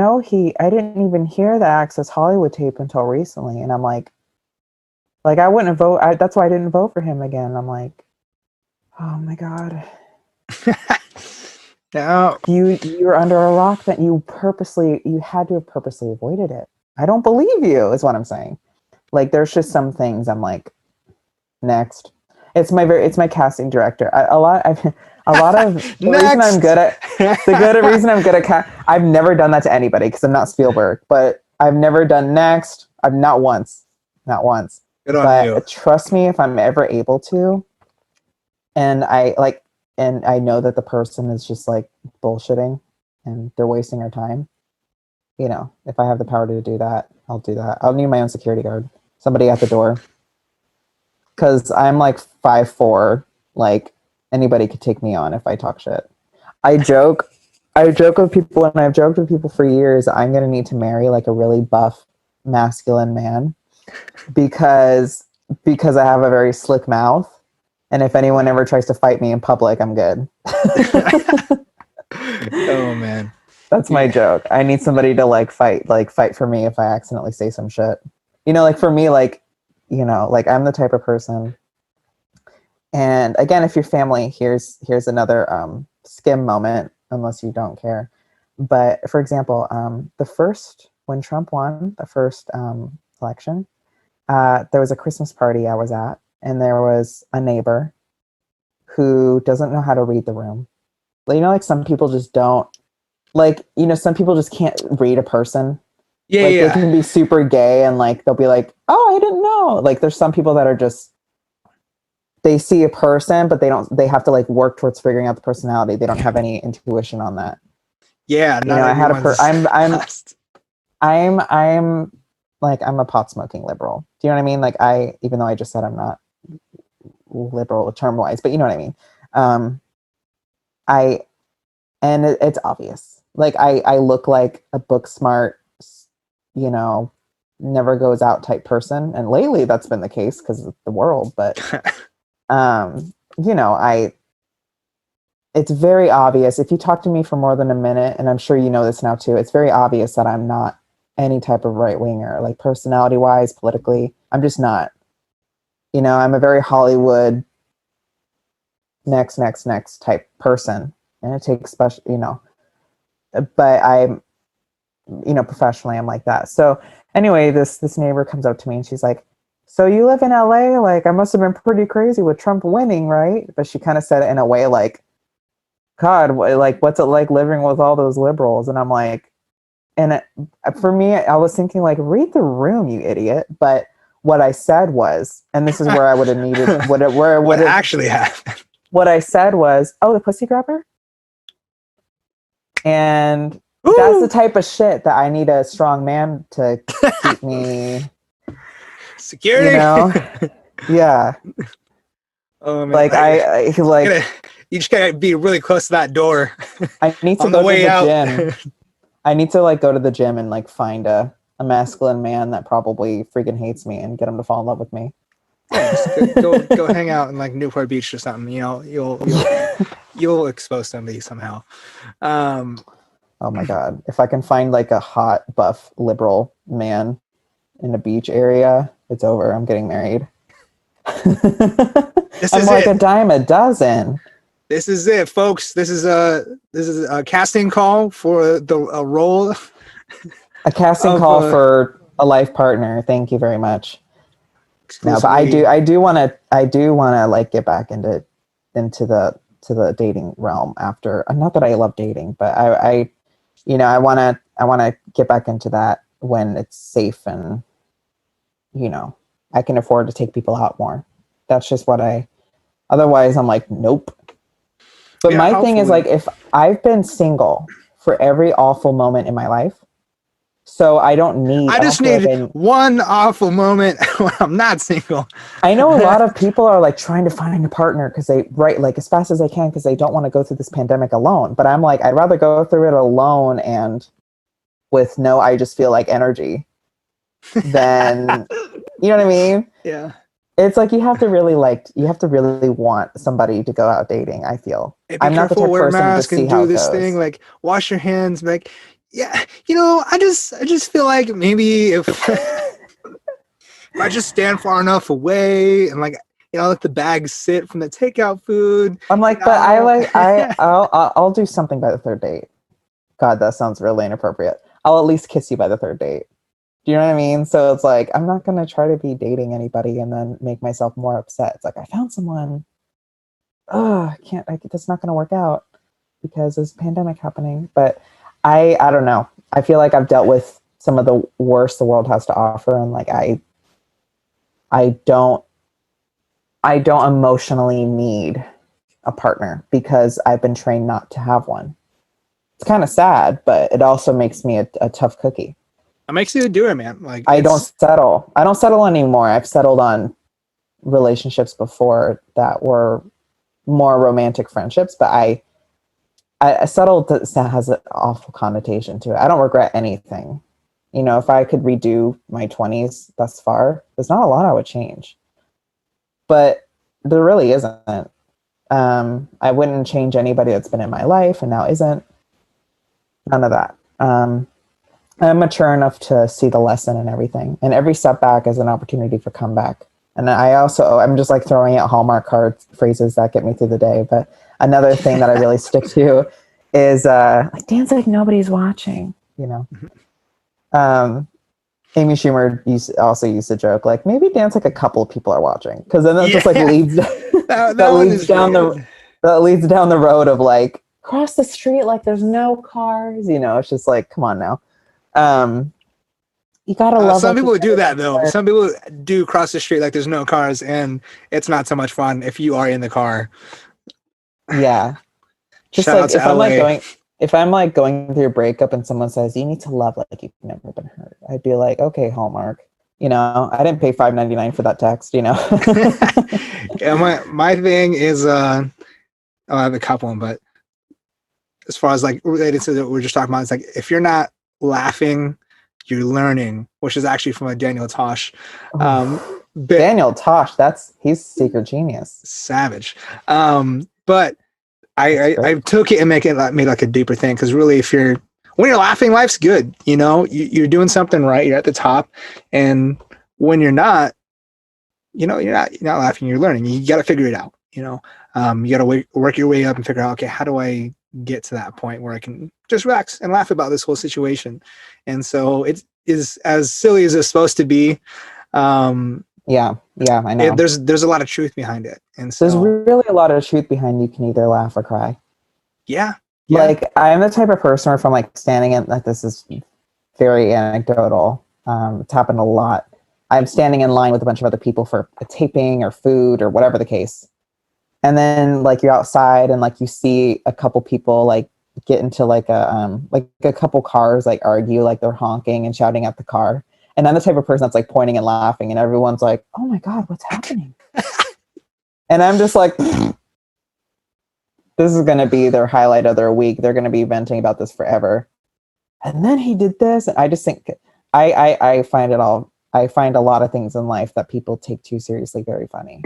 hear the Access Hollywood tape until recently. And I'm like I wouldn't vote. That's why I didn't vote for him again. I'm like, oh my God. No. You're under a rock that you had to have purposely avoided it. I don't believe you, is what I'm saying. Like, there's just some things I'm like, next. It's my casting director. The reason I'm good at I've never done that to anybody because I'm not Spielberg, but I've never done next. I've not once. Good on you. Trust me, if I'm ever able to, and I know that the person is just like bullshitting and they're wasting our time. You know, if I have the power to do that, I'll do that. I'll need my own security guard, somebody at the door. Because I'm like 5'4", like anybody could take me on if I talk shit. I joke with people, and I've joked with people for years, I'm going to need to marry like a really buff, masculine man because I have a very slick mouth. And if anyone ever tries to fight me in public, I'm good. Oh man. That's my joke. I need somebody to fight for me if I accidentally say some shit. You know, like for me, like, you know, like I'm the type of person. And again, if your family, here's another skim moment, unless you don't care. But for example, when Trump won the first election, there was a Christmas party I was at. And there was a neighbor who doesn't know how to read the room. You know, like some people just don't, like, you know, some people just can't read a person. They can be super gay and like, they'll be like, oh, I didn't know. Like there's some people that are just, they see a person, but they have to like work towards figuring out the personality. They don't have any intuition on that. Yeah. You know, I'm like, I'm a pot smoking liberal. Do you know what I mean? Like even though I just said I'm not liberal term wise, but you know what I mean? It's obvious. Like I look like a book smart, you know, never goes out type person. And lately that's been the case because of the world. But, you know, it's very obvious. If you talk to me for more than a minute, and I'm sure you know this now too, it's very obvious that I'm not any type of right winger, like personality wise, politically. I'm just not. You know, I'm a very Hollywood next type person. And it takes special, you know, but I'm, you know, professionally, I'm like that. So anyway, this neighbor comes up to me and she's like, so you live in LA? Like, I must have been pretty crazy with Trump winning, right? But she kind of said it in a way like, God, like, what's it like living with all those liberals? And I'm like, for me, I was thinking like, read the room, you idiot. But what I said was, and this is where I would have needed what actually happened. What I said was, "Oh, the pussy grabber," and Ooh. that's the type of shit that I need a strong man to keep me security. You know, yeah. Oh man, like I like you just gotta be really close to that door. I need to on go the way to the out. gym. I need to like go to the gym and like find a masculine man that probably freaking hates me and get him to fall in love with me. Yeah, just go hang out in like Newport Beach or something. You know, you'll expose somebody somehow. Oh my god! If I can find like a hot, buff, liberal man in a beach area, it's over. I'm getting married. I'm like a dime a dozen. This is it, folks. This is a casting call for a role. A casting call for a life partner. Thank you very much. No, but I do want to like get back into the dating realm after. Not that I love dating, but I want to get back into that when it's safe and I can afford to take people out more. That's just what otherwise I'm like, nope. But yeah, my thing is like, if I've been single for every awful moment in my life, so I don't need. I just need one awful moment when I'm not single. I know a lot of people are like trying to find a partner because they like as fast as they can because they don't want to go through this pandemic alone. But I'm like, I'd rather go through it alone and with no, I just feel like energy than, you know what I mean? Yeah. It's like you have to really want somebody to go out dating. I feel I'm not the type of person to just see how it goes. Thing like wash your hands, like. Yeah, I just feel like maybe if I just stand far enough away and like let the bag sit from the takeout food. I'm like, but I'll do something by the third date. God, that sounds really inappropriate. I'll at least kiss you by the third date. Do you know what I mean? So it's like I'm not gonna try to be dating anybody and then make myself more upset. It's like I found someone. Oh, I can't. That's not gonna work out because there's a pandemic happening, but. I don't know. I feel like I've dealt with some of the worst the world has to offer, and like I don't emotionally need a partner because I've been trained not to have one. It's kind of sad, but it also makes me a tough cookie. It makes you a doer, man. Like I don't settle. I don't settle anymore. I've settled on relationships before that were more romantic friendships, but I settled has an awful connotation to it. I don't regret anything. If I could redo my 20s thus far, there's not a lot I would change. But there really isn't. I wouldn't change anybody that's been in my life and now isn't. None of that. I'm mature enough to see the lesson and everything. And every setback is an opportunity for comeback. And I'm just like throwing out Hallmark card phrases that get me through the day. But another thing that I really stick to is like dance like nobody's watching, Amy Schumer also used to joke like maybe dance like a couple of people are watching because then that just like leads that leads down the road of like cross the street like there's no cars, it's just like come on now. You gotta love. Some people do that though. Some people do cross the street like there's no cars, and it's not so much fun if you are in the car. Yeah, just Shout like if I'm going through a breakup and someone says you need to love like you've never been hurt, I'd be like, okay, Hallmark. I didn't pay $5.99 for that text. Yeah, my thing is, I have a couple, but as far as like related to what we're just talking about, it's like if you're not laughing. You're learning, which is actually from a Daniel Tosh. Daniel Tosh, he's secret genius. Savage. But I took it and made like a deeper thing because really, when you're laughing, life's good. You're doing something right. You're at the top, and when you're not, you're not laughing. You're learning. You got to figure it out. You got to work your way up and figure out, okay, how do I get to that point where I can just relax and laugh about this whole situation. And so it is as silly as it's supposed to be. Yeah, I know. There's a lot of truth behind it. And so there's really a lot of truth behind you can either laugh or cry. Yeah. Like I'm the type of person where if I'm like standing in, like this is very anecdotal. It's happened a lot. I'm standing in line with a bunch of other people for a taping or food or whatever the case. And then like you're outside and like you see a couple people like get into like a couple cars like argue, like they're honking and shouting at the car. And I'm the type of person that's like pointing and laughing, and everyone's like, "Oh my God, what's happening?" And I'm just like, this is going to be their highlight of their week. They're going to be venting about this forever. And then he did this. And I just think I find a lot of things in life that people take too seriously very funny.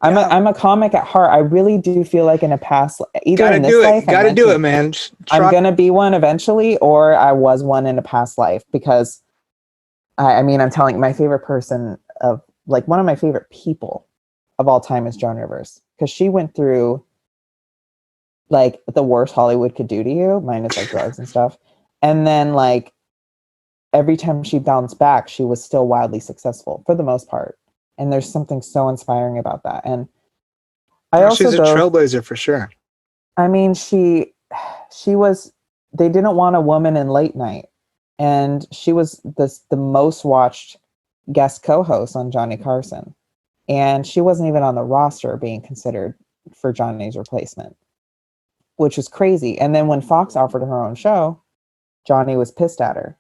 I'm a comic at heart. I really do feel like in a past, either in this life, gotta do it, man. I'm gonna be one eventually, or I was one in a past life. Because I mean, I'm telling my favorite person of like one of my favorite people of all time is Joan Rivers, because she went through like the worst Hollywood could do to you, minus like drugs and stuff, and then like every time she bounced back, she was still wildly successful for the most part. And there's something so inspiring about that. And she's a trailblazer for sure. I mean, she was, they didn't want a woman in late night. And she was the most watched guest co-host on Johnny Carson. And she wasn't even on the roster being considered for Johnny's replacement, which is crazy. And then when Fox offered her own show, Johnny was pissed at her.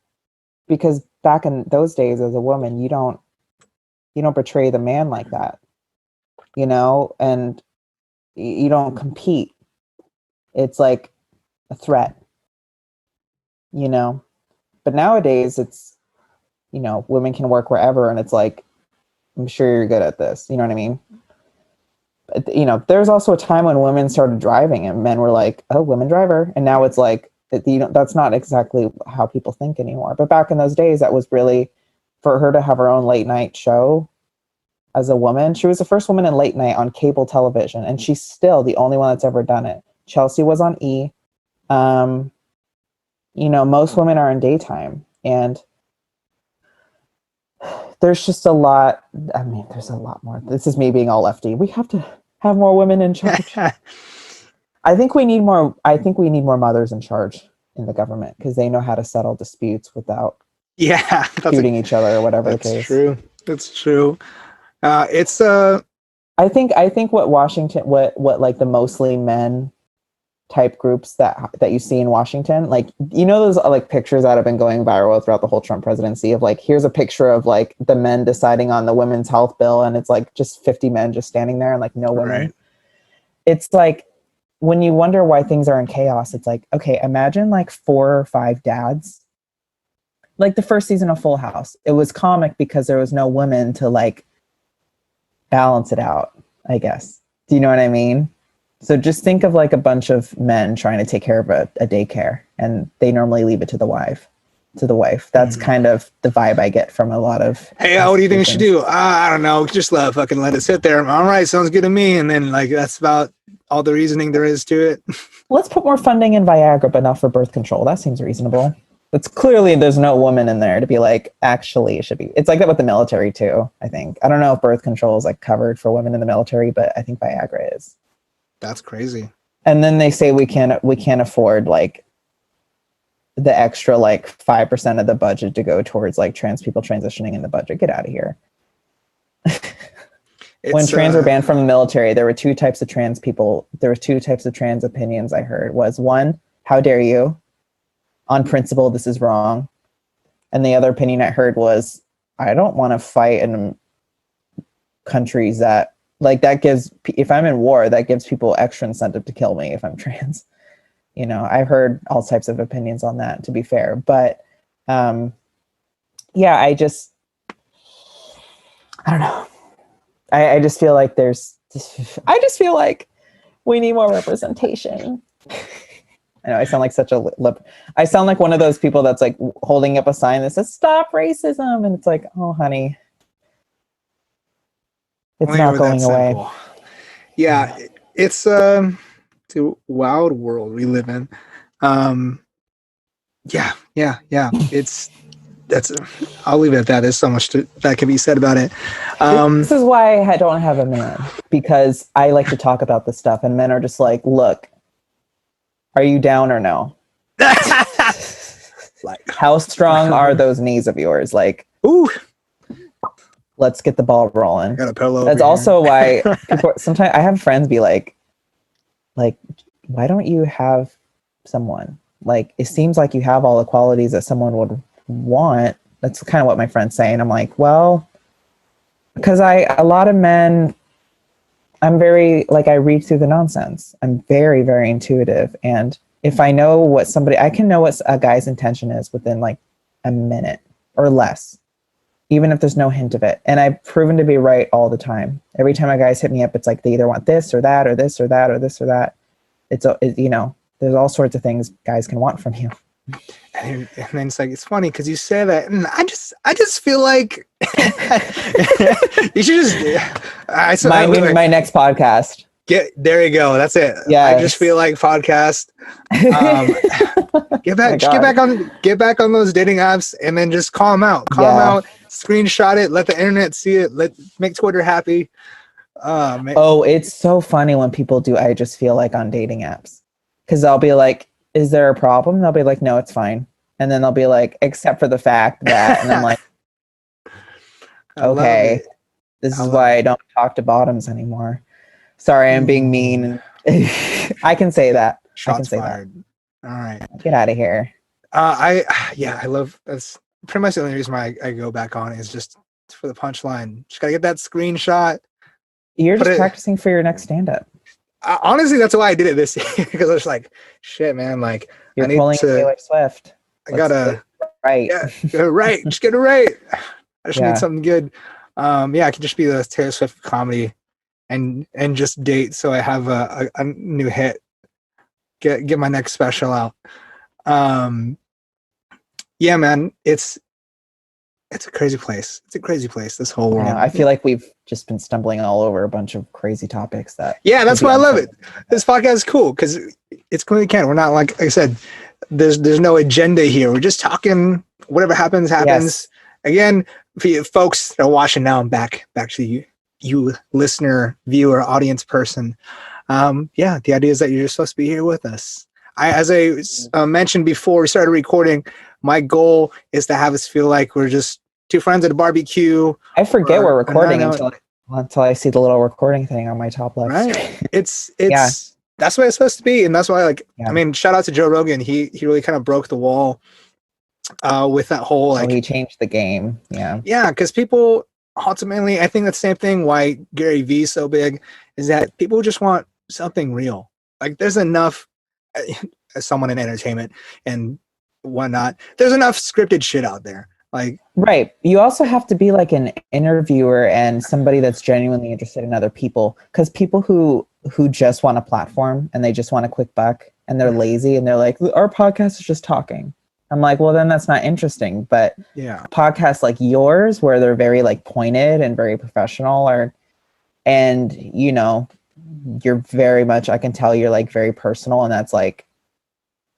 Because back in those days as a woman, you don't betray the man like that, you know, and you don't compete. It's like a threat, you know. But nowadays it's, you know, women can work wherever, and it's like, I'm sure you're good at this. You know what I mean? But, you know, there's also a time when women started driving and men were like, oh, women driver. And now it's like, you know, that's not exactly how people think anymore. But back in those days, that was really, for her to have her own late night show as a woman. She was the first woman in late night on cable television, and she's still the only one that's ever done it. Chelsea was on E. You know, most women are in daytime, and there's just a lot. I mean, there's a lot more. This is me being all lefty. We have to have more women in charge. I think we need more mothers in charge in the government, because they know how to settle disputes without shooting each other or whatever the case. That's true. It's I think what Washington, what like the mostly men type groups that you see in Washington, like, you know, those like pictures that have been going viral throughout the whole Trump presidency of like, here's a picture of like the men deciding on the women's health bill, and it's like just 50 men just standing there and like no women. Right. It's like, when you wonder why things are in chaos, it's like, okay, imagine like 4 or 5 dads. Like the first season of Full House, it was comic because there was no women to like balance it out, I guess. Do you know what I mean? So just think of like a bunch of men trying to take care of a daycare, and they normally leave it to the wife. That's kind of the vibe I get from a lot of. Hey, what do you think we should do? I don't know. Just fucking let it sit there. All right, sounds good to me. And then like that's about all the reasoning there is to it. Let's put more funding in Viagra, but not for birth control. That seems reasonable. It's clearly there's no woman in there to be like, actually it should be. It's like that with the military too, I think. I don't know if birth control is like covered for women in the military, but I think Viagra is. That's crazy. And then they say we can't afford like the extra like 5% of the budget to go towards like trans people transitioning in the budget. Get out of here. When trans were banned from the military, there were 2 types of trans people. There were 2 types of trans opinions I heard. Was one, how dare you? On principle, this is wrong. And the other opinion I heard was, I don't want to fight in countries that, like, that gives, if I'm in war, that gives people extra incentive to kill me if I'm trans. You know, I've heard all types of opinions on that, to be fair. But yeah, I don't know. I just feel like I just feel like we need more representation. I know I sound like such a I sound like one of those people that's like holding up a sign that says "Stop racism," and it's like, oh, honey, it's not going away. Yeah, it's a wild world we live in. Yeah. I'll leave it at that. There's so much that can be said about it. This is why I don't have a man, because I like to talk about this stuff, and men are just like, look, are you down or no? Like, how strong are those knees of yours? Like, ooh, let's get the ball rolling. Got a pillow. That's also why people, sometimes I have friends be like, why don't you have someone? Like, it seems like you have all the qualities that someone would want. That's kind of what my friend's saying. I'm like, well, because a lot of men, I'm very, like, I read through the nonsense. I'm very, very intuitive. And if I know what I can know what a guy's intention is within like a minute or less, even if there's no hint of it. And I've proven to be right all the time. Every time a guy's hit me up, it's like they either want this or that or this or that or this or that. It's you know, there's all sorts of things guys can want from you. And then it's like, it's funny because you say that, and I just feel like you should just. My next podcast. There you go. That's it. Yeah. I just feel like podcast. Get back on those dating apps, and then just call them out. Call them out. Screenshot it. Let the internet see it. Make Twitter happy. Oh, it's so funny when people do. I just feel like on dating apps, because I'll be like, "Is there a problem?" They'll be like, "No, it's fine." And then they'll be like, "Except for the fact that," and I'm like, "Okay, this is why I don't talk to bottoms anymore." Sorry, I'm being mean. I can say that. Shots fired. All right. Get out of here. I love, that's pretty much the only reason why I go back on is just for the punchline. Just gotta get that screenshot. You're just practicing for your next stand-up. Honestly, that's why I did it this year, because I was like, shit, man, like you're pulling Taylor Swift. I gotta right. Yeah, get it right. Just get it right. I just need something good. I could just be the Taylor Swift comedy and just date, so I have a new hit. Get my next special out. Yeah, man, it's a crazy place. It's a crazy place, this whole world. I feel like we've just been stumbling all over a bunch of crazy topics that. Yeah, that's why I love it. This podcast is cool because it's completely can. We're not, like I said, there's no agenda here. We're just talking. Whatever happens. Yes. Again, for you folks that are watching now, I'm back to you listener, viewer, audience person. The idea is that you're supposed to be here with us. As I mentioned before we started recording, my goal is to have us feel like we're just two friends at a barbecue. I forget we're recording until I see the little recording thing on my top left. Right. It's that's what it's supposed to be, and that's why I mean, shout out to Joe Rogan. He really kind of broke the wall with that whole he changed the game. Yeah, because people ultimately, I think that's the same thing why Gary Vee is so big, is that people just want something real. Like, there's enough as someone in entertainment and whatnot, there's enough scripted shit out there. Like, right. You also have to be like an interviewer and somebody that's genuinely interested in other people, because people who just want a platform and they just want a quick buck and they're lazy and they're like, our podcast is just talking. I'm like, well, then that's not interesting. But podcasts like yours, where they're very like pointed and very professional, and you know, you're very much, I can tell you're like very personal, and that's like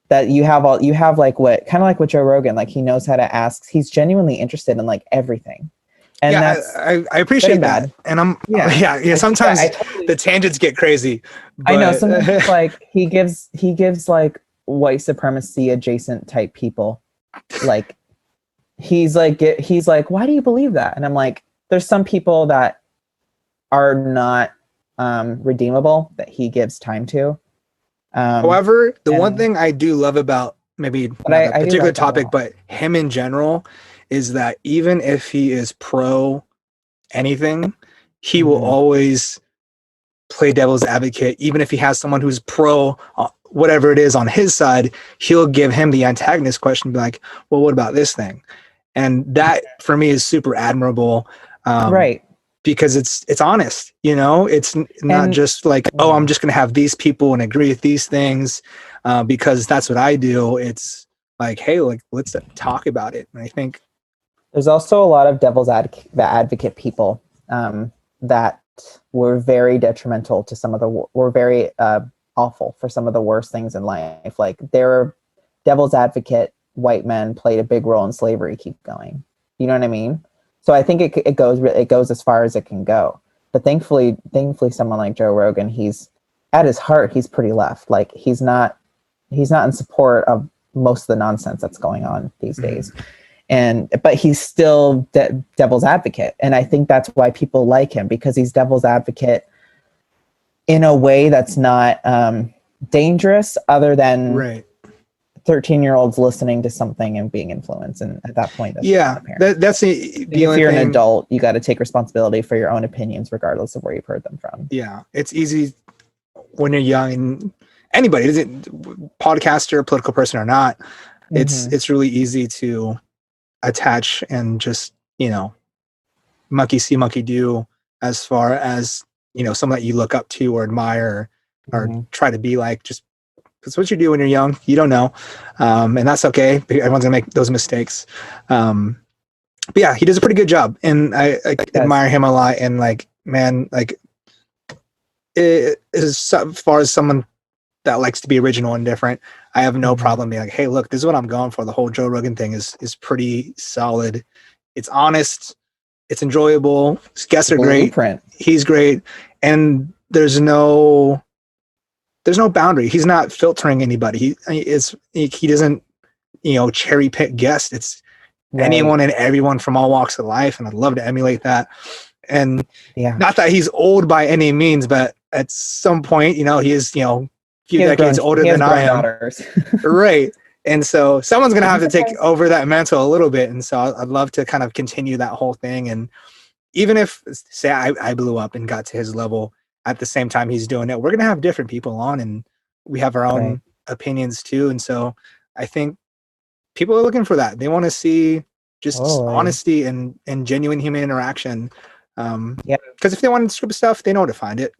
that you have like what kind of like with Joe Rogan, like he knows how to ask. He's genuinely interested in like everything. And that's I appreciate that. And I'm sometimes the tangents get crazy. But... I know sometimes like he gives like white supremacy adjacent type people, like he's like, why do you believe that? And I'm like, there's some people that are not redeemable that he gives time to. However, the one thing I do love about maybe not a particular topic, but him in general, is that even if he is pro anything, he will always play devil's advocate. Even if he has someone who's pro whatever it is on his side, he'll give him the antagonist question, be like, well, what about this thing? And that for me is super admirable. Right. Because it's honest, you know, it's not just like, oh, I'm just going to have these people and agree with these things because that's what I do. It's like, hey, like, let's talk about it. And I think there's also a lot of devil's advocate people that were very detrimental to were very awful for some of the worst things in life. Like, their devil's advocate white men played a big role in slavery. Keep going. You know what I mean? So I think it goes as far as it can go. But thankfully, someone like Joe Rogan, he's at his heart, he's pretty left. Like, he's not in support of most of the nonsense that's going on these days. but he's still devil's advocate. And I think that's why people like him, because he's devil's advocate in a way that's not dangerous, other than 13-year-olds listening to something and being influenced. And at that point, that's the if only you're thing. An adult, you got to take responsibility for your own opinions, regardless of where you've heard them from. Yeah, it's easy when you're young, and anybody, podcaster, political person or not, it's really easy to attach and just, monkey see, monkey do, as far as, someone that you look up to or admire or try to be like. Just that's what you do when you're young. You don't know, and that's okay. Everyone's gonna make those mistakes. But yeah, he does a pretty good job, and I admire him a lot. And man, as far as someone that likes to be original and different, I have no problem being like, hey, look, this is what I'm going for. The whole Joe Rogan thing is pretty solid. It's honest. It's enjoyable. His guests are great. He's great. And there's no boundary. He's not filtering anybody. He doesn't, cherry pick guests. It's anyone and everyone from all walks of life. And I'd love to emulate that. And not that he's old by any means, but at some point, he is, few decades older than I am. Right. And so someone's going to have to take over that mantle a little bit. And so I'd love to kind of continue that whole thing. And even if, say, I blew up and got to his level at the same time he's doing it, we're going to have different people on, and we have our own opinions too. And so I think people are looking for that. They want to see just honesty and genuine human interaction. Because if they want to script stuff, they know where to find it.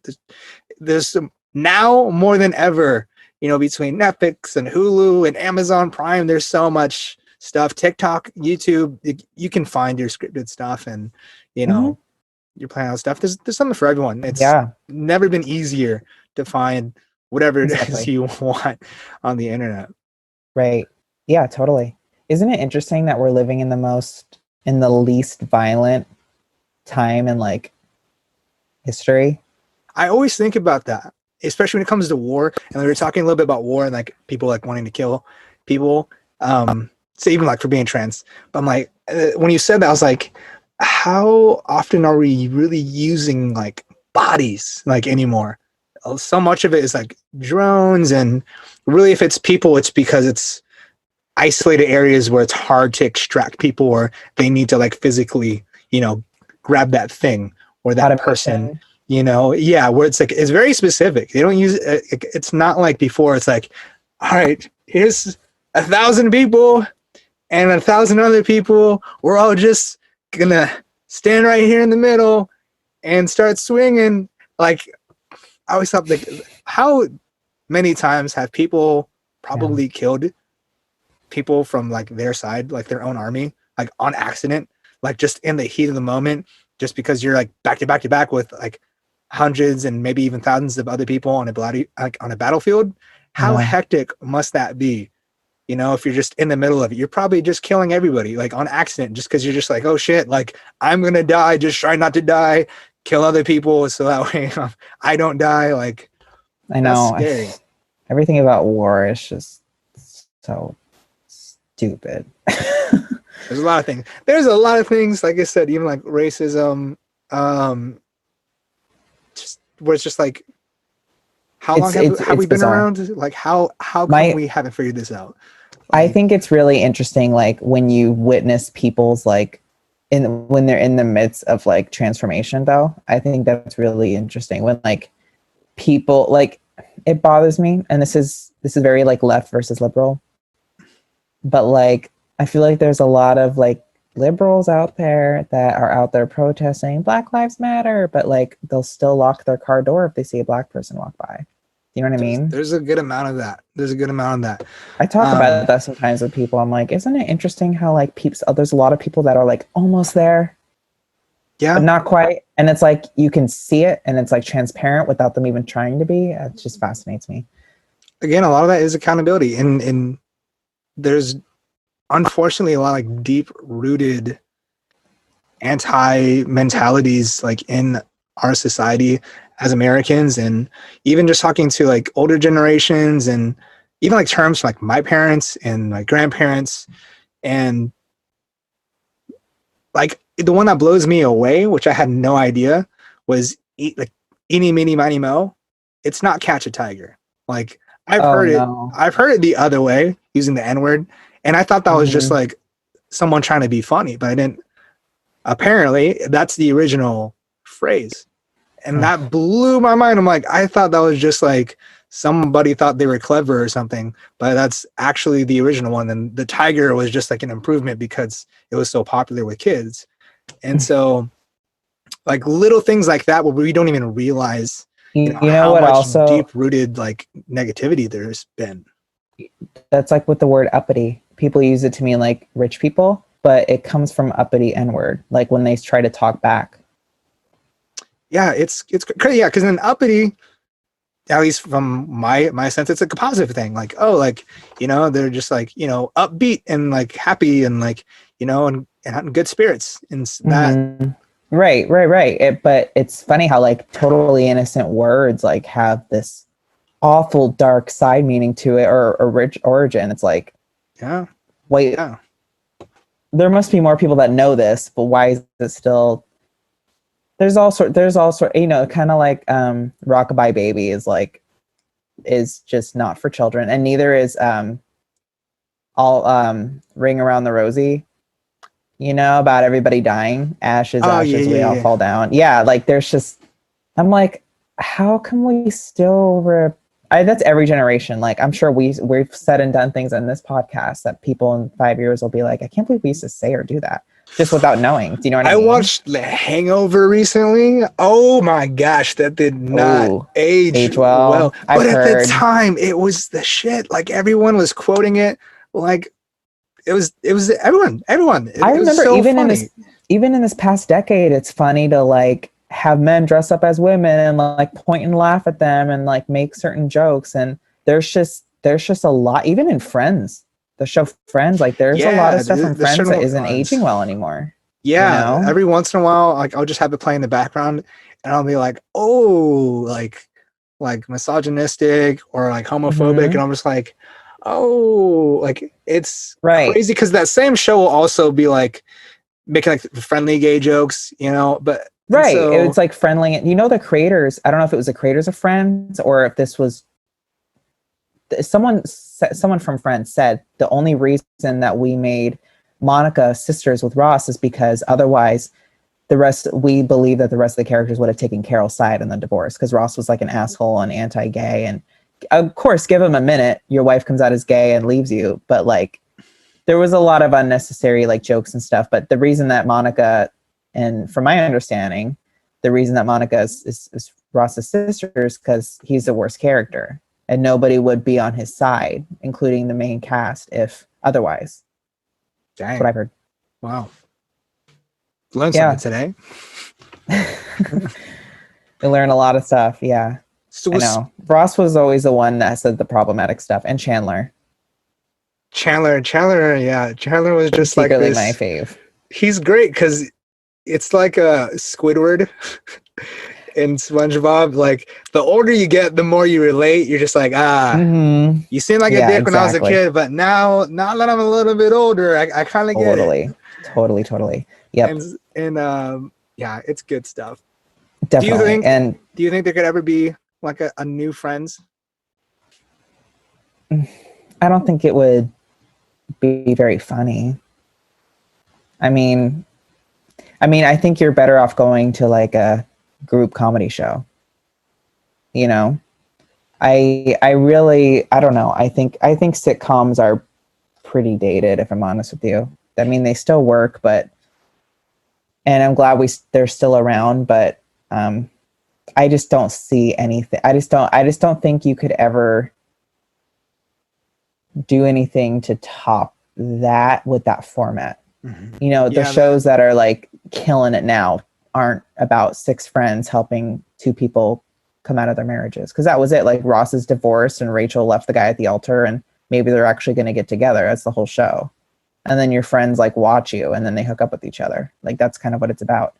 There's now more than ever, between Netflix and Hulu and Amazon Prime, there's so much stuff. TikTok, YouTube, you can find your scripted stuff, and you're playing out stuff. There's something for everyone. It's never been easier to find whatever it is you want on the internet. Right. Yeah, totally. Isn't it interesting that we're living in the least violent time in history? I always think about that, especially when it comes to war. And we were talking a little bit about war and people wanting to kill people. So even for being trans, but I'm like, when you said that, I was like, how often are we really using bodies anymore? So much of it is drones, and really if it's people, it's because it's isolated areas where it's hard to extract people, or they need to physically, grab that thing or that person, where it's very specific. They don't use it. It's not like before. It's all right, here's 1,000 people and 1,000 other people. We're all just gonna stand right here in the middle and start swinging. I always thought, how many times have people probably killed people from their side, their own army, on accident, just in the heat of the moment, just because you're back to back to back with hundreds and maybe even thousands of other people on a battlefield. How hectic must that be? If you're just in the middle of it, you're probably just killing everybody on accident, just because you're just oh shit, I'm gonna die, just try not to die, kill other people so that way I don't die. I know. Everything about war is just so stupid. There's a lot of things. There's a lot of things, like I said, even racism, just where it's just how long have we been bizarre. Around? How come we haven't figured this out? I think it's really interesting, when you witness people's when they're in the midst of transformation, though. I think that's really interesting when people it bothers me, and this is very left versus liberal, but I feel there's a lot of liberals out there that are out there protesting Black Lives Matter, but they'll still lock their car door if they see a Black person walk by. You know what I mean? There's a good amount of that. I talk about that sometimes with people. I'm isn't it interesting how there's a lot of people that are almost there, but not quite, and it's you can see it, and it's transparent without them even trying to be. It just fascinates me. Again, a lot of that is accountability, and there's unfortunately a lot of deep-rooted anti-mentalities in our society as Americans, and even just talking to older generations, and even terms from my parents and my grandparents, and like the one that blows me away, which I had no idea, was like eeny, meeny, miny, mo. It's not catch a tiger. Like Oh no. I've heard it the other way using the N word, and I thought that was just Hmm. like someone trying to be funny, but I didn't. Apparently, that's the original phrase, and that blew my mind. I'm like, I thought that was just like somebody thought they were clever or something, but that's actually the original one. And the tiger was just like an improvement because it was so popular with kids. And so, like little things like that, where we don't even realize, You know how what much also, deep rooted like negativity there's been. that's like with the word uppity. People use it to mean like rich people, but it comes from uppity N word, like when they try to talk back. Yeah, it's crazy. Yeah, because in uppity, at least from my sense, it's like a positive thing. Like, oh, like, they're just like, upbeat and like happy and like, and good spirits. And that, Hmm. Right. But it's funny how like totally innocent words like have this awful dark side meaning to it, or rich origin. It's like, yeah, wait, yeah. there must be more people that know this, but why is it still? There's all sort, kind of like Rockabye Baby is just not for children, and neither is all Ring Around the Rosie. About everybody dying, ashes, Oh yeah, ashes, we all yeah, fall down. Yeah, like there's just, I'm like, how can we still that's every generation. Like I'm sure we've said and done things in this podcast that people in 5 years will be like, I can't believe we used to say or do that just without knowing. Do you know what I I mean? watched The Hangover recently. Oh my gosh, that did not Oh, age age well. well. I've But at the heard. time, it was the shit. Like everyone was quoting it. Like it was everyone. I It was remember so funny. even in this past decade, it's funny to like have men dress up as women and like point and laugh at them and like make certain jokes. And there's just a lot, even in Friends, the show Friends, like there's a lot of Yeah, stuff from the Friends that show isn't aging was. well anymore. You Yeah, know? every once in a while, like I'll just have it play in the background, and I'll be like, oh, like misogynistic or like homophobic, and Hmm. I'm just like, oh, like it's Right. crazy because that same show will also be like making like friendly gay jokes, but and Right. so It's like friendly. The creators, I don't know if it was the creators of Friends or if this was someone from Friends said the only reason that we made Monica sisters with Ross is because otherwise we believe that the rest of the characters would have taken Carol's side in the divorce because Ross was like an asshole and anti-gay, and of course give him a minute, your wife comes out as gay and leaves you, but like there was a lot of unnecessary like jokes and stuff. But the reason that Monica, and from my understanding, the reason that Monica is Ross's sister is because he's the worst character and nobody would be on his side, including the main cast, if otherwise. That's what dang, I've heard. wow, learned something Yeah. today. We learn a lot of stuff. Yeah. So I was know. Ross was always the one that said the problematic stuff, and Chandler, Chandler, yeah, Chandler was just like secretly my this. fave. He's great because it's like a Squidward in SpongeBob. Like the older you get, the more you relate. You're just like, Hmm. you seemed like a Yeah, dick when I was a exactly. kid, but now that I'm a little bit older, I kind of get it. Totally. Yep, And yeah, it's good stuff. Do you definitely. think And do you think there could ever be like a new Friends? I don't think it would be very funny. I mean, I think you're better off going to like a group comedy show. You know, I don't know. I think sitcoms are pretty dated. If I'm honest with you, I mean they still work, but and I'm glad they're still around. But um, I just don't see anything. I just don't think you could ever do anything to top that with that format. Mm-hmm. The Yeah, shows that are like killing it now aren't about six friends helping two people come out of their marriages, because that was it. Like Ross is divorced and Rachel left the guy at the altar, and maybe they're actually going to get together. That's the whole show. And then your friends like watch you and then they hook up with each other. Like that's kind of what it's about.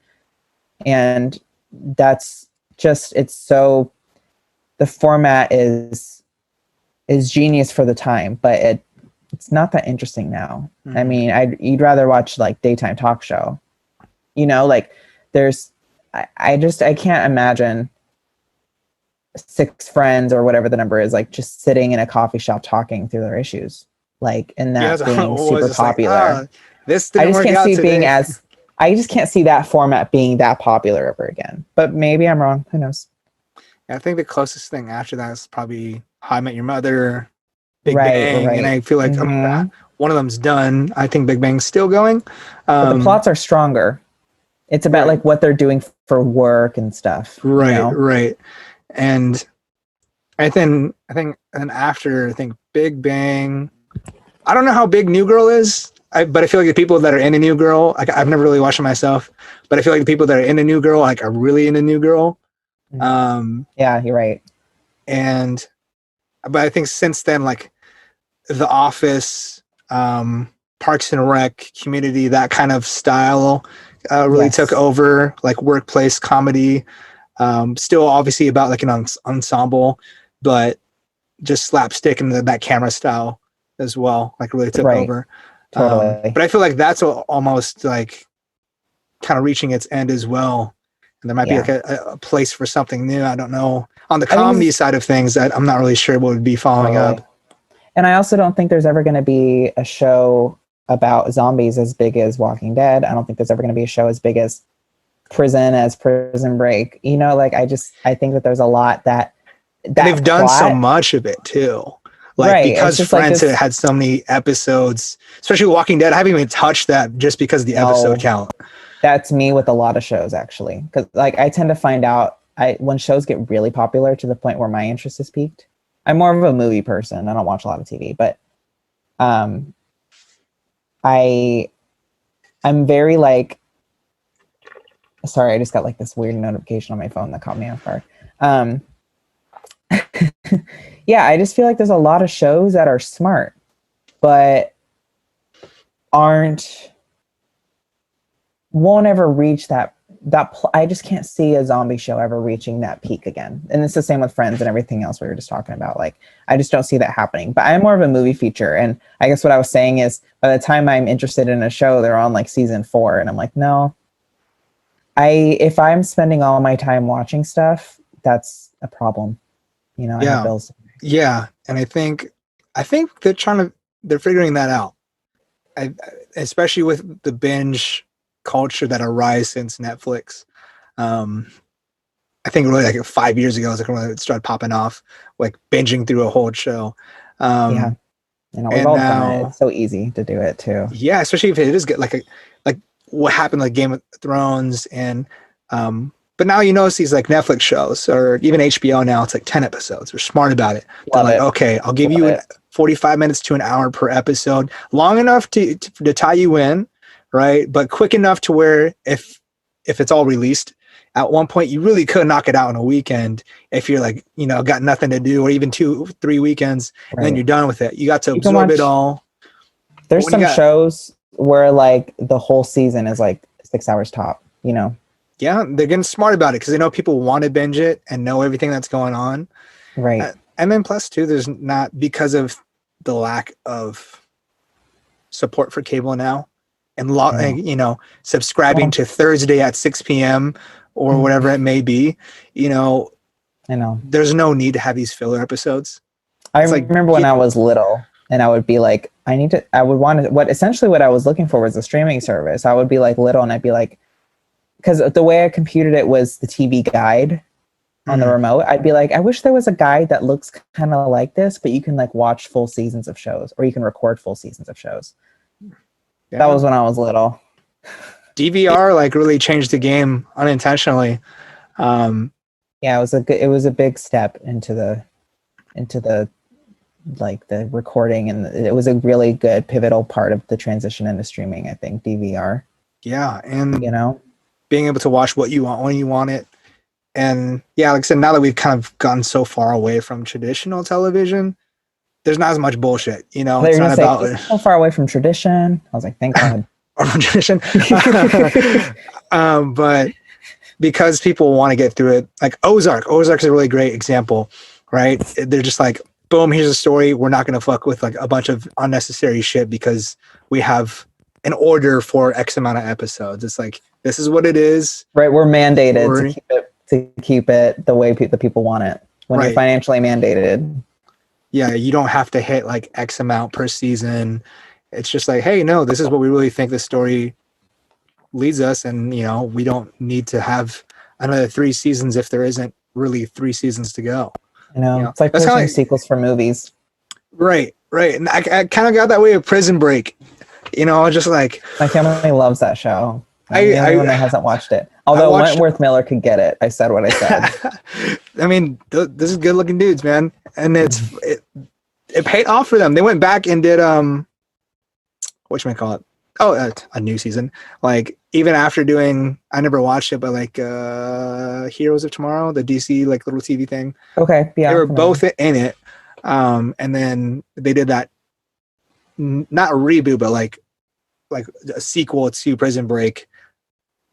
And that's just, it's so, the format is genius for the time, but it's not that interesting now. I mm-hmm. mean, you'd rather watch like daytime talk show. You know, like there's, I can't imagine 6 friends or whatever the number is, like just sitting in a coffee shop talking through their issues, like, and Yeah, that being super just like, popular. this I didn't just work can't out see it being today. as, I just can't see that format being that popular ever again. But maybe I'm wrong. Who knows? I think the closest thing after that is probably How I Met Your Mother, Big Right, Bang, and right. I feel like Hmm. one of them's done. I think Big Bang's still going. But the Um, plots are stronger. It's about right, like what they're doing for work and stuff, you right, know? right. And I think, and after I think Big Bang, I don't know how big New Girl is. But I feel like the people that are in a New Girl, like I've never really watched it myself, but I feel like the people that are in a New Girl, like are really in a New Girl. Mhm. Um, Yeah, you're right. and but I think since then, like The Office, Parks and Rec, Community, that kind of style really took Yes. over, like workplace comedy. Still obviously about like an ensemble, but just slapstick and that camera style as well, like really took Right. over. Totally. But I feel like that's almost like kind of reaching its end as well. And there might be like Yeah. a place for something new. I don't know. On the I think comedy side of things, I'm not really sure what would be following totally. up. And I also don't think there's ever going to be a show about zombies as big as Walking Dead. I don't think there's ever going to be a show as big as Prison Break. You know, like I think that there's a lot that And they've done so plot, much of it too. Like right? It's because just like Friends this. had so many episodes, especially Walking Dead. I haven't even touched that just because of the episode No, count. that's me with a lot of shows actually, because like I tend to find out when shows get really popular to the point where my interest is peaked. I'm more of a movie person. I don't watch a lot of TV, but um, I I'm very like, sorry, I just got like this weird notification on my phone that caught me off guard. Um, yeah, I just feel like there's a lot of shows that are smart, but aren't won't ever reach I just can't see a zombie show ever reaching that peak again. And it's the same with Friends and everything else we were just talking about. Like, I just don't see that happening. But I'm more of a movie feature. And I guess what I was saying is by the time I'm interested in a show, they're on like season 4. And I'm like, no, if I'm spending all my time watching stuff, that's a problem. You know, I have Yeah, bills. yeah, and I think they're figuring that out. I, especially with the binge culture that arose since Netflix. Um, I think really like 5 years ago is like when it started popping off, like binging through a whole show. Yeah. Um, You know, we've and all done it. It's now, so easy to do it too. yeah, especially if it is get like what happened like Game of Thrones and but now you notice these like Netflix shows or even HBO now, it's like 10 episodes. They're smart about it. They're Love like, it. okay, I'll give Love you 45 minutes to an hour per episode, long enough to tie you in, right? But quick enough to where if it's all released, at one point you really could knock it out in a weekend if you're like, you know, got nothing to do, or even 2-3 weekends, and then Right. you're done with it. You got to You can absorb it watch, all. But there's when you some got shows where like the whole season is like 6 hours top, you know? yeah, they're getting smart about it because they know people want to binge it and know everything that's going on. Right. And then plus too, there's not because of the lack of support for cable now and I know. you know, subscribing Well, to Thursday at 6 p.m. or whatever it may be, you know, I know. there's no need to have these filler episodes. I It's like, remember when yeah, I was little and I would be like, I would want to, what I was looking for was a streaming service. I would be like little and I'd be like, because the way I computed it was the TV guide on the mhm, remote. I'd be like, I wish there was a guide that looks kind of like this, but you can like watch full seasons of shows or you can record full seasons of shows. That yeah. was when I was little. DVR like really changed the game unintentionally. Um, Yeah, it was a big step into the like the recording, and it was a really good pivotal part of the transition into streaming, I think, DVR, yeah, and you know? being able to watch what you want when you want it. And yeah, like I said, now that we've kind of gotten so far away from traditional television, there's not as much bullshit. You know, They're it's gonna not say about it's so far away from tradition. I was like, thank God. or from tradition. But because people want to get through it, like Ozark's a really great example, right? They're just like, boom, here's a story. We're not going to fuck with like a bunch of unnecessary shit because we have an order for X amount of episodes. It's like, this is what it is. Right, we're mandated to keep it the way the people want it. When you're financially mandated. Yeah, you don't have to hit like X amount per season. It's just like, hey, no, this is what we really think the story leads us, and you know, we don't need to have another 3 seasons if there isn't really 3 seasons to go. You know, it's like pushing sequels for movies. Right. And I kind of got that way with Prison Break. You know, just like my family loves that show. I'm the only one that hasn't watched it. Although Wentworth Miller could get it. I said what I said. I mean, this is good looking dudes, man. And it paid off for them. They went back and did whatchamacallit? Oh, a new season. Like even after doing, I never watched it, but like Heroes of Tomorrow, the DC like little TV thing. Okay, yeah. They were both in it. And then they did that, not a reboot, but like a sequel to Prison Break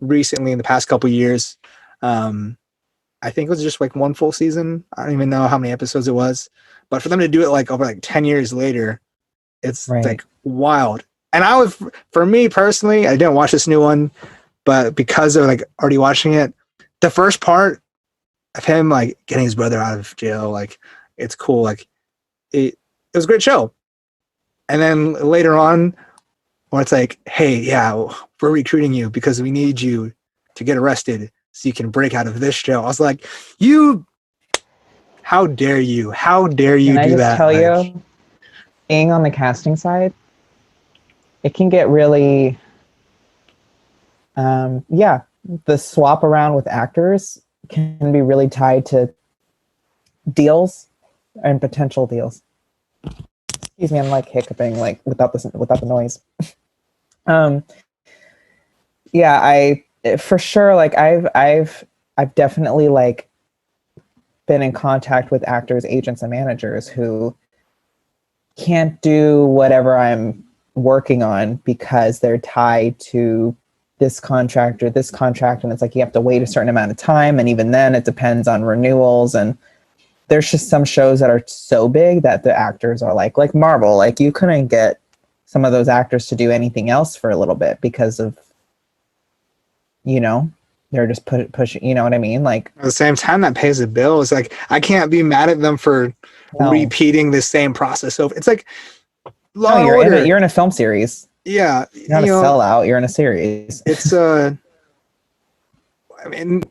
recently in the past couple years. I think it was just like 1 full season. I don't even know how many episodes it was, but for them to do it like over like 10 years later, it's like wild. And for me personally, I didn't watch this new one, but because of like already watching it, the first part of him like getting his brother out of jail, like it's cool. Like it was a great show. And then later on, where it's like, hey, yeah, we're recruiting you because we need you to get arrested so you can break out of this jail. I was like, how dare you? How dare you do that? Can I just tell you, being on the casting side, it can get really, the swap around with actors can be really tied to deals and potential deals. Excuse me, I'm like hiccuping like without the noise. I for sure like I've definitely like been in contact with actors, agents, and managers who can't do whatever I'm working on because they're tied to this contract, and it's like you have to wait a certain amount of time, and even then it depends on renewals, and there's just some shows that are so big that the actors are like Marvel, like you couldn't get some of those actors to do anything else for a little bit because of, you know, they're just pushing, you know what I mean? Like at the same time that pays the bills, like I can't be mad at them for repeating the same process. So it's like you're in a film series. Yeah. You're not a sellout, you're in a series. It's I mean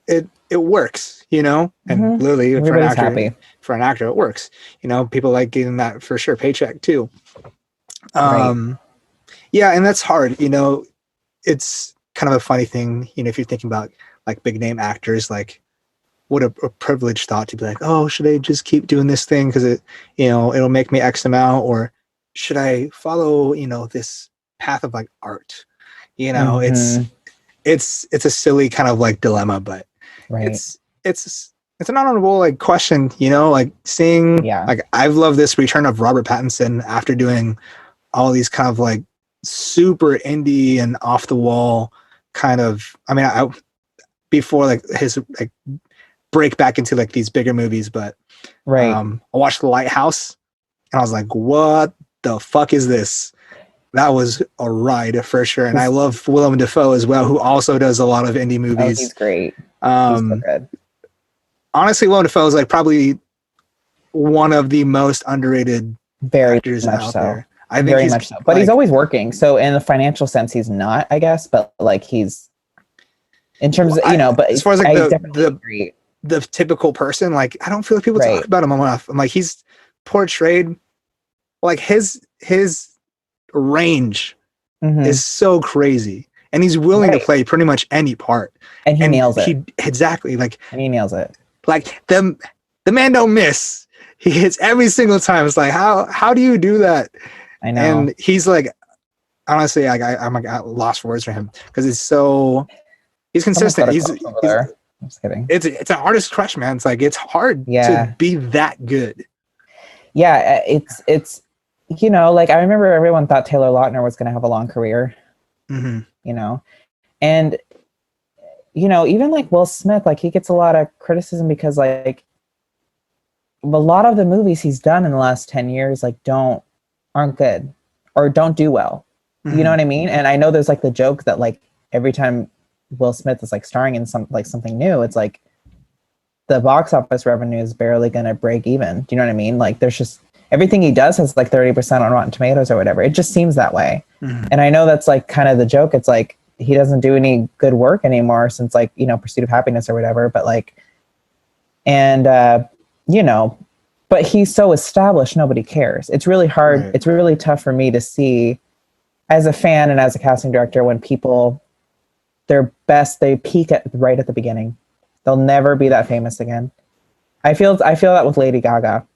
it works, you know, and literally for an actor it works. You know, people like getting that for sure paycheck too. Yeah, and that's hard, you know. It's kind of a funny thing, you know, if you're thinking about like big name actors, like what a privileged thought to be like, oh, should I just keep doing this thing because it, you know, it'll make me X amount, or should I follow, you know, this path of like art? You know, it's a silly kind of like dilemma, but it's an honorable like question, you know, like seeing like I've loved this return of Robert Pattinson after doing all these kind of like super indie and off the wall kind of, I mean, I before like his like break back into like these bigger movies, but I watched The Lighthouse and I was like, what the fuck is this? That was a ride for sure. And I love Willem Dafoe as well, who also does a lot of indie movies. He's great. He's so good. Honestly, Willem Dafoe is like probably one of the most underrated actors out there. I think very much so. But he's always working. So in the financial sense, he's not, I guess, but like he's in terms of, you know, but as far as like the typical person, like I don't feel like people talk about him enough. I'm like, he's portrayed like his range is so crazy, and he's willing to play pretty much any part, and he nails it. Exactly, like he nails it. Like the man don't miss. He hits every single time. It's like how do you do that? I know. And he's like, honestly, I'm like at lost for words for him because he's consistent. He's I'm just kidding. It's an artist crush, man. It's like it's hard to be that good. Yeah, it's you know, like I remember everyone thought Taylor Lautner was going to have a long career. You know, and you know, even like Will Smith, like he gets a lot of criticism because like a lot of the movies he's done in the last 10 years like aren't good or don't do well. You know what I mean? And I know there's like the joke that like every time Will Smith is like starring in something new, it's like the box office revenue is barely going to break even. Do you know what I mean? Like there's just everything he does has like 30% on Rotten Tomatoes or whatever. It just seems that way. Mhm. And I know that's like kind of the joke. It's like he doesn't do any good work anymore since like, Pursuit of Happiness or whatever. But like, and, but he's so established, nobody cares. It's really hard. Right. It's really tough for me to see as a fan and as a casting director when people, their best, they peak right at the beginning. They'll never be that famous again. I feel that with Lady Gaga.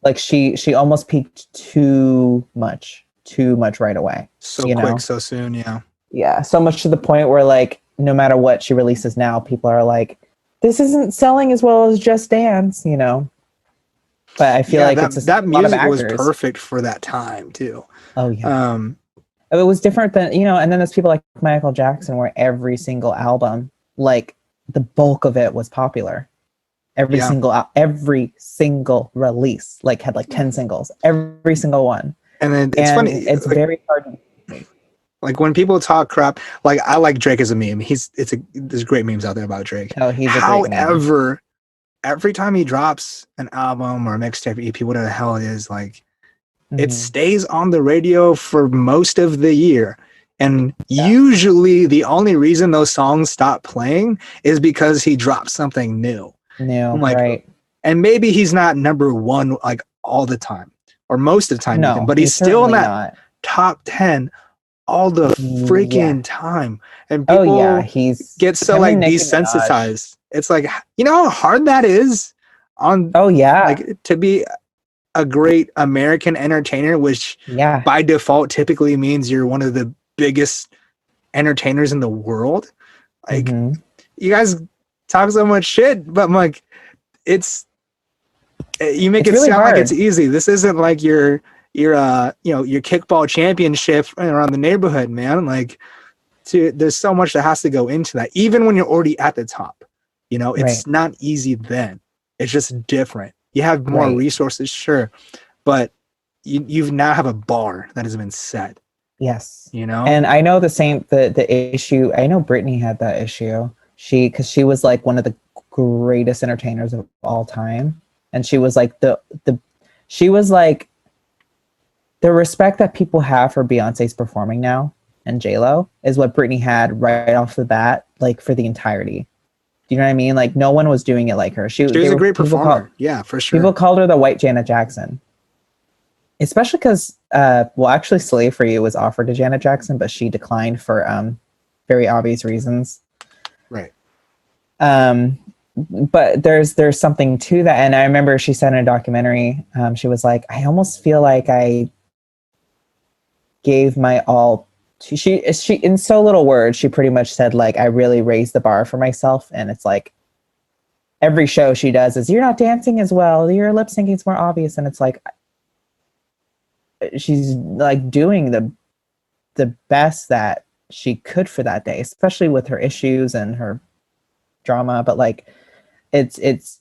Like she almost peaked too much right away. So quick, so soon, yeah. Yeah, so much to the point where like no matter what she releases now, people are like, this isn't selling as well as Just Dance, But I feel like that music was perfect for that time too. Oh yeah. It was different than, and then there's people like Michael Jackson where every single album, like the bulk of it was popular. Every single release like had like 10 singles, every single one. And then it's funny. It's like, very hard. Like when people talk crap, like I like Drake as a meme. There's great memes out there about Drake. Oh, he's However, every time he drops an album or a mixtape, EP, whatever the hell it is, like it stays on the radio for most of the year. And usually the only reason those songs stop playing is because he dropped something new. Like, right. And maybe he's not number one like all the time or most of the time, even, but he's still in that top 10 all the freaking time. And people get so like desensitized. It's like, how hard that is on like to be a great American entertainer, which by default typically means you're one of the biggest entertainers in the world. Like you guys talk so much shit, but I'm like, you make it really sound hard. Like it's easy. This isn't like your kickball championship around the neighborhood, man. Like there's so much that has to go into that. Even when you're already at the top, it's not easy then. It's just different. You have more resources, sure, but you now have a bar that has been set. Yes. And I know the issue. I know Britney had that issue. Because she was like one of the greatest entertainers of all time. And she was like she was like the respect that people have for Beyonce's performing now and J-Lo is what Britney had right off the bat, like for the entirety. Do you know what I mean? Like no one was doing it like her. She was a great performer. Yeah, for sure. People called her the white Janet Jackson. Especially because, actually Slave for You was offered to Janet Jackson, but she declined for very obvious reasons. Right. But there's something to that. And I remember she said in a documentary, she was like, I almost feel like I gave my all to, she in so little words, she pretty much said like, I really raised the bar for myself. And it's like, every show she does is, you're not dancing as well. Your lip syncing is more obvious. And it's like, she's like doing the best that she could for that day, especially with her issues and her drama. But like, it's,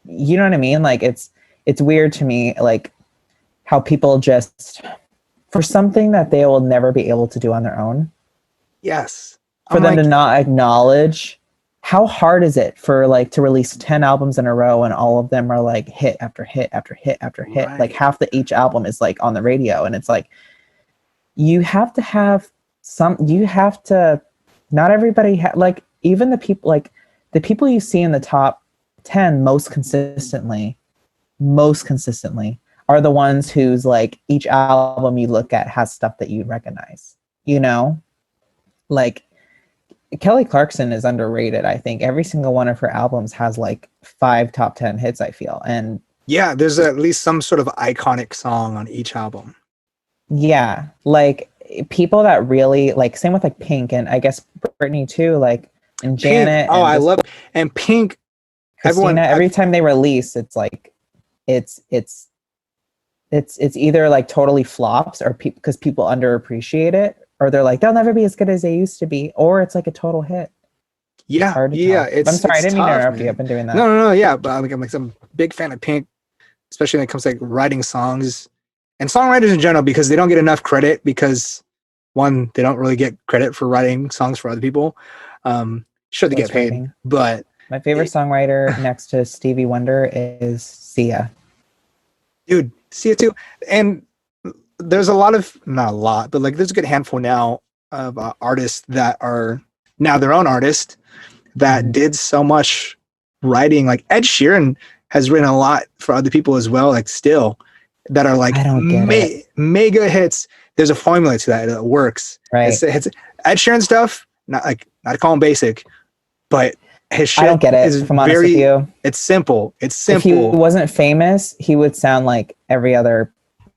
you know what I mean? Like it's weird to me, like how people just, for something that they will never be able to do on their own. Yes. For them to not acknowledge, how hard is it for like to release 10 albums in a row and all of them are like hit after hit after hit after hit. Right. Like half each album is like on the radio. And it's like, you have to have not everybody like even the people you see in the top 10 most consistently are the ones whose like each album you look at has stuff that you recognize, like Kelly Clarkson is underrated. I think every single one of her albums has like 5 top 10 hits, I feel. And yeah, there's at least some sort of iconic song on each album. Yeah. Like people that really like, same with like Pink and I guess Britney too, like, and Janet. Pink. Oh, I love, and Pink. Christina, every time they release, it's like, it's either like totally flops or because people underappreciate it, or they're like, they'll never be as good as they used to be, or it's like a total hit. Yeah, I'm sorry, I didn't mean to interrupt you. I've been doing that. No, yeah, but I'm like some big fan of Pink, especially when it comes to like writing songs and songwriters in general, because they don't get enough credit because one, they don't really get credit for writing songs for other people. Sure, they get paid, Ghostwriting. but My favorite songwriter next to Stevie Wonder is Sia. dude, see it too. And there's a lot of, not a lot, but like there's a good handful now of artists that are now their own artists that did so much writing. Like Ed Sheeran has written a lot for other people as well, like still, that are like I don't get it. mega hits. There's a formula to that that works. Right. It's Ed Sheeran stuff, not to call him basic, but his shit I don't get it, is if I'm honest with you. it's simple. It's If he simple. wasn't famous, he would sound like every other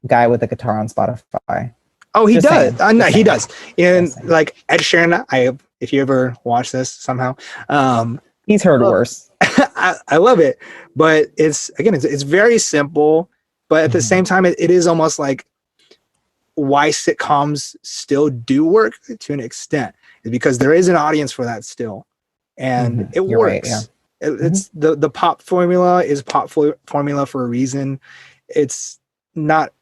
guy with a guitar on Spotify. Oh, he Just does. saying. No, Just he saying. does. And Just saying. like Ed Sheeran, if you ever watch this somehow, He's heard worse. I love it. But it's very simple. But at the same time, it is almost like why sitcoms still do work to an extent is because there is an audience for that still, and it You're right, works. yeah. It's the pop formula is formula for a reason. It's not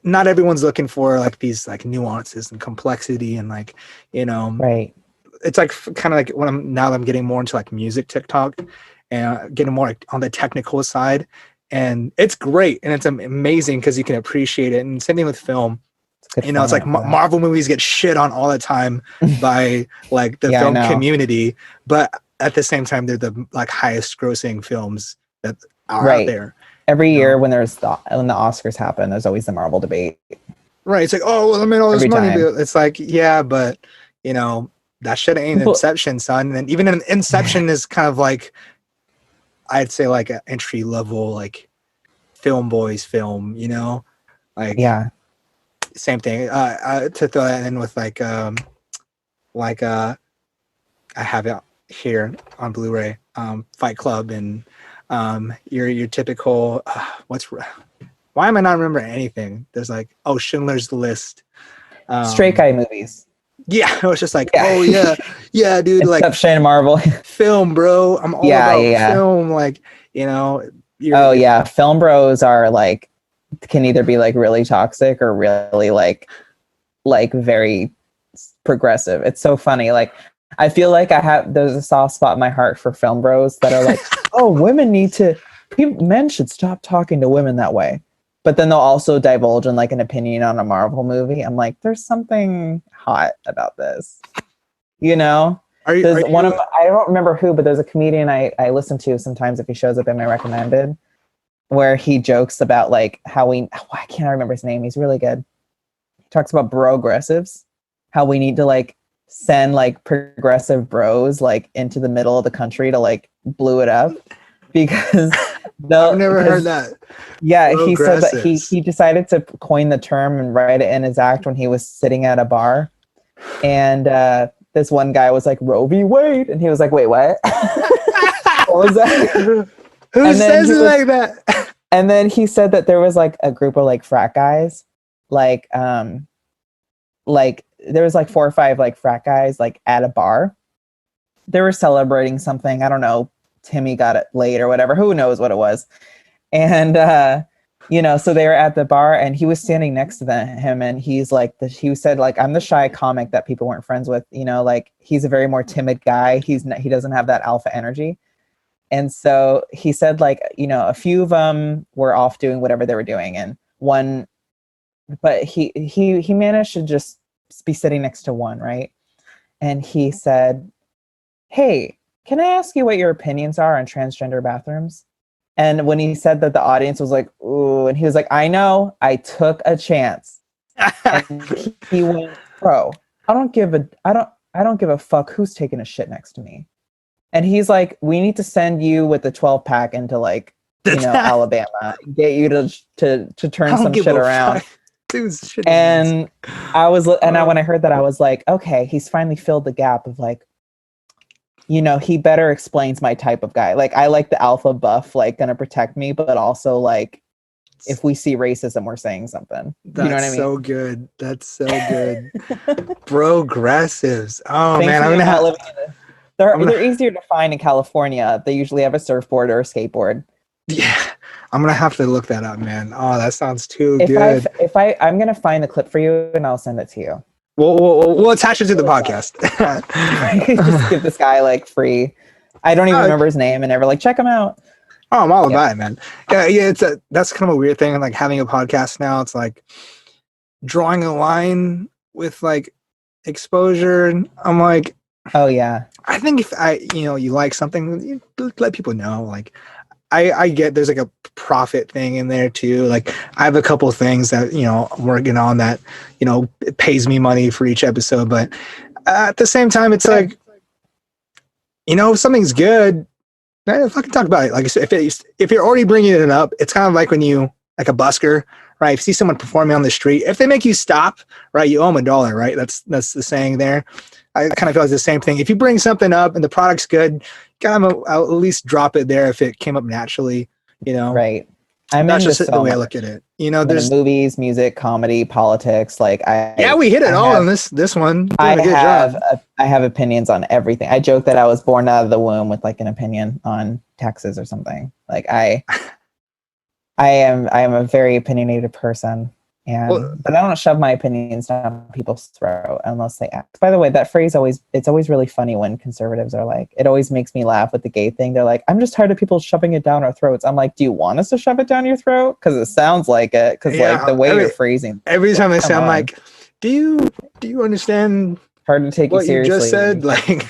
everyone's looking for like these like nuances and complexity and like, Right. it's like kind of like when I'm getting more into like music TikTok and getting more like on the technical side, and it's great and it's amazing because you can appreciate it. And same thing with film. It's like Marvel movies get shit on all the time by like the film community, but at the same time they're the like highest grossing films that are out there. Every year when the Oscars happen, there's always the Marvel debate. Right. It's like, oh, well, I made all this money. But it's like, yeah, but that shit ain't Inception, son. And even Inception is kind of like, I'd say like an entry level, like film boys film, like, same thing. To throw that in with like I have it here on Blu-ray, Fight Club and your typical why am I not remembering anything? There's like, Schindler's List, straight guy movies. Yeah, it was just like, oh yeah, dude, like Inception, Marvel, film, bro. I'm all about film, like film bros are like can either be like really toxic or really like very progressive. It's so funny. Like I feel like there's a soft spot in my heart for film bros that are like, oh, men should stop talking to women that way. But then they'll also divulge in like an opinion on a Marvel movie. I'm like, there's something hot about this. I don't remember who, but there's a comedian I listen to sometimes if he shows up in my recommended, where he jokes about like I can't remember his name. He's really good. He talks about bro-aggressives, how we need to like send like progressive bros like into the middle of the country to like blue it up because I've never heard that. Yeah, he said that he decided to coin the term and write it in his act when he was sitting at a bar, and this one guy was like, Roe v. Wade, and he was like, wait, what? What was that? Who says it like that? And then he said that there was like a group of like frat guys, like there was like 4 or 5 like frat guys like at a bar. They were celebrating something. I don't know. Timmy got it late or whatever. Who knows what it was? And so they were at the bar, and he was standing next to him, and he's like, he said like, I'm the shy comic that people weren't friends with. Like he's a very more timid guy. He doesn't have that alpha energy. And so he said like, a few of them were off doing whatever they were doing, and but he managed to just be sitting next to one, right? And he said, hey, can I ask you what your opinions are on transgender bathrooms? And when he said that, the audience was like, ooh, and he was like, I know, I took a chance. And he went, bro, I don't give a fuck who's taking a shit next to me. And he's like, we need to send you with the 12-pack into like, Alabama, get you to turn some shit around. And when I heard that, I was like, okay, he's finally filled the gap of like, he better explains my type of guy. Like, I like the alpha buff, like, gonna protect me, but also, like, if we see racism, we're saying something. That's you know what I mean? So good. That's so good. Progressives. Oh, man. I'm gonna they're easier to find in California. They usually have a surfboard or a skateboard. Yeah. I'm gonna have to look that up, man. Oh, that sounds too If good. I'm gonna find the clip for you and I'll send it to you. We'll attach it to the podcast. Just give this guy like free. I don't even Oh, remember his name, and never like check him out. oh, I'm all Yeah. about it, man. Yeah, that's kind of a weird thing. Like having a podcast now, it's like drawing a line with like exposure. I'm like, Oh yeah. I think if you like something, you let people know. Like, I get there's like a profit thing in there too. Like, I have a couple things that I'm working on that it pays me money for each episode, but at the same time, it's like if something's good, fucking talk about it. Like, if you're already bringing it up, it's kind of like when you like a busker, right? If you see someone performing on the street, if they make you stop, right, you owe them $1, right? That's the saying there. I kind of feel like the same thing. If you bring something up and the product's good, kind of I'll at least drop it there if it came up naturally. Right. I'm That's into just the so way I much. look at it. I'm into movies, music, comedy, politics. Like Yeah, we hit it I all have, on this one. I Doing a good have job. I have opinions on everything. I joke that I was born out of the womb with like an opinion on taxes or something. Like I am a very opinionated person, Well, but I don't shove my opinions down people's throat unless they ask. By the way, that phrase it's always really funny when conservatives are like, it always makes me laugh with the gay thing. They're like, I'm just tired of people shoving it down our throats. I'm like, do you want us to shove it down your throat? Because it sounds like it. Because like the way you're phrasing. Every time I say, I'm on. like, do you understand Hard to take what you you seriously. just said? Like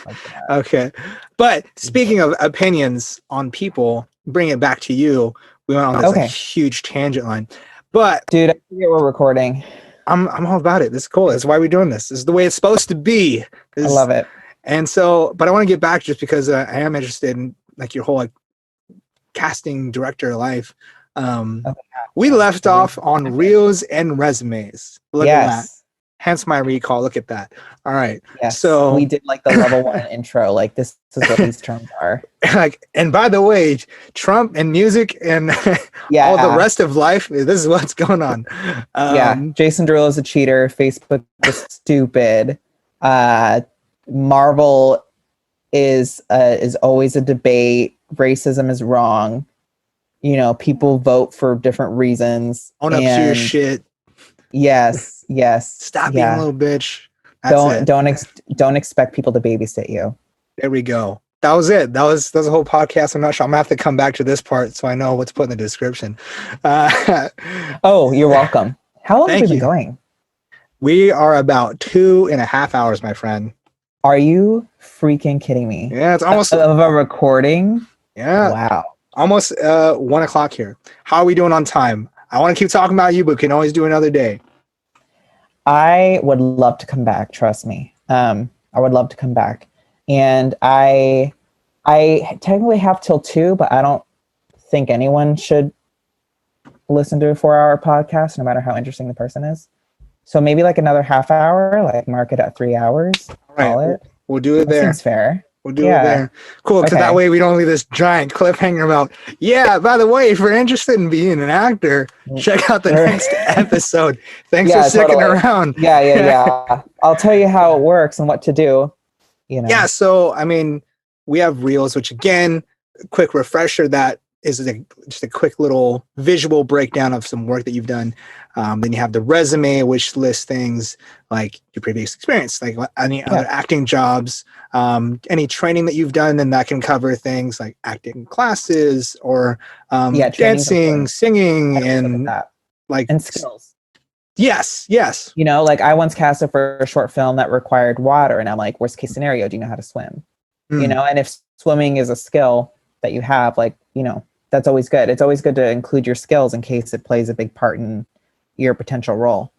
okay. But speaking of opinions on people, bring it back to you. We went on this like huge tangent line. But dude, I forget we're recording. I'm all about it. This is cool. That's why we're doing this. This is the way it's supposed to be. I love it. And so, but I want to get back just because I am interested in like your whole like casting director life. We left off on reels and resumes. Look at that. Hence my recall. Look at that. All right. Yes. So we did like the level 1 intro. Like this is what these terms are. Like, and by the way, Trump and music and all the rest of life. This is what's going on. Jason Derulo is a cheater. Facebook is stupid. Marvel is always a debate. Racism is wrong. People vote for different reasons. Own up to your shit. Yes. Stop being a little bitch. Don't expect people to babysit you. There we go. That was it. That was a whole podcast. I'm not sure. I'm gonna have to come back to this part so I know what to put in the description. Oh, you're welcome. How long have we been going? We are about 2.5 hours, my friend. Are you freaking kidding me? Yeah, it's almost of a recording. Yeah. Wow. Almost 1 o'clock here. How are we doing on time? I want to keep talking about you, but we can always do another day. I would love to come back. Trust me. I would love to come back. And I technically have till 2, but I don't think anyone should listen to a 4-hour podcast, no matter how interesting the person is. So maybe like another half hour, like mark it at 3 hours. All right. We'll do it there. Seems fair. We'll do it there. Cool. Because that way we don't leave this giant cliffhanger about, by the way, if you're interested in being an actor, check out the next episode. Thanks for sticking around. Yeah. I'll tell you how it works and what to do. Yeah. So, I mean, we have reels, which again, quick refresher, that is just a quick little visual breakdown of some work that you've done. Then you have the resume, which lists things like your previous experience, like any other acting jobs, any training that you've done, and that can cover things like acting classes or dancing, singing, and and skills. Yes. Like I once casted for a short film that required water, and I'm like, worst case scenario, do you know how to swim? And if swimming is a skill that you have, that's always good. It's always good to include your skills in case it plays a big part in your potential role.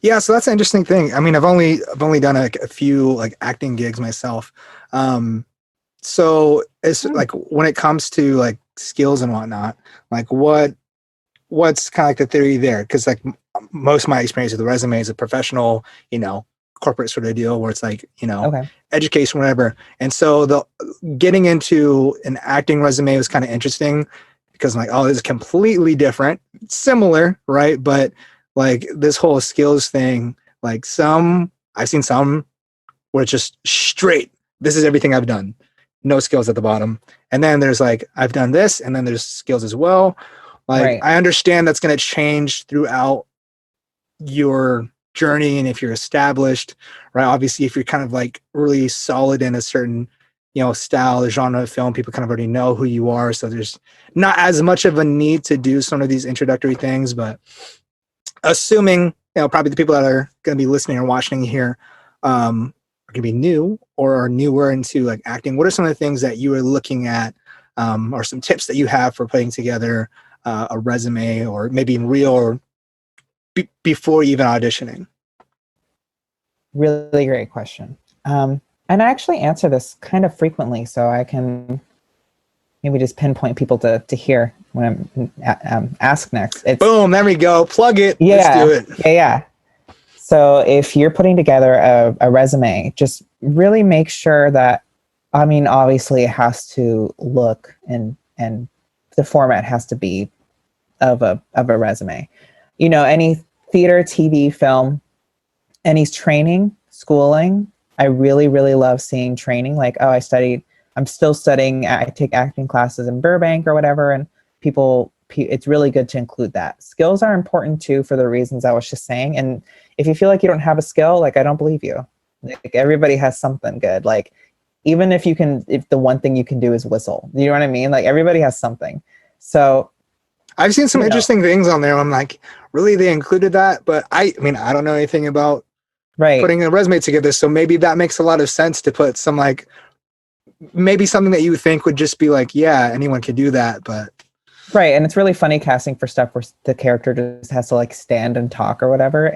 Yeah, so that's an interesting thing. I mean, I've only done a few like acting gigs myself. So it's like when it comes to like skills and whatnot, like what's kind of like the theory there? Because like most of my experience with the resume is a professional, corporate sort of deal where it's like, education, whatever. And so the getting into an acting resume was kind of interesting because I'm like, oh, this is completely different, similar, right? But like this whole skills thing, like I've seen some where it's just straight, this is everything I've done, no skills at the bottom. And then there's like, I've done this, and then there's skills as well. Like, Right. I understand that's going to change throughout your journey and if you're established, right? Obviously, if you're kind of like really solid in a certain, style, genre of film, people kind of already know who you are. So there's not as much of a need to do some of these introductory things. But assuming, probably the people that are going to be listening or watching here are going to be new or are newer into like acting, what are some of the things that you are looking at, or some tips that you have for putting together a resume, or maybe in real or before even auditioning? Really great question. And I actually answer this kind of frequently, so I can maybe just pinpoint people to hear when I'm asked next. Boom, there we go. Plug it. Yeah, Let's do it. Yeah. So if you're putting together a resume, just really make sure that, I mean, obviously it has to look and the format has to be of a resume. Any theater, TV, film, any training, schooling. I really, really love seeing training. Like, oh, I'm still studying, I take acting classes in Burbank or whatever. And it's really good to include that. Skills are important too, for the reasons I was just saying. And if you feel like you don't have a skill, like, I don't believe you. Like, everybody has something good. Like, even if the one thing you can do is whistle, you know what I mean? Like, everybody has something. So I've seen some interesting things on there. I'm like, really, they included that? But I mean, I don't know anything about putting a resume together. So maybe that makes a lot of sense to put some, like, maybe something that you think would just be like, yeah, anyone could do that. But right. And it's really funny casting for stuff where the character just has to like stand and talk or whatever.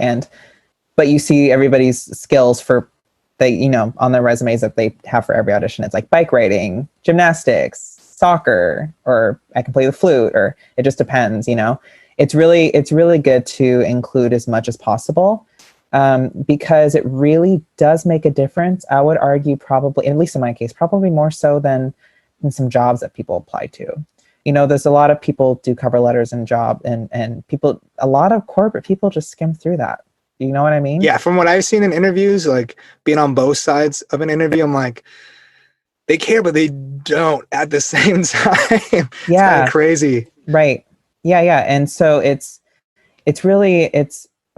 But you see everybody's skills on their resumes that they have for every audition. It's like bike riding, gymnastics, soccer, or I can play the flute, or it just depends, It's really good to include as much as possible, because it really does make a difference. I would argue probably, at least in my case, probably more so than some jobs that people apply to. There's a lot of people do cover letters and a lot of corporate people just skim through that. You know what I mean? Yeah, from what I've seen in interviews, like being on both sides of an interview, I'm like, they care, but they don't at the same time. It's kind of crazy. Right. Yeah. And so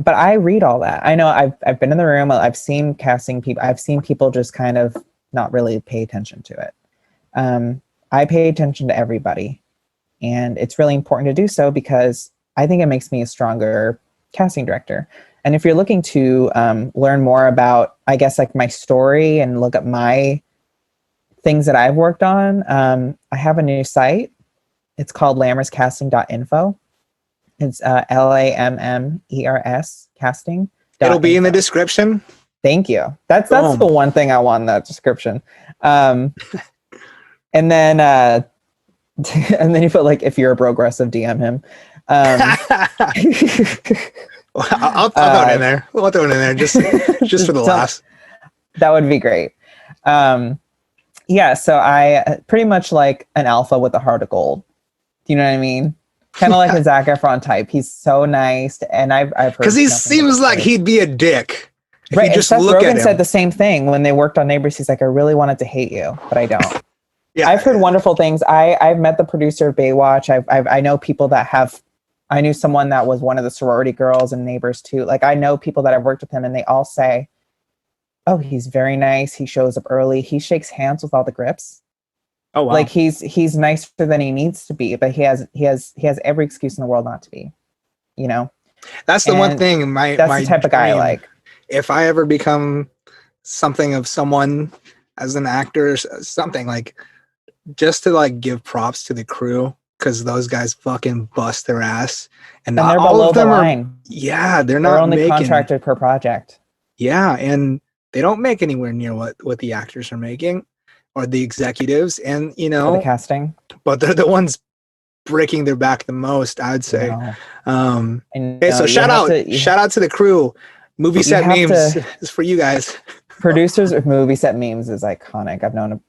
but I read all that. I know I've been in the room. I've seen casting people. I've seen people just kind of not really pay attention to it. I pay attention to everybody, and it's really important to do so because I think it makes me a stronger casting director. And if you're looking to learn more about, I guess, like my story and look at my things that I've worked on, I have a new site. It's called lammerscasting.info. It's LAMMERS casting. It'll be in the description. Thank you. That's the one thing I want in that description. And then you put, like, if you're a progressive, DM him. I'll throw it in there. We'll throw it in there just for the laughs. That would be great. Yeah, so I pretty much like an alpha with a heart of gold. Do you know what I mean? Kind of like a Zac Efron type. He's so nice, and I've heard, because he seems like he'd be a dick. Right, and Seth Rogen said the same thing when they worked on Neighbors. He's like, I really wanted to hate you, but I don't. Yeah, I've heard wonderful things. I've met the producer of Baywatch. I know people that have. I knew someone that was one of the sorority girls in Neighbors too. Like, I know people that have worked with him, and they all say, "Oh, he's very nice. He shows up early. He shakes hands with all the grips. Oh, wow. Like, he's nicer than he needs to be, but he has every excuse in the world not to be. That's the one thing. That's the type of guy I like. If I ever become something of someone as an actor, something, like, just to, like, give props to the crew, because those guys fucking bust their ass, and not they're all below of them the are. line. Yeah, they're only contracted per project. Yeah, and they don't make anywhere near what the actors are making, or the executives, and for the casting. But they're the ones breaking their back the most, I'd say. Okay, so shout out to the crew. Movie set memes is for you guys. Producers of movie set memes is iconic. I've known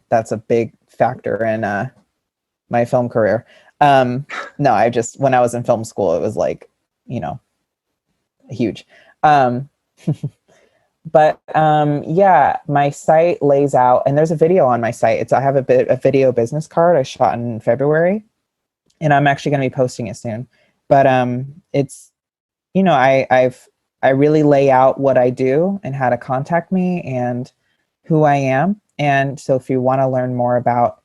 that's a big factor in my film career. No, when I was in film school, it was like, huge. But yeah, my site lays out, and there's a video on my site. I have a video business card I shot in February. and I'm actually going to be posting it soon. But it's, you know, I really lay out what I do and how to contact me and who I am. And so if you want to learn more about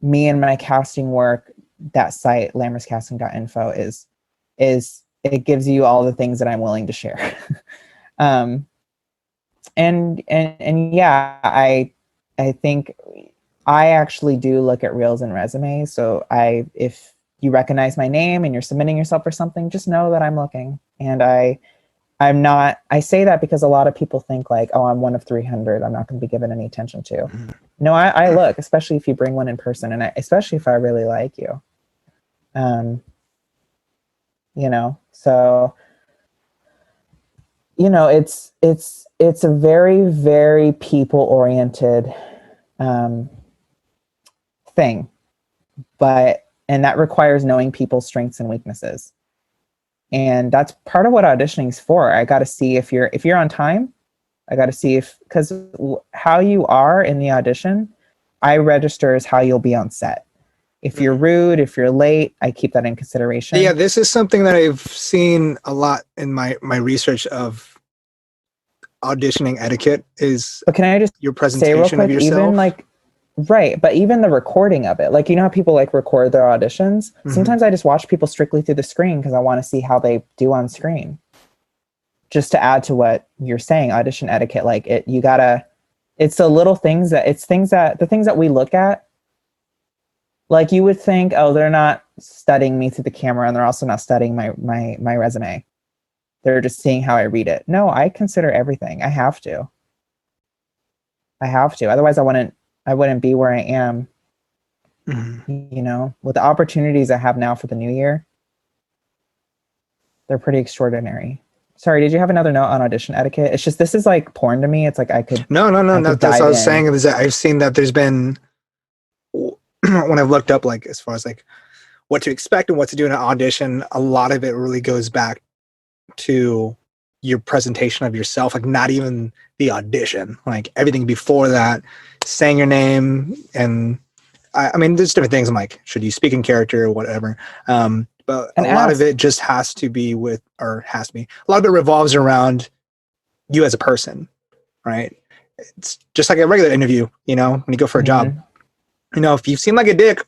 me and my casting work, that site, lammerscasting.info, is it gives you all the things that I'm willing to share. And yeah, I think I actually do look at reels and resumes. So if you recognize my name and you're submitting yourself for something, just know that I'm looking. And I'm not, I say that because a lot of people think like, oh, I'm one of 300. I'm not going to be given any attention to. No, I look, especially if you bring one in person, and especially if I really like you. You know, so, you know, it's a very, very people oriented thing, and that requires knowing people's strengths and weaknesses. And that's part of what auditioning is for. I got to see if you're on time. I got to see because how you are in the audition, I register as how you'll be on set. If you're rude, if you're late, I keep that in consideration. Yeah, this is something that I've seen a lot in my research of auditioning etiquette is. But can I just your presentation say real quick, of yourself? even like, right, but even the recording of it, like, you know how people like record their auditions? Sometimes I just watch people strictly through the screen because I want to see how they do on screen. Just to add to what you're saying, audition etiquette, like it's the little things the things that we look at. Like you would think, oh, they're not studying me through the camera, and they're also not studying my resume. They're just seeing how I read it. No, I consider everything. I have to. Otherwise, I wouldn't be where I am. You know, with the opportunities I have now for the new year, they're pretty extraordinary. Sorry, did you have another note on audition etiquette? It's just, this is like porn to me. It's like I could. No. That's what I was saying, is that I've seen that there's been, when I've looked up, like, as far as like what to expect and what to do in an audition, a lot of it really goes back to your presentation of yourself, like not even the audition, like everything before that, saying your name. And I mean, there's different things. I'm like, should you speak in character or whatever? But a lot of it just has to be a lot of it revolves around you as a person, right? It's just like a regular interview, you know, when you go for a job. You know, if you seem like a dick,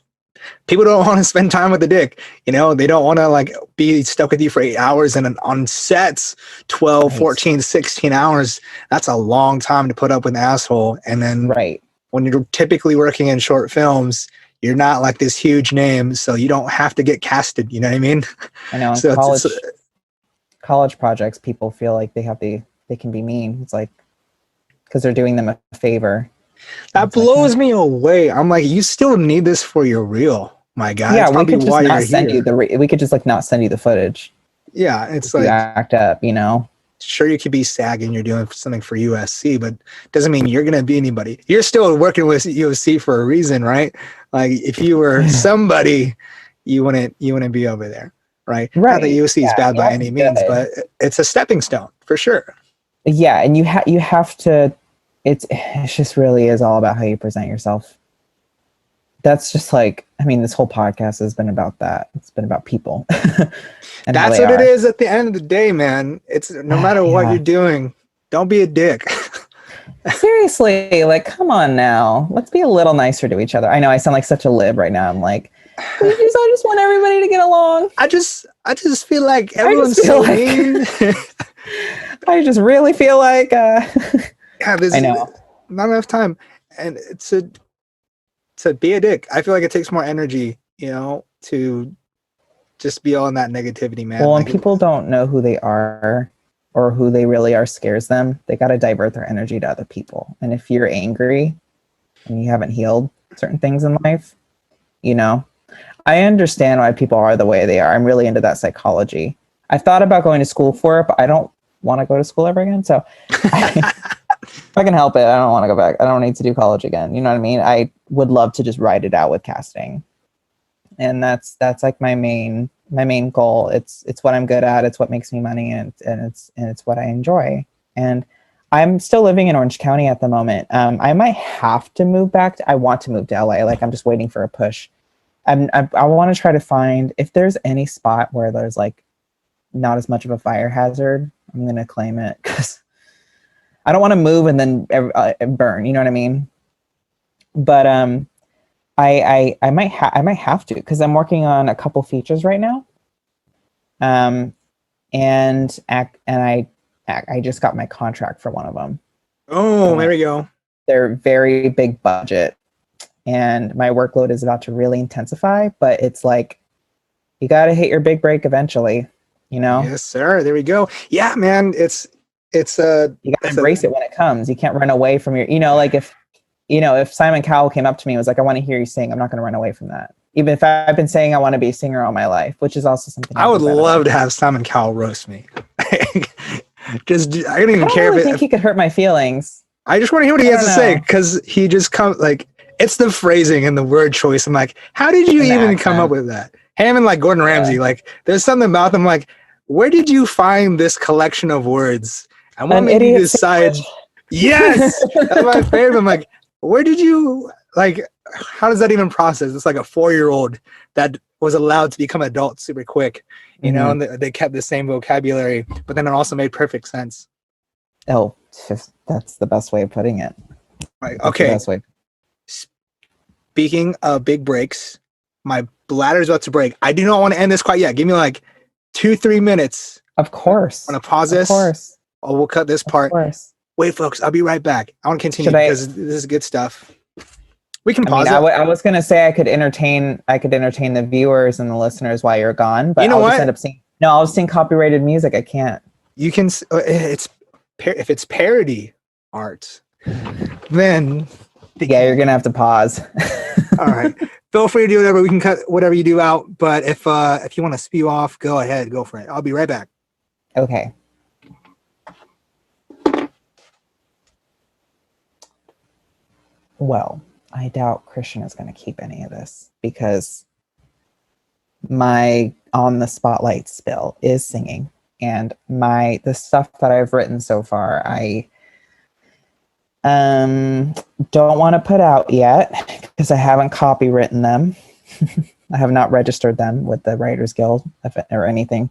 people don't want to spend time with a dick. You know, they don't want to like be stuck with you for 8 hours and on sets 12, 14, 16 hours. That's a long time to put up with an asshole. And then when you're typically working in short films, you're not like this huge name, so you don't have to get casted. You know what I mean? I know. So college projects, people feel like they can be mean. It's like, because they're doing them a favor. That blows me away. I'm like, you still need this for your reel, my guy. Yeah, we could just not send you we could just like not send you the footage. Yeah, it's like, you act up, you know. Sure, you could be SAG and you're doing something for USC, but doesn't mean you're gonna be anybody. You're still working with USC for a reason, right? Like if you were somebody, you wouldn't be over there, right? Not that USC is bad by any means, but it's a stepping stone for sure. Yeah, and you have to. It just really is all about how you present yourself. That's just like, I mean, this whole podcast has been about that. It's been about people. And that's what it is at the end of the day, man. It's no matter what you're doing, don't be a dick. Seriously, like, come on now. Let's be a little nicer to each other. I know I sound like such a lib right now. I'm like, I just want everybody to get along. I just feel like everyone's so mean. I just really feel like there's not enough time, and to be a dick. I feel like it takes more energy, you know, to just be all in that negativity, man. Well, when people don't know who they are or who they really are scares them, they got to divert their energy to other people. And if you're angry and you haven't healed certain things in life, you know, I understand why people are the way they are. I'm really into that psychology. I thought about going to school for it, but I don't want to go to school ever again. So if I can help it, I don't want to go back. I don't need to do college again. You know what I mean? I would love to just ride it out with casting. And that's like my main goal. It's what I'm good at. It's what makes me money, and it's what I enjoy. And I'm still living in Orange County at the moment. I might have to move back. I want to move to LA. Like, I'm just waiting for a push. I want to try to find if there's any spot where there's like not as much of a fire hazard. I'm gonna claim it because I don't want to move and then burn. You know what I mean? But I might have to because I'm working on a couple features right now. And I just got my contract for one of them. Oh, there we go. They're very big budget, and my workload is about to really intensify. But it's like you got to hit your big break eventually, you know. Yes, sir. There we go. Yeah, man. It's you got to embrace it when it comes. You can't run away from your, like if Simon Cowell came up to me and was like, I want to hear you sing, I'm not going to run away from that. Even if I've been saying I want to be a singer all my life, which is also something I would love to have Simon Cowell roast me. Just I don't even care if I think he could hurt my feelings. I just want to hear what he has to say because he just comes like it's the phrasing and the word choice. I'm like, how did you even come up with that? Him and like Gordon Ramsay, like there's something about them. Like, where did you find this collection of words? And what made you decide? Yes, that's my favorite. I'm like, where did you like? How does that even process? It's like a 4-year-old that was allowed to become adult super quick, you know, and they kept the same vocabulary, but then it also made perfect sense. Oh, that's the best way of putting it. Right. Okay. Speaking of big breaks, my bladder's about to break. I do not want to end this quite yet. Give me like 2-3 minutes. Of course. I want to pause this. Of course. Oh, we'll cut this part. Of course. Wait, folks, I'll be right back. I want to continue because this is good stuff. We can pause it. I was going to say I could entertain the viewers and the listeners while you're gone, but you know I'll what? just end up seeing. No, I'll sing copyrighted music. I can't. You can. If it's parody art, then yeah, you're gonna have to pause. All right. Feel free to do whatever. We can cut whatever you do out. But if you want to spew off, go ahead, go for it. I'll be right back. Okay. Well, I doubt Christian is going to keep any of this because my on the spotlight spill is singing, and the stuff that I've written so far, I don't want to put out yet because I haven't copywritten them. I have not registered them with the Writers Guild or anything.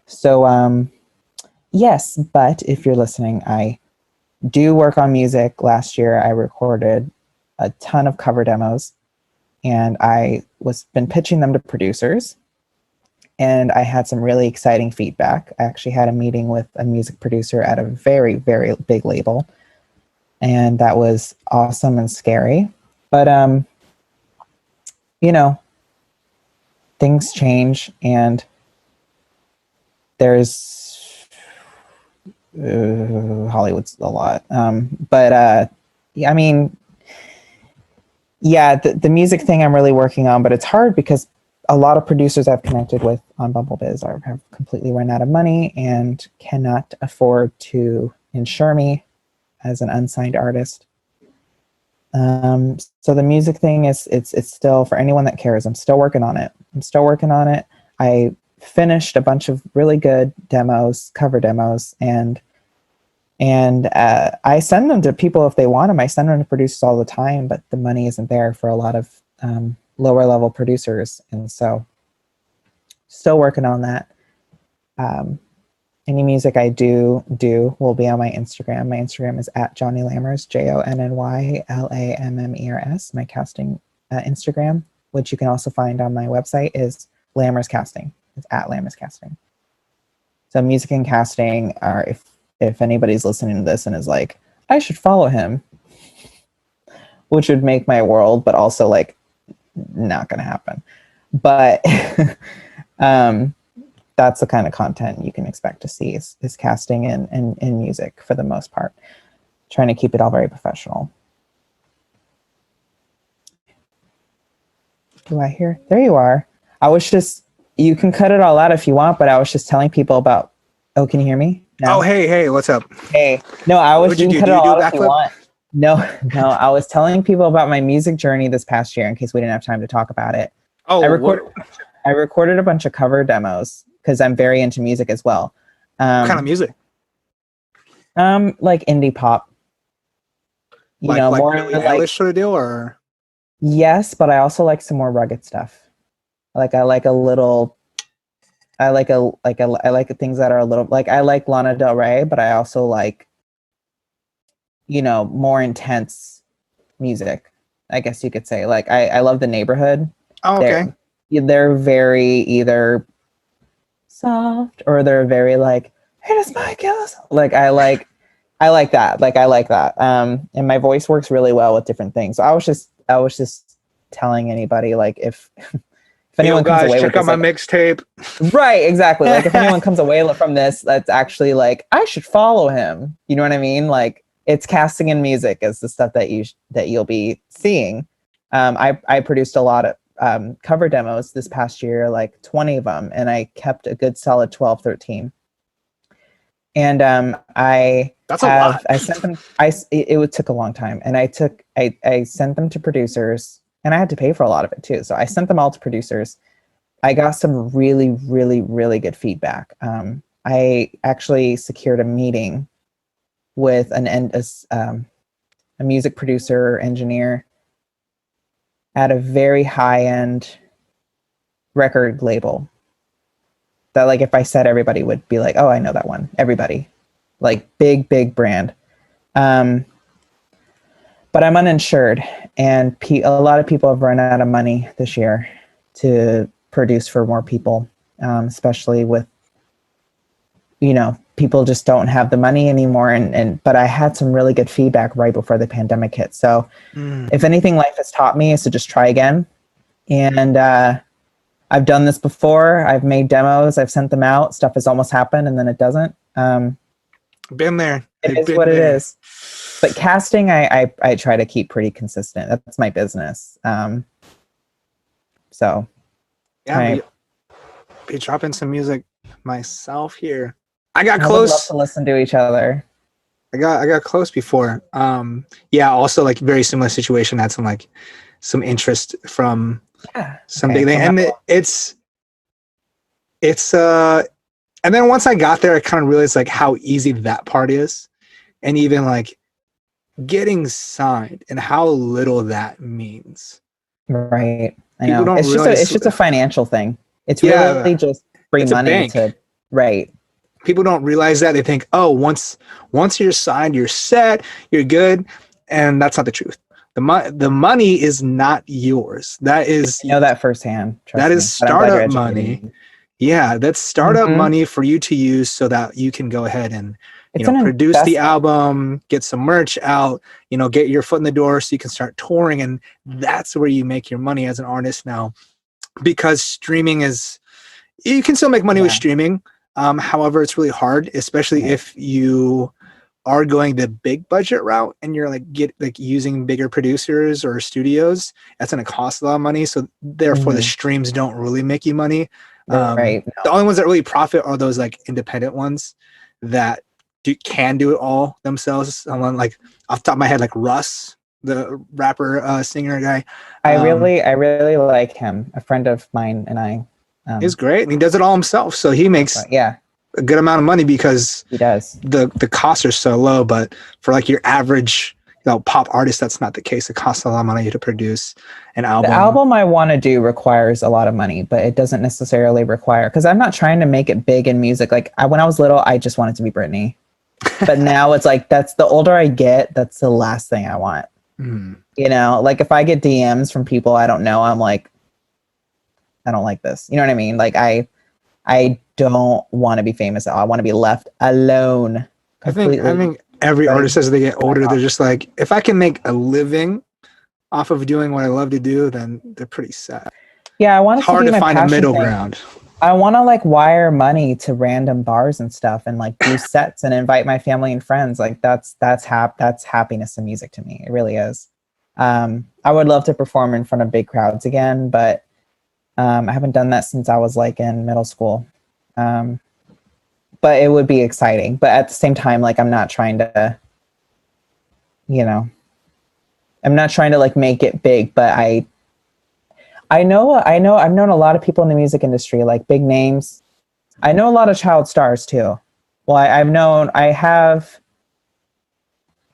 So yes, but if you're listening, I do work on music. Last year I recorded a ton of cover demos, and I been pitching them to producers, and I had some really exciting feedback. I actually had a meeting with a music producer at a very, very big label, and that was awesome and scary. But things change, and there's Hollywood's a lot. Yeah, I mean, yeah, the music thing I'm really working on, but it's hard because a lot of producers I've connected with on BumbleBiz have completely run out of money and cannot afford to insure me as an unsigned artist. So the music thing it's still, for anyone that cares, I'm still working on it. I finished a bunch of really good demos, cover demos, and I send them to people if they want them. I send them to producers all the time, but the money isn't there for a lot of lower level producers, and so still working on that. Any music I do will be on my Instagram. My Instagram is at Johnny Lammers, JONNYLAMMERS. My casting Instagram, which you can also find on my website, is Lammers Casting. It's at Lammers Casting. So music and casting are, if anybody's listening to this and is like, I should follow him, which would make my world, but also like not going to happen. But that's the kind of content you can expect to see is casting and music for the most part. Trying to keep it all very professional. Do I hear? There you are. You can cut it all out if you want, but I was just telling people about, oh, can you hear me? No? Oh, hey, what's up? Hey, no, you can cut it all out if you want. No, I was telling people about my music journey this past year in case we didn't have time to talk about it. Oh, I recorded a bunch of cover demos because I'm very into music as well. What kind of music? Like indie pop. Like Billie Eilish sort of deal, or? Yes, but I also like some more rugged stuff. Like I like a little I like things that are a little like I like Lana Del Rey, but I also like, more intense music. I guess you could say. Like I love The Neighborhood. Oh, okay. They're very either soft or they're very like, hey, this my kills. Like I like that. Like I like that. And my voice works really well with different things. So I was just telling anybody like if Yo, anyone comes guys, away with check out this, my like mixtape. right, exactly. Like if anyone comes away from this, that's actually like I should follow him. You know what I mean? Like it's casting and music is the stuff that you'll be seeing. I produced a lot of cover demos this past year, like 20 of them, and I kept a good solid 12, 13. And That's a lot. I sent them. It took a long time, and I sent them to producers, and I had to pay for a lot of it too. So I sent them all to producers. I got some really, really, really good feedback. I actually secured a meeting with a music producer engineer at a very high end record label. That like if I said everybody would be like, oh, I know that one. Everybody, like big brand. But I'm uninsured, and a lot of people have run out of money this year to produce for more people, especially with, people just don't have the money anymore. But I had some really good feedback right before the pandemic hit. So if anything life has taught me is to just try again. And I've done this before. I've made demos. I've sent them out. Stuff has almost happened and then it doesn't. Been there. It is what it is. But casting, I try to keep pretty consistent. That's my business. So Yeah, be dropping some music myself here. I got I would love close. to listen to each other. I got close before. Yeah, also like very similar situation. Had some interest from some big thing, and it's and then once I got there, I kind of realized like how easy that part is, and even like getting signed and how little that means. Right. I People know. don't It's just a financial thing. It's Yeah, really just free it's a money bank. right. People don't realize that. They think, oh, once you're signed, you're set, you're good, and that's not the truth. The money is not yours. That is I know that firsthand. that Trust is me. But I'm glad you're startup educating money. me. Yeah, that's startup Mhm. money for you to use so that you can go ahead and It's an produce the investment. album, get some merch out, get your foot in the door so you can start touring, and that's where you make your money as an artist now. Because streaming is, you can still make money with Yeah. streaming. However, it's really hard, especially Right. if you are going the big budget route and you're like using bigger producers or studios. That's going to cost a lot of money. So therefore, the Mhm. streams don't really make you money. Right. The No. only ones that really profit are those like independent ones that can do it all themselves. Someone like off the top of my head, like Russ, the rapper, singer guy. I really like him. A friend of mine and I. He's great, and he does it all himself. So he makes Yeah, a good amount of money because he does. the costs are so low. But for like your average pop artist, that's not the case. It costs a lot of money to produce an album. The album I want to do requires a lot of money, but it doesn't necessarily require, because I'm not trying to make it big in music. Like when I was little, I just wanted to be Britney. But now it's like, that's the older I get, that's the last thing I want. Like if I get DMs from people I don't know, I'm like, I don't like this. You know what I mean? Like I don't want to be famous. I want to be left alone. Completely. I think every artist as they get older, they're just like, if I can make a living off of doing what I love to do, then they're pretty sad. Yeah, I want It's hard to find a middle ground. I want to like wire money to random bars and stuff and like do sets and invite my family and friends. Like that's happiness in music to me. It really is. I would love to perform in front of big crowds again, but I haven't done that since I was like in middle school. But it would be exciting. But at the same time, like I'm not trying to, I'm not trying to like make it big, but I've known a lot of people in the music industry, like big names. I know a lot of child stars too. Well, I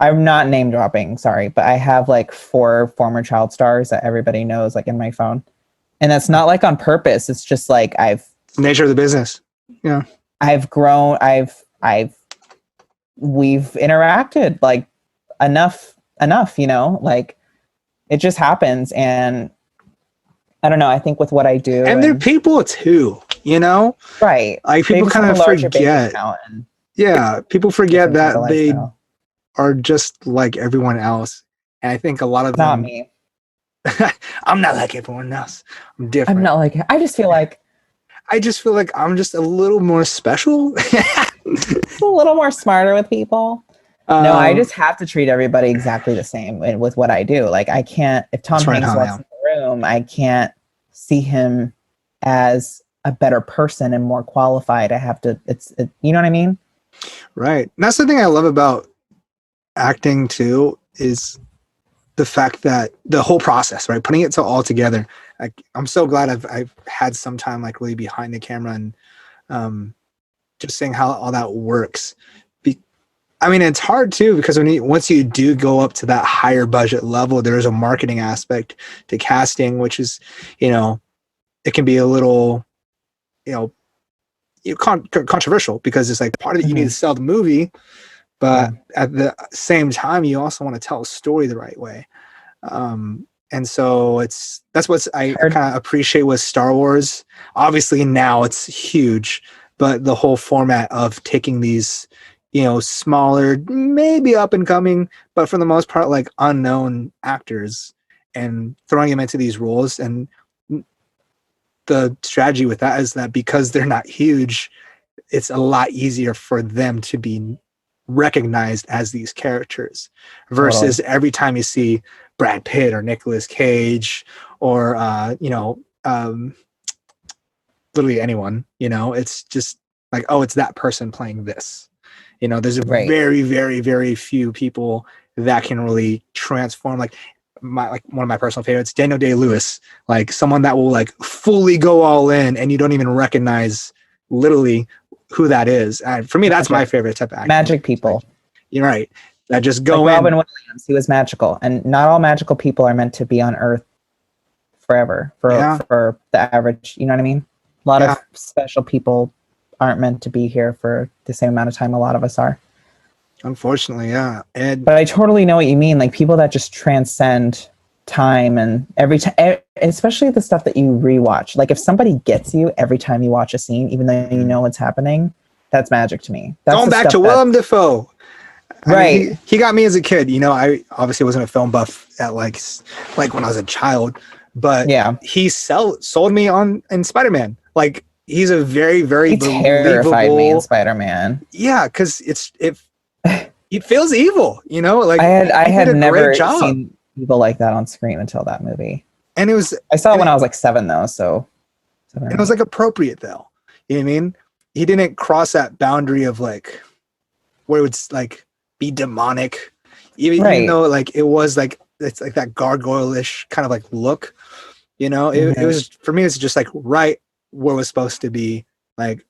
I'm not name dropping, sorry, but I have like 4 former child stars that everybody knows, like in my phone, and that's not like on purpose. It's just like It's the nature of the business. Yeah. I've grown. We've interacted like enough, like it just happens. And I don't know. I think with what I do, And they're people too, right? Like They people just kind have of a larger bank forget. account and Yeah. People forget different type of that they lifestyle. are just like everyone else. And I think a lot of Not them, me. I'm not like everyone else. I'm I'm different. not like. I just feel like I just feel like I'm just a little more special. a little more smarter with people. No, I um, just have to treat everybody exactly the same with what I do. Like I can't, if Tom that's right, Hanks huh? walks Yeah. in the room, I can't see him as a better person and more qualified. I have to, you know what I mean? Right. And that's the thing I love about acting too, is the fact that the whole process, right? Putting it all together. Like, I'm so glad I've had some time like really behind the camera and um, just seeing how all that works. I mean, it's hard too because once you do go up to that higher budget level, there is a marketing aspect to casting, which is, it can be a little, you know, controversial because it's like part of it you need to sell the movie, Yeah. but at the same time you also want to tell a story the right way. And so that's what I kind of appreciate with Star Wars. Obviously now it's huge, but the whole format of taking these, smaller, maybe up and coming, but for the most part, like unknown actors and throwing them into these roles. And the strategy with that is that because they're not huge, it's a lot easier for them to be recognized as these characters versus every time you see Brad Pitt or Nicolas Cage or literally anyone, it's just like, oh, it's that person playing this. There's a Right. very, very, very few people that can really transform. Like one of my personal favorites, Daniel Day-Lewis, like someone that will like fully go all in and you don't even recognize literally who that is. And for me, that's my favorite type of acting. Magic people. Like, you're right. That just go like in. Robin Williams, he was magical, and not all magical people are meant to be on Earth forever. For the average, you know what I mean? A lot of special people aren't meant to be here for the same amount of time a lot of us are. Unfortunately, yeah. But I totally know what you mean. Like people that just transcend time and every time, especially the stuff that you rewatch. Like if somebody gets you every time you watch a scene, even though you know what's happening, that's magic to me. That's going back to Willem Dafoe. Right. mean, he got me as a kid. I obviously wasn't a film buff at like when I was a child, but he sold me on in Spider-Man. Like he's a very, very he terrified me in Spider-Man. Yeah, because it feels evil. Like I had never seen people like that on screen until that movie. And I saw it when I was like 7 though, so it was like appropriate though. You know what I mean? He didn't cross that boundary of like where it would like be demonic, even though like it was like it's like that gargoyle-ish kind of like look. It was, for me, it's just like right where it was supposed to be, like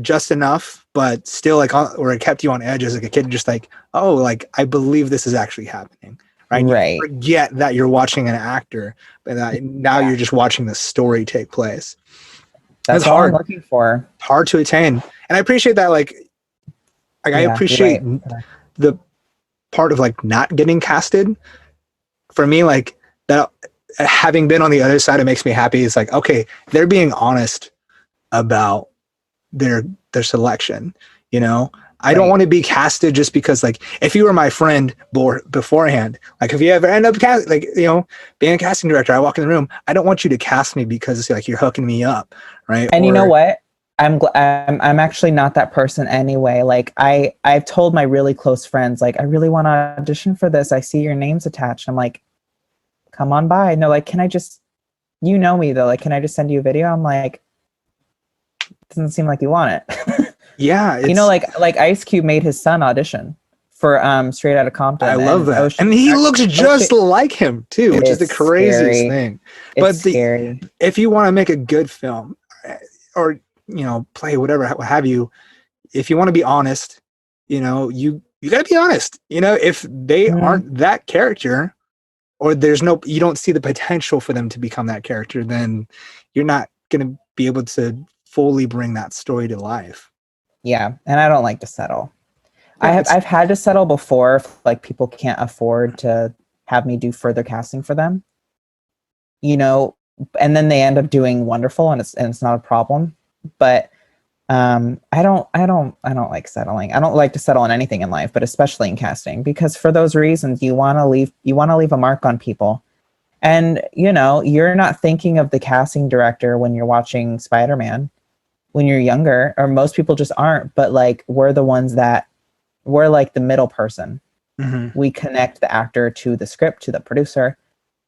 just enough, but still like where it kept you on edge as like a kid, just like, oh, like I believe this is actually happening. Right. You forget that you're watching an actor, but that now you're just watching the story take place. That's all I'm looking for. Hard to attain. And I appreciate that. Like I appreciate the part of like not getting casted. For me, like that, having been on the other side, it makes me happy. It's like, okay, they're being honest about their selection. I don't want to be casted just because, like, if you were my friend beforehand, like if you ever end up being a casting director, I walk in the room, I don't want you to cast me because it's like you're hooking me up, right? And you know what? I'm actually not that person anyway. Like I've told my really close friends, like, I really want to audition for this. I see your name's attached. I'm like, come on by. No, like, can I just, you know me though, like, can I just send you a video? I'm like, doesn't seem like you want it. Yeah. Like Ice Cube made his son audition for Straight Outta Compton. I love that. And he looks just like him too, which is the craziest thing. But scary. If you want to make a good film or, play whatever, what have you, if you want to be honest, you you got to be honest. You know, if they aren't that character, or you don't see the potential for them to become that character, then you're not going to be able to fully bring that story to life. Yeah, and I don't like to settle. Yeah, I've had to settle before if, like, people can't afford to have me do further casting for them. You know, and then they end up doing wonderful, and it's not a problem. But I don't like settling. I don't like to settle on anything in life, but especially in casting, because for those reasons you want to leave a mark on people. And you know, you're not thinking of the casting director when you're watching Spider-Man when you're younger, or most people just aren't, but like we're the ones that we're like the middle person. Mm-hmm. We connect the actor to the script, to the producer.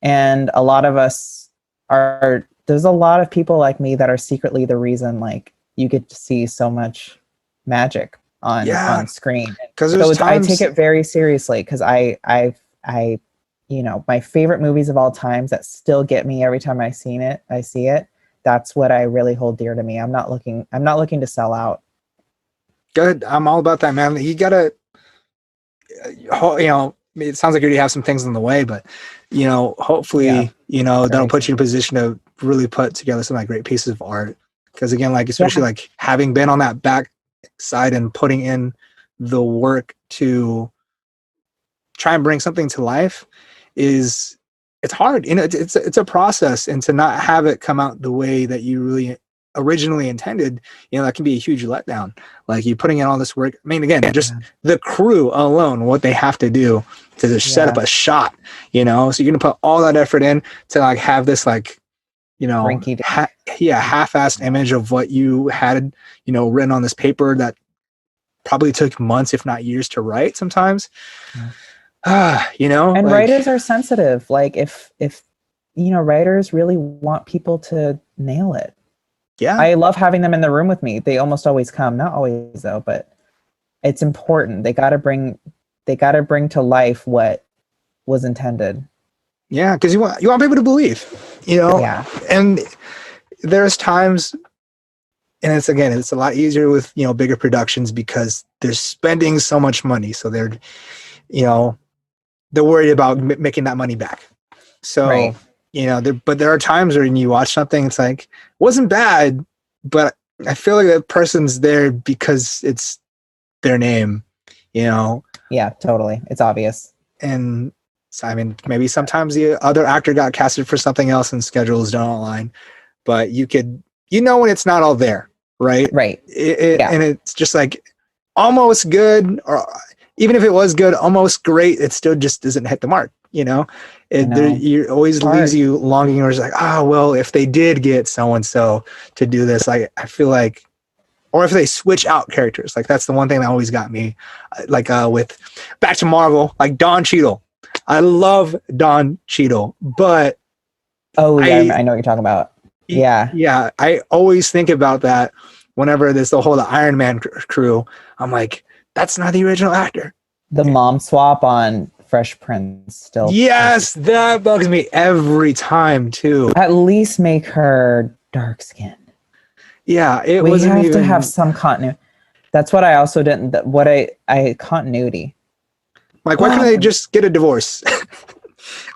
And a lot of us there's a lot of people like me that are secretly the reason like you get to see so much magic on screen. So I take it very seriously, because I you know, my favorite movies of all times that still get me every time I see it. That's what I really hold dear to me. I'm not looking to sell out. Good. I'm all about that, man. You gotta, you know, it sounds like you already have some things in the way, but you know, hopefully, you know, that'll put you in a position to really put together some like great pieces of art. Because again, like especially like having been on that back side and putting in the work to try and bring something to life it's hard. You know, it's a process, and to not have it come out the way that you really originally intended, you know, that can be a huge letdown. Like you putting in all this work. I mean, again, just the crew alone, what they have to do to just set up a shot, you know, so you're gonna put all that effort in to like have this like, you know, half-assed image of what you had, you know, written on this paper that probably took months, if not years, to write sometimes. You know, and like, writers are sensitive. Like if you know, writers really want people to nail it. Yeah, I love having them in the room with me. They almost always come, not always though, but it's important. They got to bring to life what was intended. Yeah, because you want people to believe, you know. Yeah. And there's times, and it's a lot easier with, you know, bigger productions because they're spending so much money, so they're, you know, they're worried about making that money back. So, you know, but there are times when you watch something, it's like, wasn't bad, but I feel like that person's there because it's their name, you know? Yeah, totally. It's obvious. And so, I mean, maybe sometimes the other actor got casted for something else and schedules don't align, but you know, when it's not all there, right? Right. And it's just like almost good, or even if it was good, almost great, it still just doesn't hit the mark, you know? It always leaves you longing, or it's like, well, if they did get so-and-so to do this, I feel like, or if they switch out characters, like that's the one thing that always got me, like with back to Marvel, like Don Cheadle. I love Don Cheadle, but I know what you're talking about. Yeah, I always think about that whenever there's the whole Iron Man crew. I'm like, that's not the original actor. The mom swap on Fresh Prince still. Yes, that bugs me every time too. At least make her dark skinned. Yeah, we have to have some continuity. That's what I also didn't. Continuity. Like, why can't they just get a divorce?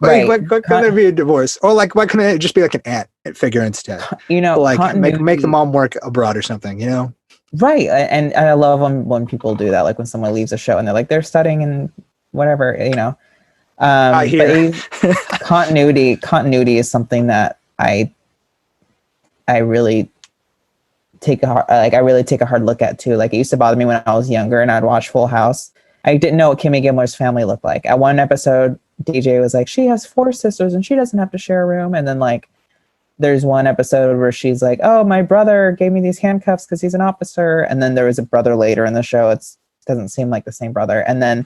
Like, why couldn't there be a divorce? Or like, why couldn't it just be like an aunt figure instead? You know, like make the mom work abroad or something, you know? Right. And I love when people do that, like when someone leaves a show and they're like, they're studying and whatever, you know. But continuity is something that I really take a hard look at too. Like, it used to bother me when I was younger and I'd watch Full House. I didn't know what Kimmy Gibbler's family looked like. At one episode, DJ was like, she has 4 sisters and she doesn't have to share a room. And then like, there's one episode where she's like, oh, my brother gave me these handcuffs because he's an officer. And then there was a brother later in the show. It doesn't seem like the same brother. And then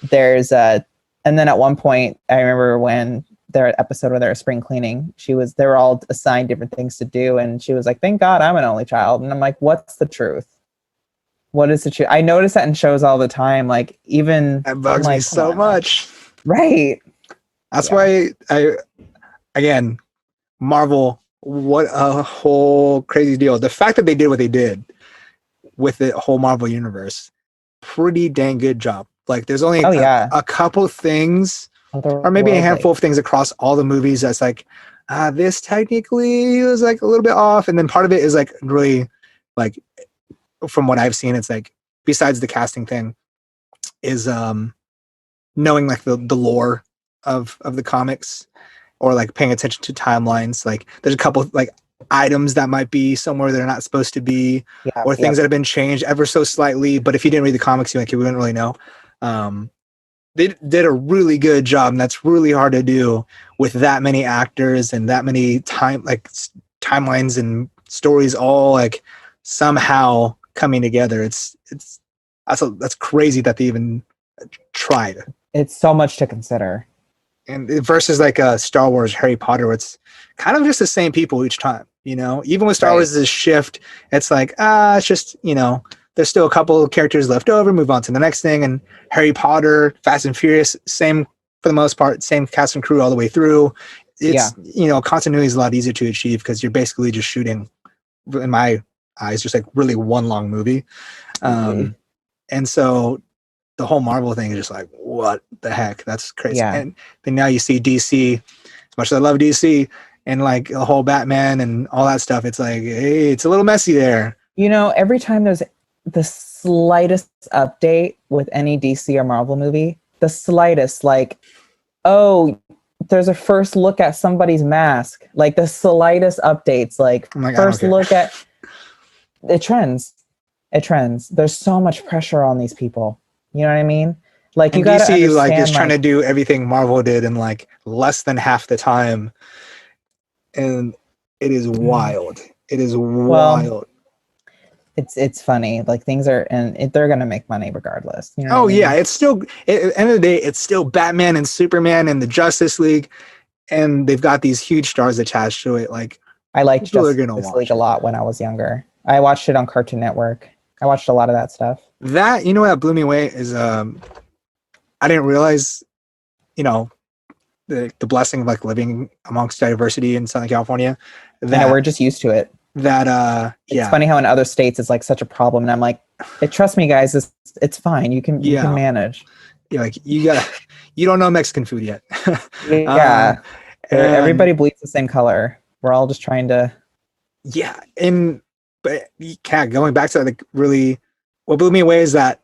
and then at one point, I remember when their episode where they were spring cleaning, they were all assigned different things to do. And she was like, thank God I'm an only child. And I'm like, what's the truth? What is the truth? I notice that in shows all the time. Like, even that bugs me so much. Right. That's why again, Marvel, what a whole crazy deal. The fact that they did what they did with the whole Marvel universe, pretty dang good job. Like there's only Oh yeah, a couple things, or maybe a handful otherworldly. of things across all the movies that's like, this technically was like a little bit off. And then part of it is like really like, from what I've seen, it's like, besides the casting thing, is knowing like the lore of the comics, or like paying attention to timelines. Like there's a couple like items that might be somewhere they're not supposed to be, Yeah, or things that have been changed ever so slightly. But if you didn't read the comics, you wouldn't really know. They did a really good job, and that's really hard to do with that many actors and that many timelines and stories all like somehow coming together. That's crazy that they even tried. It's so much to consider. And versus like Star Wars, Harry Potter, where it's kind of just the same people each time. Even with Star Wars, is a shift. It's like it's just there's still a couple of characters left over. Move on to the next thing. And Harry Potter, Fast and Furious, same for the most part, same cast and crew all the way through. It's continuity is a lot easier to achieve because you're basically just shooting, in my eyes, just like really one long movie. And so the whole Marvel thing is just like, what the heck? That's crazy. Yeah. And then now you see DC, as much as I love DC, and like the whole Batman and all that stuff, it's like, hey, it's a little messy there. Every time there's the slightest update with any DC or Marvel movie, the slightest, like, oh, there's a first look at somebody's mask, like the slightest updates, like first look at it trends. There's so much pressure on these people. You know what I mean? Like, you gotta DC understand, is trying to do everything Marvel did in like less than half the time, and it is wild. It is wild. It's funny. Like, things are, and they're gonna make money regardless. You know? Yeah, it's still at the end of the day, it's still Batman and Superman and the Justice League, and they've got these huge stars attached to it. Like, I liked Justice League a lot when I was younger. I watched it on Cartoon Network. I watched a lot of that stuff. That, what blew me away is I didn't realize, the blessing of like living amongst diversity in Southern California. That we're just used to it. That it's funny how in other states it's like such a problem, and I'm like, trust me, guys, it's fine. You can manage. Yeah, like you don't know Mexican food yet. Yeah, everybody bleeds the same color. We're all just trying to. Yeah, but going back to like really, what blew me away is that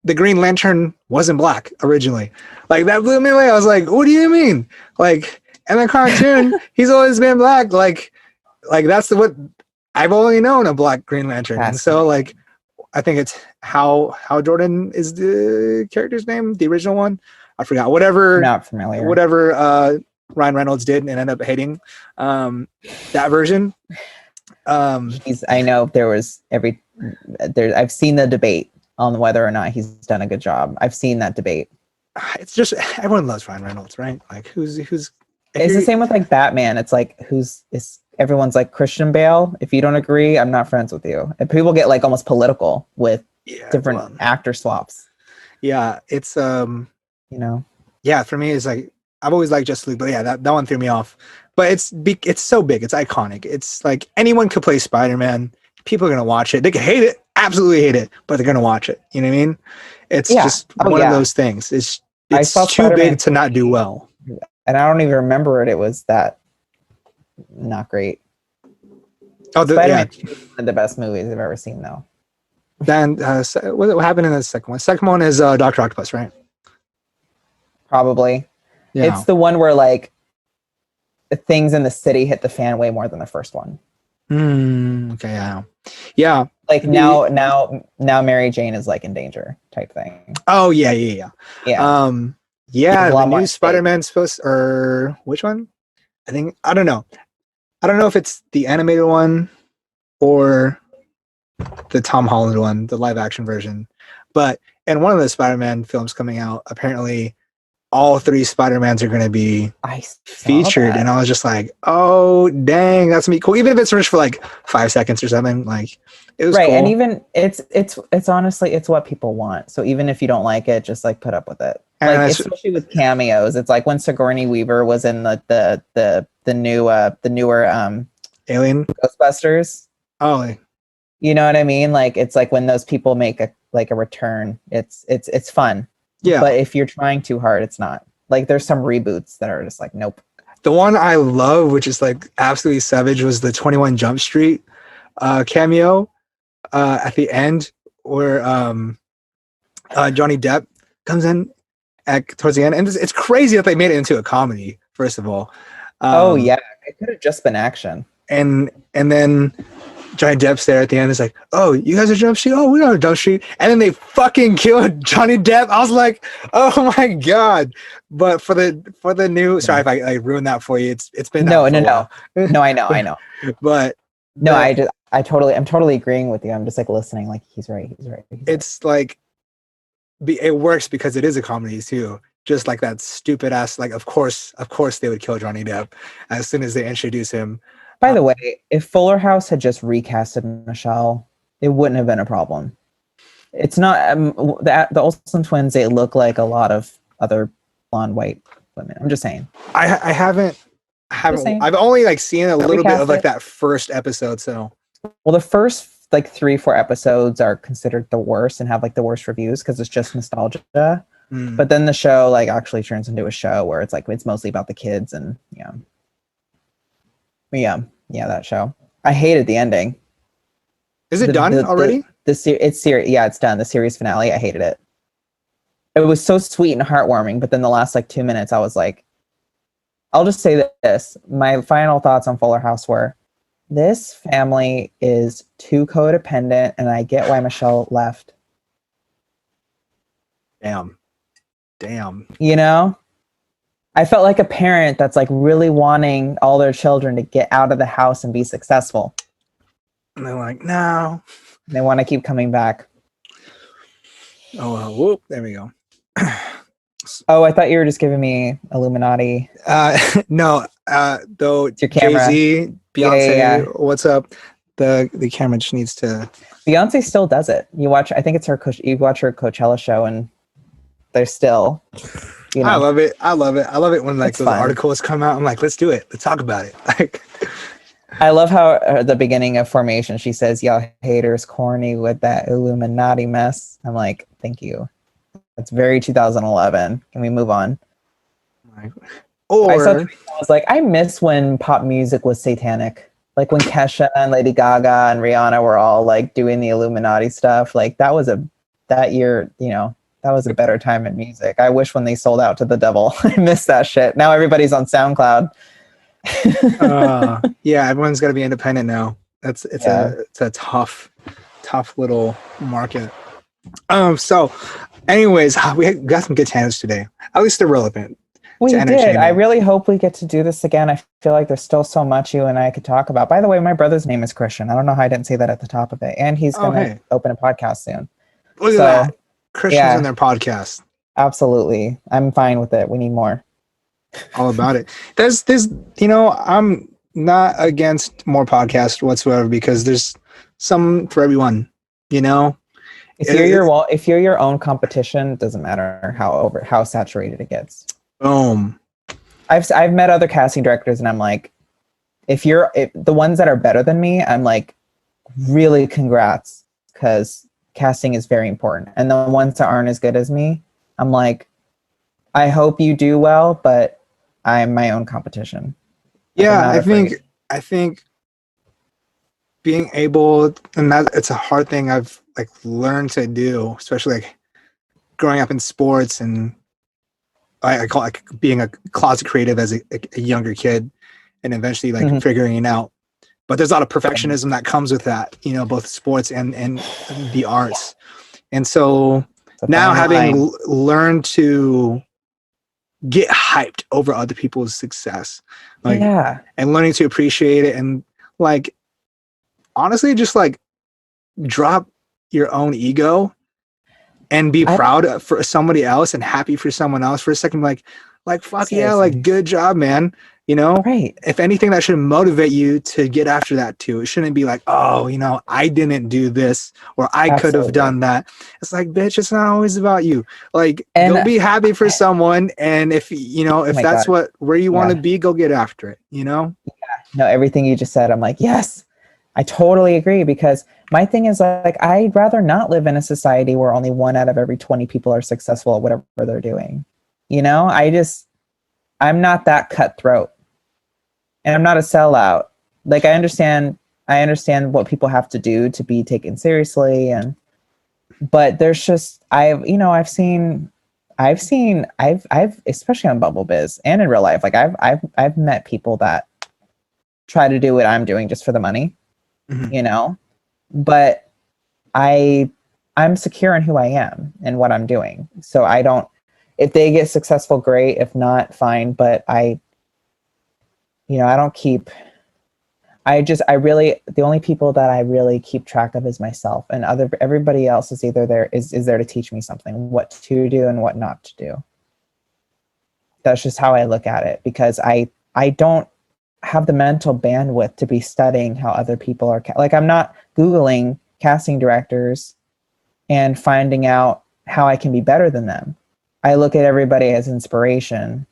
the Green Lantern wasn't black originally. Like, that blew me away. I was like, what do you mean? Like, in the cartoon, he's always been black. Like that's what I've only known a black Green Lantern. And so like, I think it's how Jordan is the character's name, the original one. I forgot. Whatever. Not familiar. Whatever Ryan Reynolds did and ended up hating that version. I know I've seen the debate on whether or not he's done a good job. I've seen that debate. It's just, everyone loves Ryan Reynolds, right? Like, who's it's the same with like Batman. It's like, everyone's like Christian Bale. If you don't agree, I'm not friends with you. And people get like almost political with different actor swaps. Yeah, it's yeah, for me it's like, I've always liked Justice League, but yeah, that one threw me off. But it's so big, it's iconic. It's like anyone could play Spider-Man. People are gonna watch it. They can hate it, absolutely hate it, but they're gonna watch it. You know what I mean? It's just one of those things. It's too Spider-Man big to not do well. And I don't even remember it. It was that not great. Oh, Spider-Man 2 is one of the best movies I've ever seen, though. Then what happened in the second one? Second one is Dr. Octopus, right? Probably. Yeah. It's the one where like the things in the city hit the fan way more than the first one. Okay, yeah. Like now Mary Jane is like in danger type thing. Oh yeah. The new Spider-Man or which one? I don't know if it's the animated one or the Tom Holland one, the live action version. But in one of the Spider-Man films coming out, apparently all three Spider-Mans are going to be featured. And I was just like, oh, dang, that's me cool. Even if it's just for like 5 seconds or something, like it was cool. And even it's honestly, it's what people want. So even if you don't like it, just like put up with it. And like, especially with cameos, it's like when Sigourney Weaver was in the newer Alien Ghostbusters. Oh, you know what I mean? Like, it's like when those people make a return, it's fun. Yeah. But if you're trying too hard, it's not. Like there's some reboots that are just like, nope. The one I love, which is like absolutely savage, was the 21 Jump Street cameo at the end where Johnny Depp comes in towards the end. And it's crazy that they made it into a comedy, first of all. Oh yeah, it could have just been action. And then Johnny Depp's there at the end. It's like, oh, you guys are Jump Street? Oh, we are Jump Street. And then they fucking killed Johnny Depp. I was like, oh my God. But for the new, sorry if I ruined that for you. It's been no. No, I know. But no, I'm totally agreeing with you. I'm just like listening, like he's right. It's like it works because it is a comedy too. Just like that stupid ass, like of course they would kill Johnny Depp as soon as they introduce him. By the way, if Fuller House had just recasted Michelle, it wouldn't have been a problem. It's not the Olsen twins. They look like a lot of other blonde white women. I'm just saying. I haven't. I've only like seen a little bit of like that first episode. So, well, the first like 3-4 episodes are considered the worst and have like the worst reviews because it's just nostalgia. But then the show like actually turns into a show where it's like it's mostly about the kids and yeah, that show. I hated the ending. Is it done already? It's series. Yeah, it's done. The series finale. I hated it. It was so sweet and heartwarming, but then the last like 2 minutes, I was like, I'll just say this. My final thoughts on Fuller House were, this family is too codependent, and I get why Michelle left. Damn. You know? I felt like a parent that's like really wanting all their children to get out of the house and be successful. And they're like, no. They want to keep coming back. Oh, well, whoop. There we go. Oh, I thought you were just giving me Illuminati. No, though it's your camera. Jay-Z, Beyonce, what's up? The camera just needs to. Beyonce still does it. You watch. I think it's her. You watch her Coachella show, and they're still. You know, I love it. I love it when like those articles come out. I'm like, let's do it. Let's talk about it. Like, I love how at the beginning of Formation she says, "Y'all haters corny with that Illuminati mess." I'm like, thank you. That's very 2011. Can we move on? Or I was like, I miss when pop music was satanic. Like when Kesha and Lady Gaga and Rihanna were all like doing the Illuminati stuff. Like that year, you know, that was a better time in music. I wish when they sold out to the devil. I miss that shit. Now everybody's on SoundCloud. Yeah, everyone's got to be independent now. It's a tough little market. So anyways, we got some good tangents today. At least they're relevant. We did. I really hope we get to do this again. I feel like there's still so much you and I could talk about. By the way, my brother's name is Christian. I don't know how I didn't say that at the top of it. And he's going to open a podcast soon. Look at that. Christians in their podcast. Absolutely. I'm fine with it. We need more. All about it. There's I'm not against more podcasts whatsoever because there's some for everyone, you know? If you're your own competition, it doesn't matter how saturated it gets. Boom. I've met other casting directors and I'm like, if the ones that are better than me, I'm like, really congrats, because casting is very important. And the ones that aren't as good as me, I'm like, I hope you do well, but I'm my own competition. Yeah, I think being able, and that it's a hard thing I've like learned to do, especially like growing up in sports, and I call it like being a closet creative as a younger kid, and eventually like figuring it out. But there's a lot of perfectionism that comes with that, you know, both sports and the arts. And so now having learned to get hyped over other people's success, like, and learning to appreciate it, and like, honestly, just like drop your own ego and be proud for somebody else and happy for someone else for a second. Like fuck yeah, like good job, man. You know, right? If anything, that should motivate you to get after that too. It shouldn't be like, oh, you know, I didn't do this, or I could have done that. It's like, bitch, it's not always about you. Like, go be happy for someone, and if that's where you want to be, go get after it. You know? Yeah. No, everything you just said, I'm like, yes. I totally agree, because my thing is like, I'd rather not live in a society where only 1 out of every 20 people are successful at whatever they're doing. You know, I'm not that cutthroat, and I'm not a sellout. Like, I understand what people have to do to be taken seriously, but there's just, I've especially on Bumble Biz and in real life, like I've met people that try to do what I'm doing just for the money, you know, but I'm secure in who I am and what I'm doing. So I don't, if they get successful, great. If not, fine. But I don't keep, the only people that I really keep track of is myself, and everybody else is either there is there to teach me something, what to do and what not to do. That's just how I look at it, because I don't have the mental bandwidth to be studying how other people are, like, I'm not Googling casting directors and finding out how I can be better than them. I look at everybody as inspiration,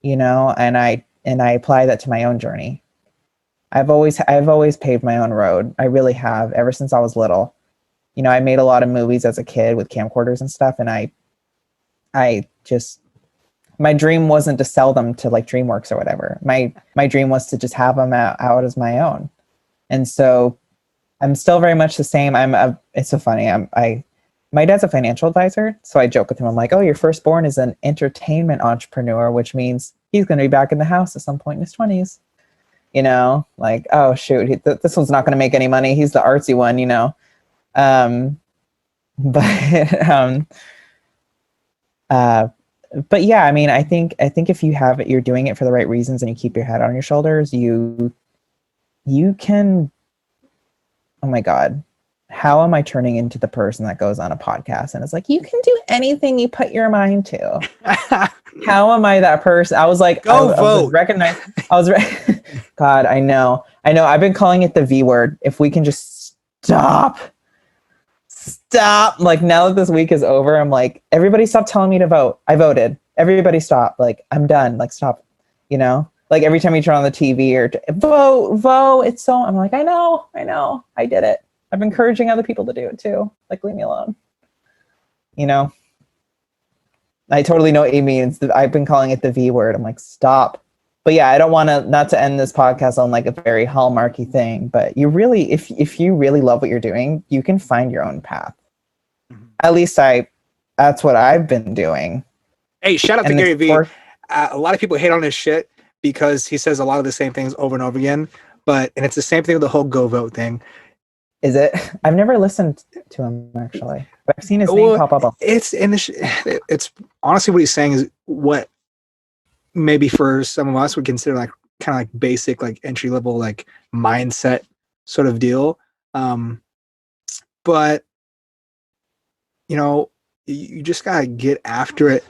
and I apply that to my own journey. I've always paved my own road. I really have, ever since I was little. I made a lot of movies as a kid with camcorders and stuff, and I just, my dream wasn't to sell them to like DreamWorks or whatever. My dream was to just have them out as my own. And so I'm still very much the same. It's so funny. My dad's a financial advisor, so I joke with him. I'm like, oh, your firstborn is an entertainment entrepreneur, which means he's going to be back in the house at some point in his 20s. Like, oh shoot, this one's not going to make any money. He's the artsy one, but yeah, I mean, I think if you're doing it for the right reasons and you keep your head on your shoulders, you can, oh my God, how am I turning into the person that goes on a podcast and it's like, you can do anything you put your mind to? How am I that person? I was like, Go vote. God, I know. I've been calling it the V word. If we can just stop. Like, now that this week is over, I'm like, everybody stop telling me to vote. I voted. Everybody stop. Like, I'm done. Like, stop. Like, every time you turn on the TV or vote. It's so, I'm like, I know. I did it. I'm encouraging other people to do it too. Like, leave me alone. I totally know what you mean. I've been calling it the V word. I'm like, stop. But yeah, I don't want not to end this podcast on like a very hallmarky thing, but you really, if you really love what you're doing, you can find your own path. At least that's what I've been doing. Hey, shout out to Gary Vee. A lot of people hate on his shit because he says a lot of the same things over and over again, and it's the same thing with the whole go vote thing. Is it? I've never listened to him actually, but I've seen his name pop up. It's honestly what he's saying is what maybe for some of us would consider like kind of like basic, like entry level, like mindset sort of deal. But you just gotta get after it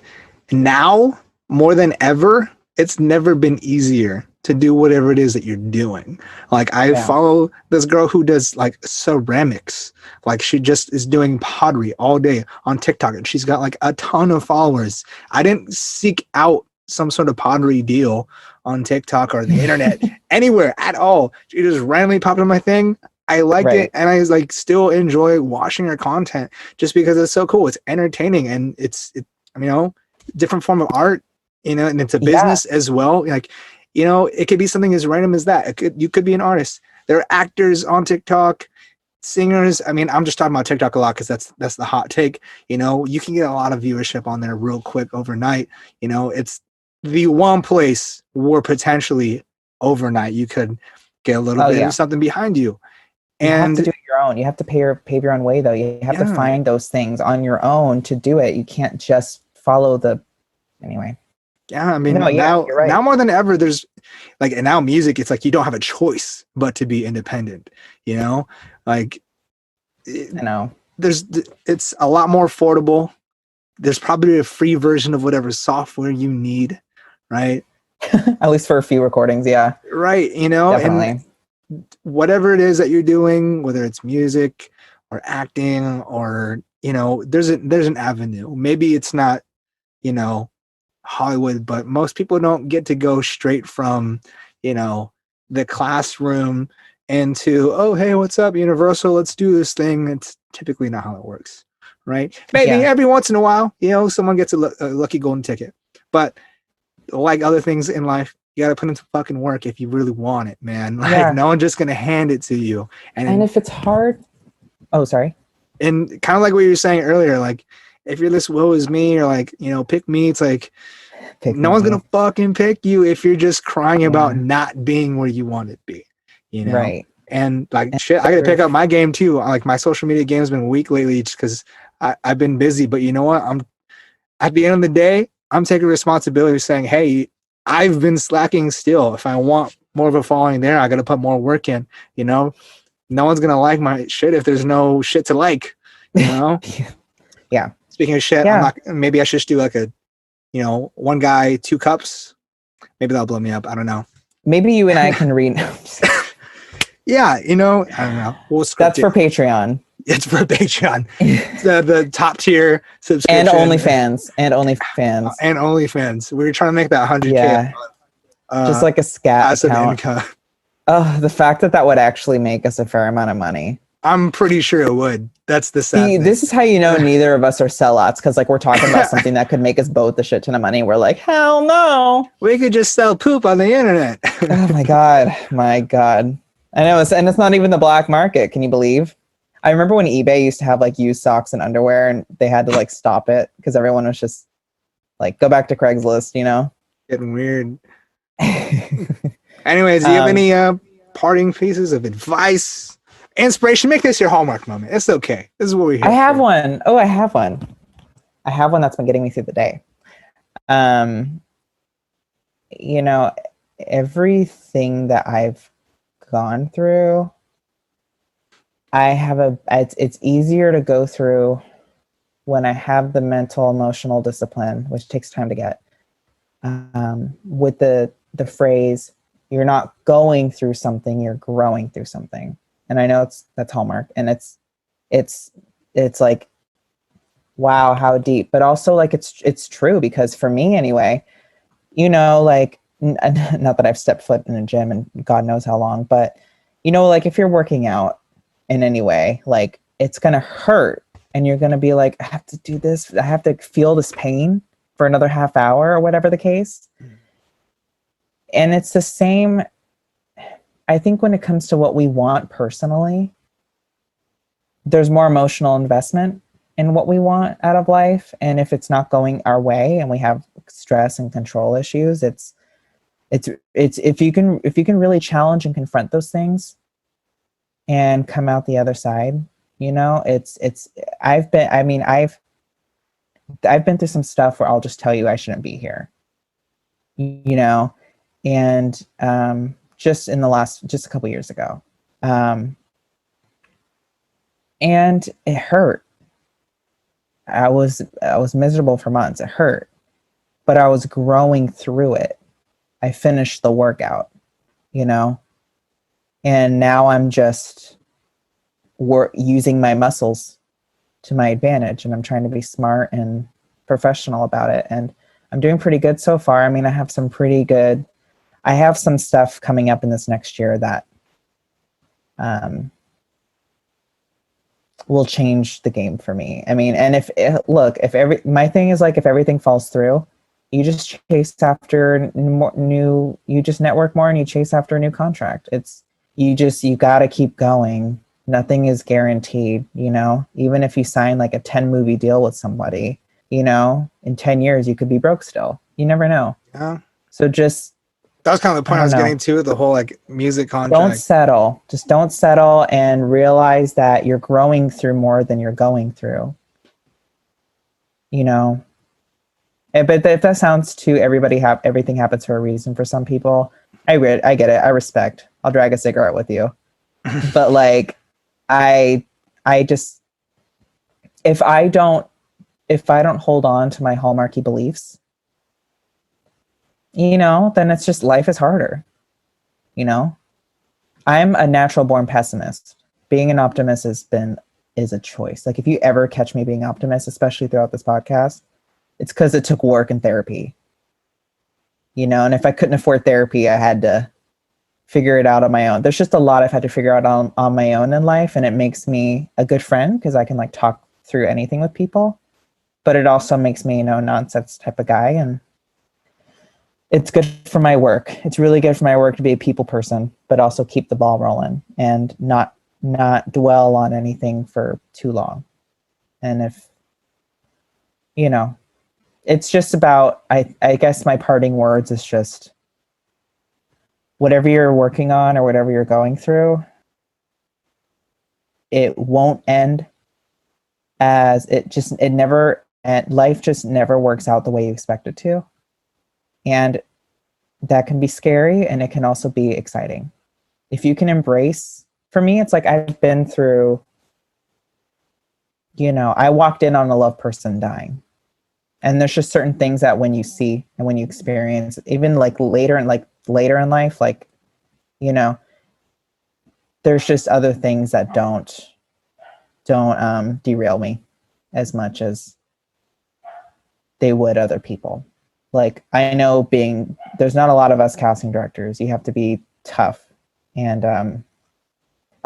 now more than ever. It's never been easier to do whatever it is that you're doing. Like, I follow this girl who does like ceramics. Like, she just is doing pottery all day on TikTok, and she's got like a ton of followers. I didn't seek out some sort of pottery deal on TikTok or the internet anywhere at all. She just randomly popped on my thing. I liked it, and I like still enjoy watching her content just because it's so cool. It's entertaining, and it's different form of art, and it's a business as well. Like, it could be something as random as that. You could be an artist. There are actors on TikTok, singers. I mean, I'm just talking about TikTok a lot because that's the hot take. You can get a lot of viewership on there real quick overnight. It's the one place where potentially overnight you could get a little bit of something behind you. You have to do it your own. You have to pave your own way, though. You have to find those things on your own to do it. You can't just follow anyway. Yeah, I mean, now more than ever, there's like, and now music, it's like you don't have a choice but to be independent. Like, I know it's a lot more affordable. There's probably a free version of whatever software you need, right? At least for a few recordings, yeah. Right, Definitely. And whatever it is that you're doing, whether it's music or acting or there's an avenue. Maybe it's not Hollywood, but most people don't get to go straight from the classroom into, oh, hey, what's up, Universal? Let's do this thing. It's typically not how it works, right? Maybe every once in a while, someone gets a lucky golden ticket. But like other things in life, you got to put in some fucking work if you really want it, man. Like, no one's just going to hand it to you. And if it's hard, oh, sorry. And kind of like what you were saying earlier, like, if you're this woe is me, or like, pick me, it's like, no one's going to fucking pick you if you're just crying about not being where you want to be, Right. And like, shit, I got to pick up my game too. Like, my social media game has been weak lately just because I've been busy. But you know what? At the end of the day, I'm taking responsibility saying, hey, I've been slacking still. If I want more of a following there, I got to put more work in, No one's going to like my shit if there's no shit to like, Yeah. Speaking of shit, maybe I should just do like a, one guy, 2 cups. Maybe that'll blow me up. I don't know. Maybe you and I can read. Yeah. I don't know. That's for Patreon. It's for Patreon. the top tier subscription. And OnlyFans. And OnlyFans. We were trying to make that 100K. Yeah. Just like a scat account. Income. Oh, the fact that would actually make us a fair amount of money. I'm pretty sure it would. That's the sad thing. This is how you know neither of us are sellouts, because like we're talking about something that could make us both a shit ton of money. We're like, hell no. We could just sell poop on the internet. Oh my god. I know, and it's not even the black market. Can you believe? I remember when eBay used to have like used socks and underwear, and they had to like stop it because everyone was just like, go back to Craigslist, Getting weird. Anyways, do you have any parting pieces of advice, inspiration? Make this your Hallmark moment. It's okay. This is what we're here I have one. Oh, I have one. I have one that's been getting me through the day. Everything that I've gone through, it's easier to go through when I have the mental, emotional discipline, which takes time to get, with the phrase, you're not going through something, you're growing through something. And I know that's Hallmark, and it's like, wow, how deep, but also like it's true, because for me anyway, like, not that I've stepped foot in a gym and God knows how long, but like if you're working out in any way, like it's gonna hurt, and you're gonna be like, I have to do this, I have to feel this pain for another half hour or whatever the case. And it's the same, I think, when it comes to what we want personally. There's more emotional investment in what we want out of life, and if it's not going our way and we have stress and control issues, it's if you can really challenge and confront those things and come out the other side, I've been through some stuff where I'll just tell you I shouldn't be here, and just a couple years ago, and it hurt. I was miserable for months. It hurt, but I was growing through it. I finished the workout, and now I'm just using my muscles to my advantage, and I'm trying to be smart and professional about it. And I'm doing pretty good so far. I mean, I have some stuff coming up in this next year that will change the game for me. I mean, and my thing is like, if everything falls through, you just chase after you just network more and you chase after a new contract. You got to keep going. Nothing is guaranteed, even if you sign like a 10 movie deal with somebody, in 10 years, you could be broke still. You never know. Yeah. So just, that was kind of the point I was getting to, the whole like music contract. Don't settle. Just don't settle, and realize that you're growing through more than you're going through. But if that sounds too everything happens for a reason for some people, I get it. I respect. I'll drag a cigarette with you. But like, I just, if I don't hold on to my hallmarky beliefs, then it's just, life is harder. I'm a natural born pessimist. Being an optimist is a choice. Like, if you ever catch me being optimist, especially throughout this podcast, it's because it took work and therapy. And if I couldn't afford therapy, I had to figure it out on my own. There's just a lot I've had to figure out on my own in life, and it makes me a good friend because I can like talk through anything with people. But it also makes me, no nonsense type of guy, and it's good for my work. It's really good for my work to be a people person, but also keep the ball rolling and not dwell on anything for too long. And if, it's just about, I guess my parting words is just whatever you're working on or whatever you're going through, it won't end as life just never works out the way you expect it to. And that can be scary, and it can also be exciting. If you can embrace, for me, it's like I've been through, I walked in on a loved person dying. And there's just certain things that when you see and when you experience, even like later in life, like, there's just other things that don't derail me as much as they would other people. Like, I know there's not a lot of us casting directors. You have to be tough. And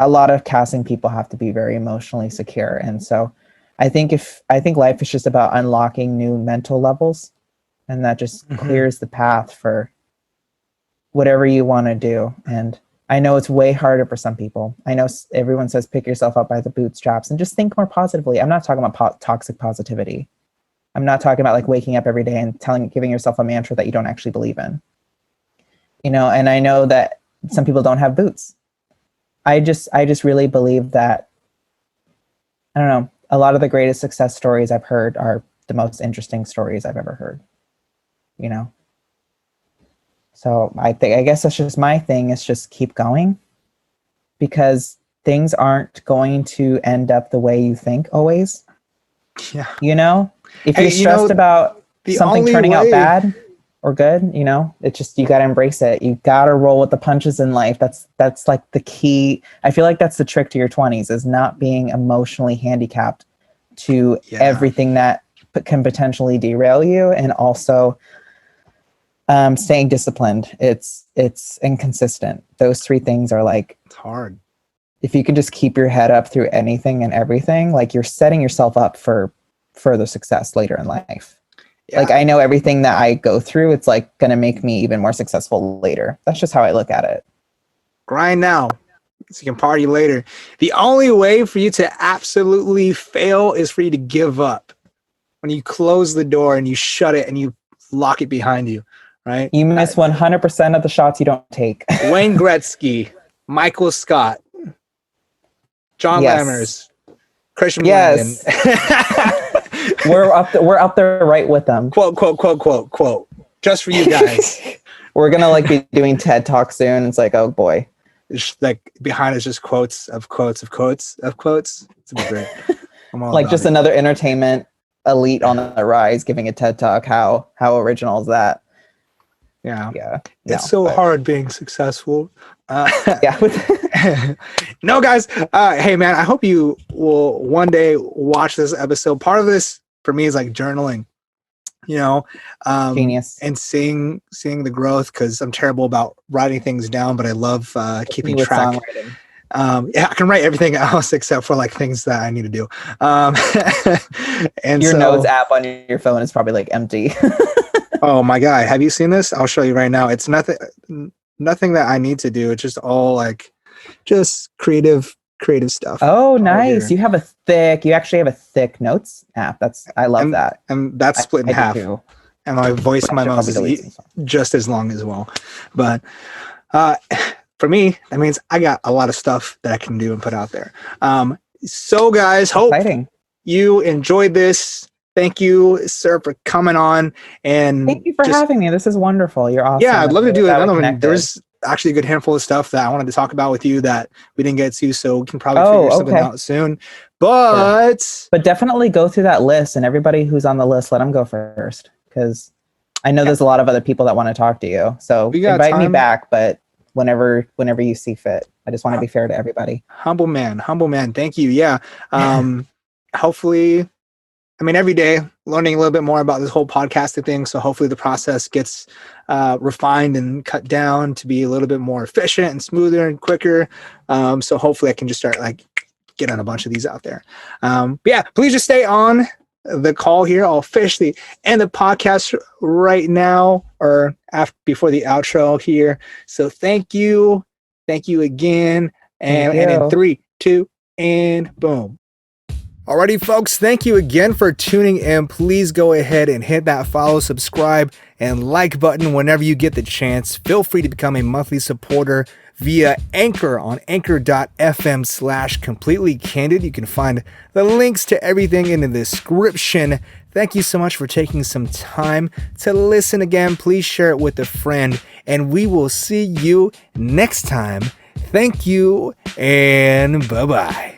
a lot of casting people have to be very emotionally secure. And so I think life is just about unlocking new mental levels, and that just clears the path for whatever you want to do. And I know it's way harder for some people. I know everyone says pick yourself up by the bootstraps and just think more positively. I'm not talking about toxic positivity. I'm not talking about like waking up every day and giving yourself a mantra that you don't actually believe in. And I know that some people don't have boots. I just really believe that, I don't know, a lot of the greatest success stories I've heard are the most interesting stories I've ever heard, So I guess that's just my thing, is just keep going, because things aren't going to end up the way you think always. Yeah. If you're stressed about something turning out bad or good, it's just, you got to embrace it. You got to roll with the punches in life. That's like the key. I feel like that's the trick to your 20s, is not being emotionally handicapped to everything that can potentially derail you, and also staying disciplined. It's inconsistent. Those three things are like, it's hard. If you can just keep your head up through anything and everything, like, you're setting yourself up for further success later in life. Yeah. Like, I know everything that I go through, it's like going to make me even more successful later. That's just how I look at it. Grind now so you can party later. The only way for you to absolutely fail is for you to give up. When you close the door and you shut it and you lock it behind you, right? You miss 100% of the shots you don't take. Wayne Gretzky, Michael Scott, John Lammers, Christian Blandin. We're up there right with them. Quote. Just for you guys. We're gonna like be doing TED Talk soon. It's like, oh boy. It's like behind us just quotes of quotes of quotes of quotes. It's great. Like just another entertainment elite on the rise giving a TED Talk. How original is that? Yeah. It's hard being successful. Yeah. No, guys. Hey, man, I hope you will one day watch this episode. Part of this for me is like journaling, genius, and seeing the growth, because I'm terrible about writing things down, but I love keeping track. I can write everything else except for like things that I need to do. And your notes app on your phone is probably like empty. Oh my God. Have you seen this? I'll show you right now. It's nothing that I need to do. It's just all like just creative stuff. Oh, nice. You actually have a thick notes app. I love that. And that's split in half. And my voice memos is just as long as well. But for me, that means I got a lot of stuff that I can do and put out there. So guys, hope you enjoyed this. Thank you, sir, for coming on. And thank you for having me. This is wonderful. You're awesome. Yeah, I'd love to do another one. There's actually a good handful of stuff that I wanted to talk about with you that we didn't get to, so we can probably figure something out soon. But definitely go through that list, and everybody who's on the list, let them go first, because I know there's a lot of other people that want to talk to you. So invite me back, but whenever you see fit. I just want to be fair to everybody. Humble man. Thank you. Yeah. Hopefully I mean, every day learning a little bit more about this whole podcasting thing. So hopefully the process gets refined and cut down to be a little bit more efficient and smoother and quicker. So hopefully I can just start like getting a bunch of these out there. But yeah, please just stay on the call here. I'll officially end the podcast right now or after, before the outro here. So thank you. Thank you again. And in 3, 2, and boom. Alrighty, folks, thank you again for tuning in. Please go ahead and hit that follow, subscribe, and like button whenever you get the chance. Feel free to become a monthly supporter via Anchor on anchor.fm/completely candid. You can find the links to everything in the description. Thank you so much for taking some time to listen again. Please share it with a friend, and we will see you next time. Thank you, and bye-bye.